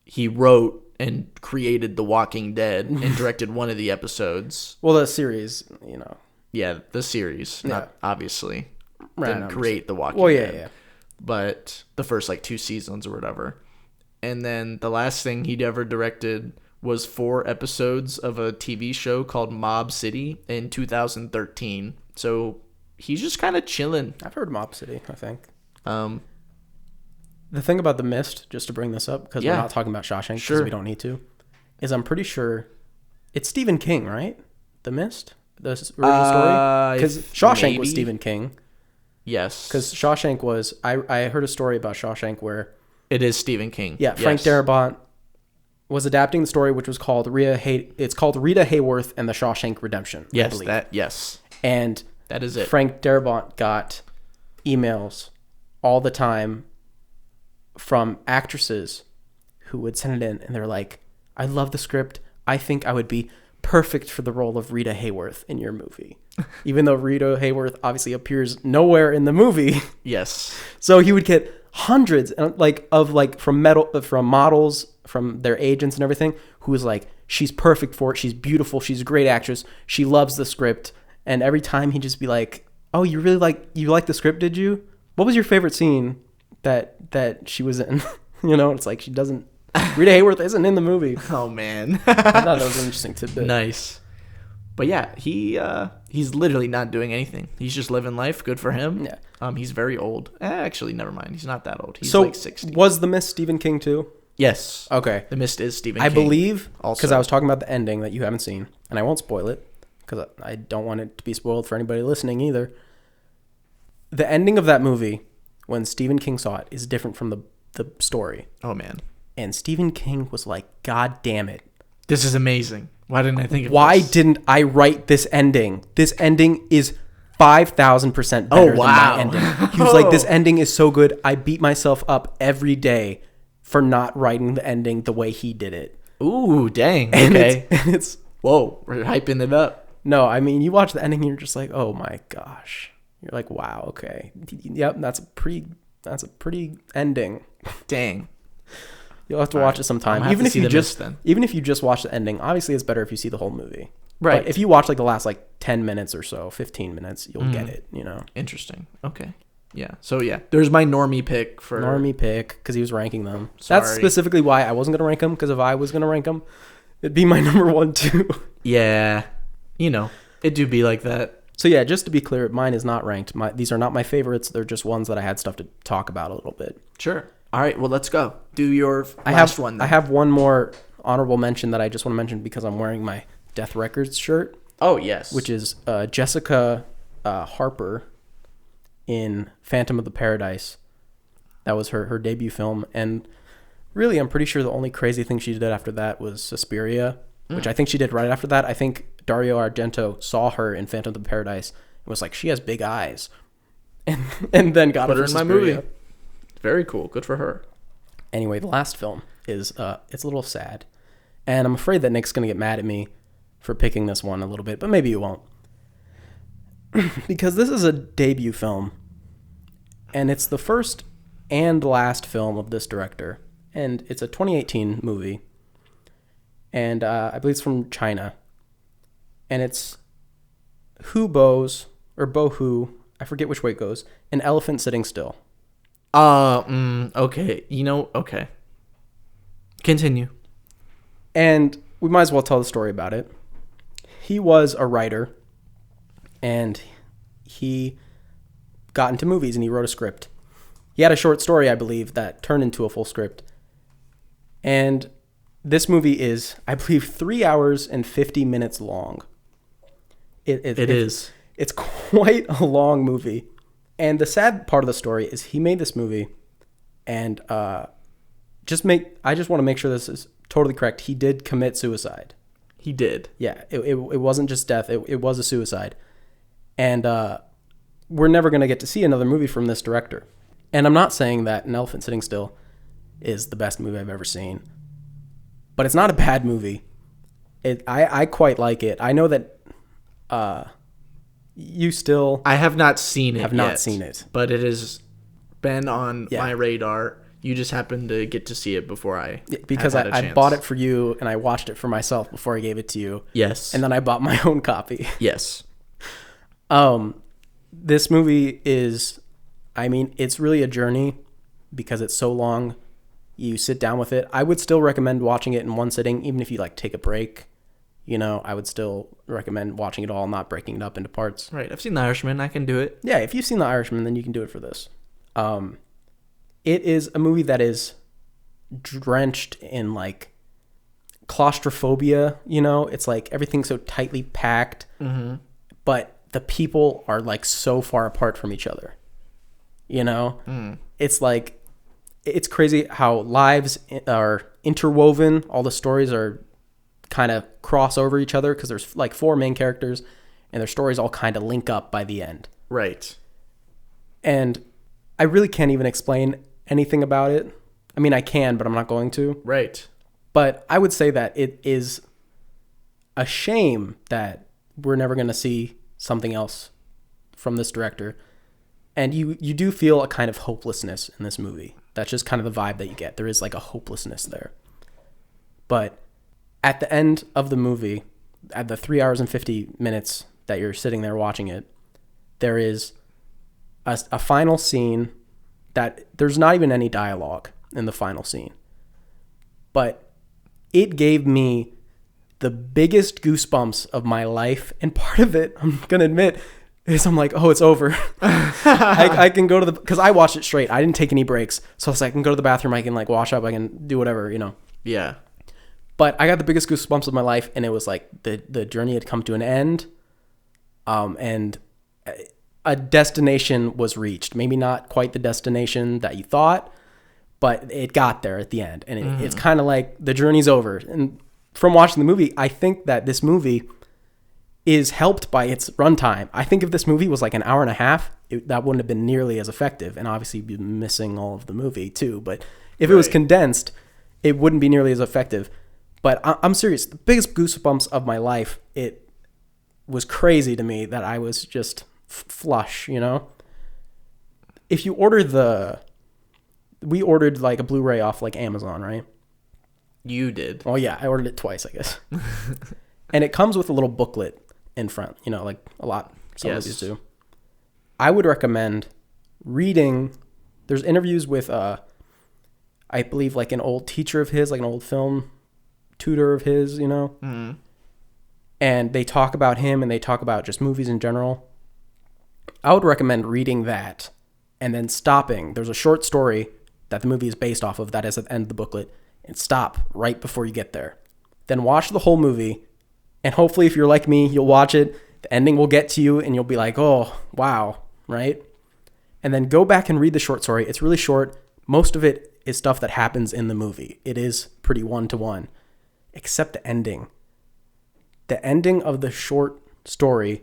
he wrote and created The Walking Dead and directed one of the episodes. Well, the series, you know. Yeah, the series, not obviously. Right, Didn't create The Walking Dead. Yeah. But the first like 2 seasons or whatever. And then the last thing he'd ever directed was 4 episodes of a TV show called Mob City in 2013. So he's just kind of chilling. I've heard Mob City, I think. The thing about The Mist, just to bring this up, because we're not talking about Shawshank because we don't need to, is I'm pretty sure it's Stephen King, right? The Mist? The original story? Because Shawshank was Stephen King. Yes. Because Shawshank was... I heard a story about Shawshank where... It is Stephen King. Yeah, Frank Darabont was adapting the story, which was called it's called Rita Hayworth and the Shawshank Redemption. Yes, I believe. yes. And that is it. Frank Darabont got emails all the time from actresses who would send it in, and they're like, I love the script. I think I would be perfect for the role of Rita Hayworth in your movie. Even though Rita Hayworth obviously appears nowhere in the movie. Yes. So he would get hundreds from models, from their agents and everything, who was like, she's perfect for it. She's beautiful. She's a great actress. She loves the script. And every time he'd just be like, oh, you like the script, did you? What was your favorite scene that she was in? You know, it's like she doesn't... Rita Hayworth isn't in the movie. Oh, man. I thought that was an interesting tidbit. Nice. But yeah, he's literally not doing anything. He's just living life. Good for him. Yeah. He's very old. Actually, never mind. He's not that old. He's like 60. Was The Mist Stephen King too? Yes. Okay. The Mist is Stephen King. I believe, also, because I was talking about the ending that you haven't seen, and I won't spoil it, because I don't want it to be spoiled for anybody listening either. The ending of that movie, when Stephen King saw it, is different from the story. Oh, man. And Stephen King was like, God damn it. This is amazing. Why didn't I think of Why this? didn't I write this ending? This ending is 5,000% better than my ending. He was like, this ending is so good. I beat myself up every day for not writing the ending the way he did it. Ooh, dang. And okay. It's whoa, we're hyping it up. No, I mean, you watch the ending and you're just like, oh my gosh. You're like, wow, okay. Yep, that's a pretty ending. Dang. You'll have to watch it sometime. Even if you just watch the ending, obviously it's better if you see the whole movie. Right. But if you watch like the last like 10 minutes or so, 15 minutes, you'll get it, you know. Interesting. Okay. Yeah. So yeah, there's my normie pick because he was ranking them. Sorry. That's specifically why I wasn't going to rank him, because if I was going to rank them, it'd be my number 1 too. Yeah. You know. It do be like that. So yeah, just to be clear, mine is not ranked. These are not my favorites. They're just ones that I had stuff to talk about a little bit. Sure. All right, well, let's go. Do your last one then. I have one more honorable mention that I just want to mention because I'm wearing my Death Records shirt. Oh, yes. Which is Jessica Harper in Phantom of the Paradise. That was her debut film. And really, I'm pretty sure the only crazy thing she did after that was Suspiria, which I think she did right after that. I think Dario Argento saw her in Phantom of the Paradise and was like, she has big eyes. And then got her in my movie. Very cool. Good for her. Anyway, the last film is it's a little sad. And I'm afraid that Nick's going to get mad at me for picking this one a little bit, but maybe you won't. Because this is a debut film, and it's the first and last film of this director, and it's a 2018 movie, and I believe it's from China, and it's Bo Hu, I forget which way it goes, An Elephant Sitting Still. Okay, okay. Continue. And we might as well tell the story about it. He was a writer, and he got into movies, and he wrote a script. He had a short story, I believe, that turned into a full script. And this movie is, I believe, 3 hours and 50 minutes long. It is. It's quite a long movie. And the sad part of the story is he made this movie, and I just want to make sure this is totally correct. He did commit suicide. He did. Yeah, it wasn't just death. It was a suicide. And we're never going to get to see another movie from this director. And I'm not saying that An Elephant Sitting Still is the best movie I've ever seen. But it's not a bad movie. I quite like it. I know that you still... I have not seen it Have not seen it. But it has been on my radar. You just happened to get to see it before I because I bought it for you, and I watched it for myself before I gave it to you. Yes. And then I bought my own copy. Yes. This movie is, it's really a journey because it's so long. You sit down with it. I would still recommend watching it in one sitting, even if you take a break. I would still recommend watching it all, not breaking it up into parts. Right. I've seen The Irishman. I can do it. Yeah, if you've seen The Irishman, then you can do it for this. It is a movie that is drenched in claustrophobia, It's everything's so tightly packed, but the people are so far apart from each other, It's it's crazy how lives are interwoven. All the stories are kind of cross over each other because there's 4 main characters and their stories all kind of link up by the end. Right. And I really can't even explain anything about it. I can, but I'm not going to. Right. But I would say that it is a shame that we're never going to see something else from this director. And you do feel a kind of hopelessness in this movie. That's just kind of the vibe that you get. There is a hopelessness there. But at the end of the movie, at the 3 hours and 50 minutes that you're sitting there watching it, there is a final scene that there's not even any dialogue in the final scene. But it gave me the biggest goosebumps of my life. And part of it, I'm going to admit, is I'm like, oh, it's over. I can go to because I watched it straight. I didn't take any breaks. So I was like, I can go to the bathroom. I can wash up. I can do whatever, Yeah. But I got the biggest goosebumps of my life. And it was the journey had come to an end. And a destination was reached. Maybe not quite the destination that you thought, but it got there at the end. And it's kind of like the journey's over. And from watching the movie, I think that this movie is helped by its runtime. I think if this movie was an hour and a half, that wouldn't have been nearly as effective. And obviously you'd be missing all of the movie too. But if it was condensed, it wouldn't be nearly as effective. But I'm serious. The biggest goosebumps of my life, it was crazy to me that I was just flush, If you order we ordered a Blu-ray off Amazon, right? You did. Oh yeah, I ordered it twice, I guess. And it comes with a little booklet in front, a lot some of these do. I would recommend reading. There's interviews with I believe an old teacher of his, an old film tutor of his, and they talk about him and they talk about just movies in general. I would recommend reading that and then stopping. There's a short story that the movie is based off of that is at the end of the booklet, and stop right before you get there. Then watch the whole movie, and hopefully if you're like me, you'll watch it, the ending will get to you, and you'll be like, oh, wow, right? And then go back and read the short story. It's really short. Most of it is stuff that happens in the movie. It is pretty one-to-one, except the ending. The ending of the short story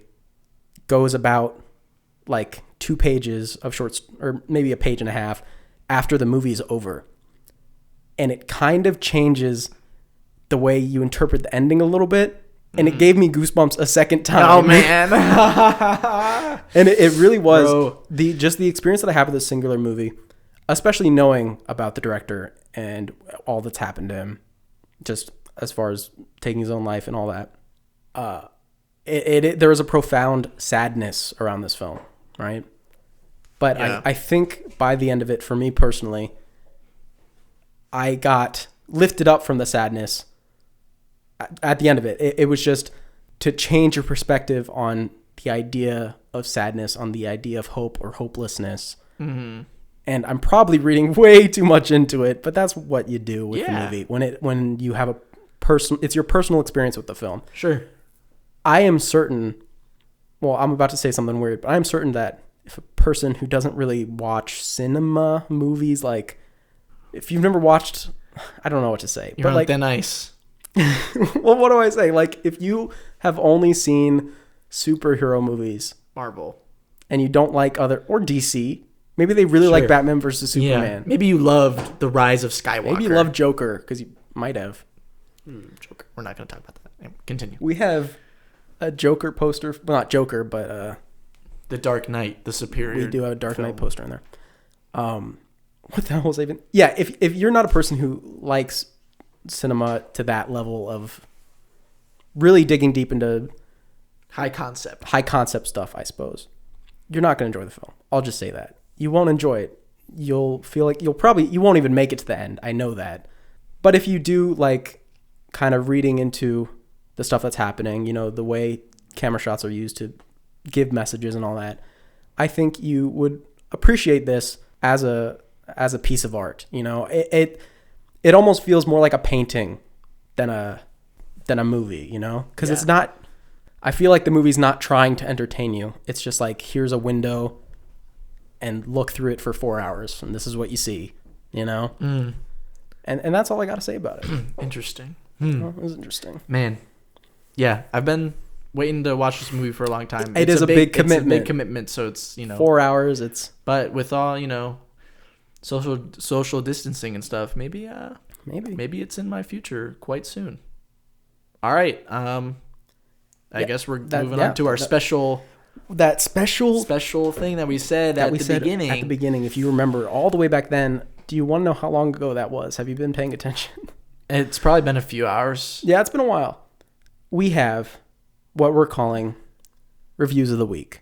goes about like 2 pages of shorts, or maybe a page and a half after the movie's over. And it kind of changes the way you interpret the ending a little bit. And it gave me goosebumps a second time. Oh, man. And it really was. Bro. The experience that I have with this singular movie, especially knowing about the director and all that's happened to him, just as far as taking his own life and all that. There was a profound sadness around this film, right? But yeah. I think by the end of it, for me personally, I got lifted up from the sadness at the end of it. It was just to change your perspective on the idea of sadness, on the idea of hope or hopelessness. Mm-hmm. And I'm probably reading way too much into it, but that's what you do with the movie. When you have it's your personal experience with the film. Sure. I am certain, well, I'm about to say something weird, but I am certain that if a person who doesn't really watch cinema movies, like if you've never watched, I don't know what to say. You're on thin ice. Well, what do I say? Like if you have only seen superhero movies, Marvel, and you don't like or DC, maybe they really like Batman versus Superman. Yeah. Maybe you loved The Rise of Skywalker. Maybe you love Joker, because you might have. Joker. We're not going to talk about that. Continue. We have a Joker poster. Well, not Joker, but The Dark Knight, the superior. We do have a Dark Knight poster in there. What the hell was I even? Yeah, if you're not a person who likes cinema to that level of really digging deep into high concept stuff, I suppose, you're not going to enjoy the film. I'll just say that. You won't enjoy it. You'll feel like you won't even make it to the end. I know that. But if you do like kind of reading into the stuff that's happening, the way camera shots are used to give messages and all that, I think you would appreciate this as a piece of art. It almost feels more like a painting than a movie, because it's not. I feel like the movie's not trying to entertain you. It's just like, here's a window and look through it for 4 hours, and this is what you see, And that's all I got to say about it. Interesting. Well, it was interesting. Man. Yeah, I've been waiting to watch this movie for a long time. It is a big commitment. It's a big commitment, so it's, 4 hours, But with all, social distancing and stuff, maybe it's in my future quite soon. All right. I guess we're moving on to our special thing that we said at the beginning. At the beginning, if you remember all the way back then, do you want to know how long ago that was? Have you been paying attention? It's probably been a few hours. Yeah, it's been a while. We have what we're calling reviews of the week,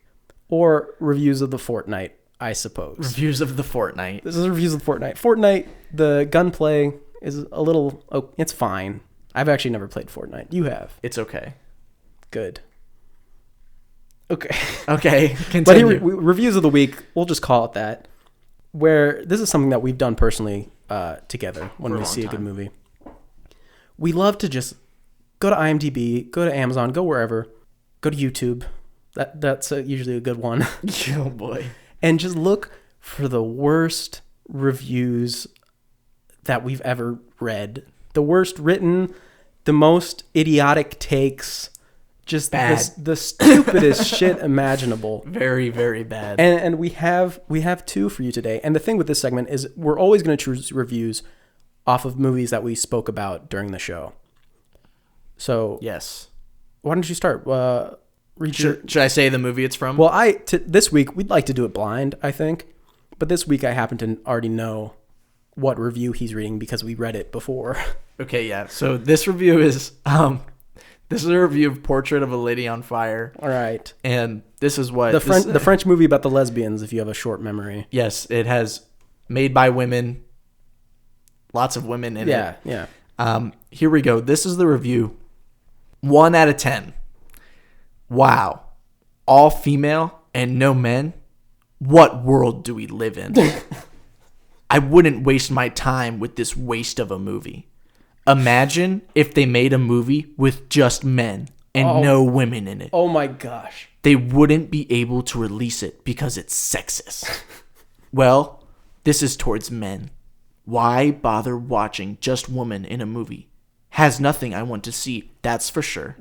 or reviews of the fortnight, I suppose. Reviews of the fortnight. This is reviews of the fortnight. Fortnite, the gunplay is a little... Oh, it's fine. I've actually never played Fortnite. You have. It's okay. Good. Okay. Okay, continue. But here, reviews of the week, we'll just call it that, where this is something that we've done personally together when we see a good movie. We love to just go to IMDb, go to Amazon, go wherever, go to YouTube. That's usually a good one. Oh, boy. And just look for the worst reviews that we've ever read. The worst written, the most idiotic takes, just the stupidest shit imaginable. Very, very bad. And we have 2 for you today. And the thing with this segment is we're always going to choose reviews off of movies that we spoke about during the show. So yes, why don't you start? Should I say the movie it's from? Well, this week we'd like to do it blind, I think, but this week I happen to already know what review he's reading because we read it before. Okay, yeah. So this review is this is a review of Portrait of a Lady on Fire. All right, and this is what the French movie about the lesbians. If you have a short memory, yes, it has made by women. Lots of women in it. Yeah. Here we go. This is the review. 1 out of 10. wow, all female and no men? What world do we live in? I wouldn't waste my time with this waste of a movie. Imagine if they made a movie with just men and no women in it. Oh my gosh. They wouldn't be able to release it because it's sexist. Well, this is towards men. Why bother watching just women in a movie? Has nothing I want to see, that's for sure.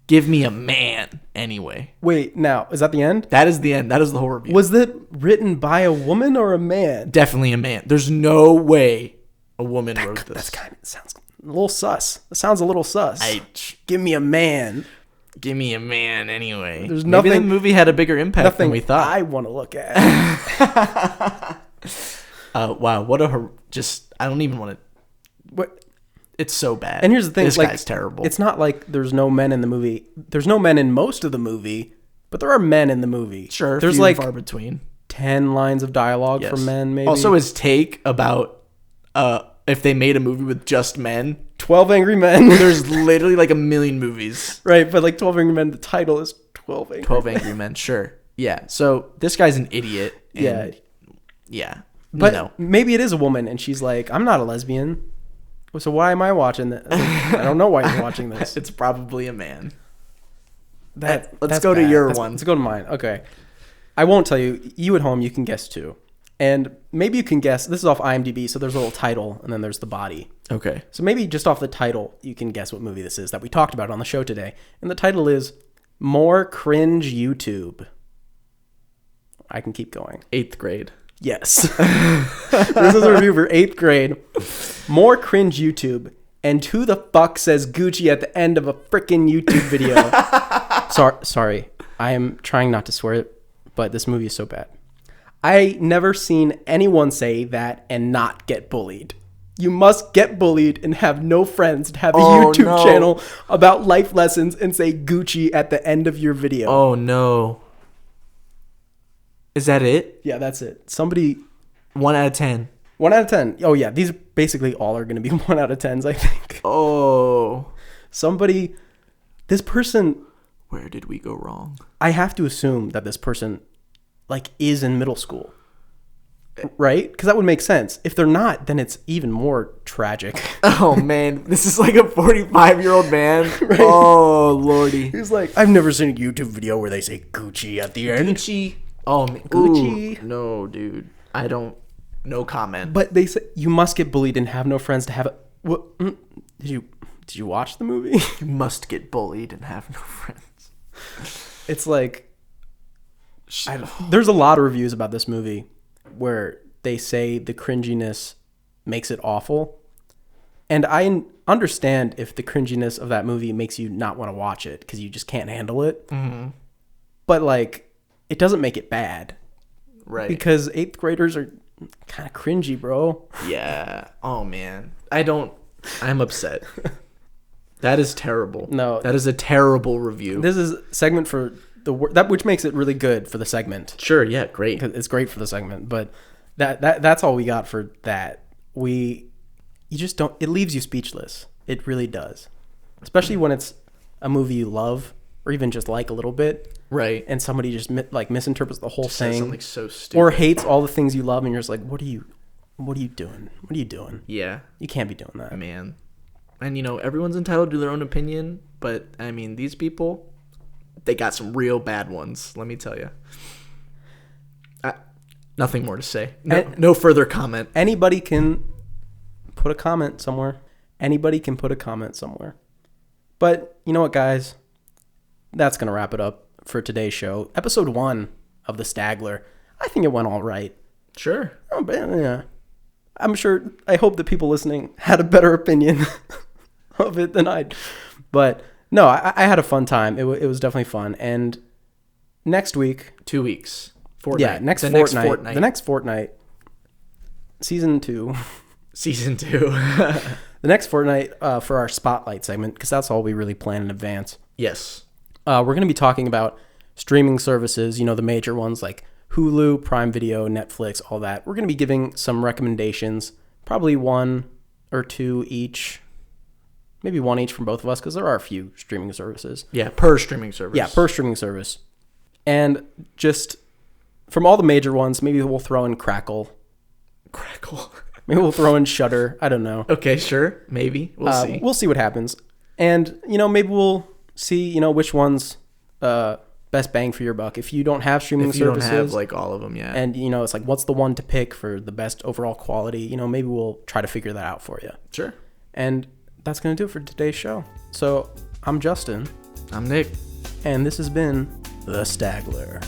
Give me a man, anyway. Wait, now, is that the end? That is the end. That is the whole review. Was it written by a woman or a man? Definitely a man. There's no way a woman wrote this. Sounds a little sus. It sounds a little sus. Give me a man. Give me a man, anyway. There's nothing. Maybe the movie had a bigger impact than we thought. I want to look at. Wow, what a I don't even want to. What? It's so bad. And here's the thing: this guy's terrible. It's not like there's no men in the movie. There's no men in most of the movie, but there are men in the movie. Sure, there's few like and far between 10 lines of dialogue for men. Maybe. Also, his take about if they made a movie with just men. 12 Angry Men. There's literally like a million movies. Right, but like 12 Angry Men, the title is 12 Angry 12 Angry Men, sure. Yeah, so this guy's an idiot. Yeah. Yeah. But maybe it is a woman, and she's like, I'm not a lesbian. So why am I watching this? I don't know why you're watching this. It's probably a man. Let's go to your one. Let's go to mine. Okay. I won't tell you. You at home, you can guess too. And maybe you can guess. This is off IMDb, so there's a little title, and then there's the body. Okay. So maybe just off the title, you can guess what movie this is that we talked about on the show today. And the title is More Cringe YouTube. I can keep going. 8th grade. Yes. This is a review for 8th grade. More cringe YouTube. And who the fuck says Gucci at the end of a freaking YouTube video? Sorry. I am trying not to swear, but this movie is so bad. I never seen anyone say that and not get bullied. You must get bullied and have no friends to have a YouTube channel about life lessons and say Gucci at the end of your video. Oh, no. Is that it? Yeah, that's it. Somebody... 1 out of 10. 1 out of 10. Oh, yeah. These basically all are going to be 1 out of 10s, I think. Oh. Somebody... This person... Where did we go wrong? I have to assume that this person, like, is in middle school. Right? Because that would make sense. If they're not, then it's even more tragic. Oh, man. This is like a 45-year-old man. Right? Oh, lordy. He's like, I've never seen a YouTube video where they say Gucci at the end. Gucci... Oh, Gucci. Ooh, no, dude. I don't... No comment. But they say you must get bullied and have no friends to have it. What? Did you watch the movie? You must get bullied and have no friends. It's like... There's a lot of reviews about this movie where they say the cringiness makes it awful. And I understand if the cringiness of that movie makes you not want to watch it because you just can't handle it. Mm-hmm. But, like... It doesn't make it bad. Right. Because 8th graders are kind of cringy, bro. Yeah. Oh, man. I'm upset. That is terrible. No. That is a terrible review. This is a segment for that, which makes it really good for the segment. Sure, yeah, great. It's great for the segment, but that's all we got for that. You just don't, it leaves you speechless. It really does. Especially when it's a movie you love or even just like a little bit. Right. And somebody just misinterprets the whole just thing. Something so stupid. Or hates all the things you love and you're just like, what are you doing? What are you doing? Yeah. You can't be doing that. Man. And everyone's entitled to their own opinion, but I mean, these people, they got some real bad ones, let me tell you. Nothing more to say. No further comment. Anybody can put a comment somewhere. But you know what, guys? That's going to wrap it up for today's show. Episode 1 of The Stagler. I think it went all right. Sure. Oh, but, yeah. I hope that people listening had a better opinion of it than I. But, no, I had a fun time. It was definitely fun. And next week... 2 weeks. Fortnight. Yeah, next fortnight. The next fortnight. Season 2. Season 2. The next fortnight for our Spotlight segment, because that's all we really plan in advance. Yes. We're going to be talking about streaming services, the major ones like Hulu, Prime Video, Netflix, all that. We're going to be giving some recommendations, probably 1 or 2 each, maybe one each from both of us, because there are a few streaming services. Yeah, per streaming service. Yeah, per streaming service. And just from all the major ones, maybe we'll throw in Crackle. Maybe we'll throw in Shudder. I don't know. Okay, sure. Maybe. We'll see. We'll see what happens. And, maybe we'll see, which one's best bang for your buck. If you don't have streaming services. If you don't have, like, all of them, yeah. And, it's like, what's the one to pick for the best overall quality? Maybe we'll try to figure that out for you. Sure. And that's going to do it for today's show. So, I'm Justin. I'm Nick. And this has been The Stagler.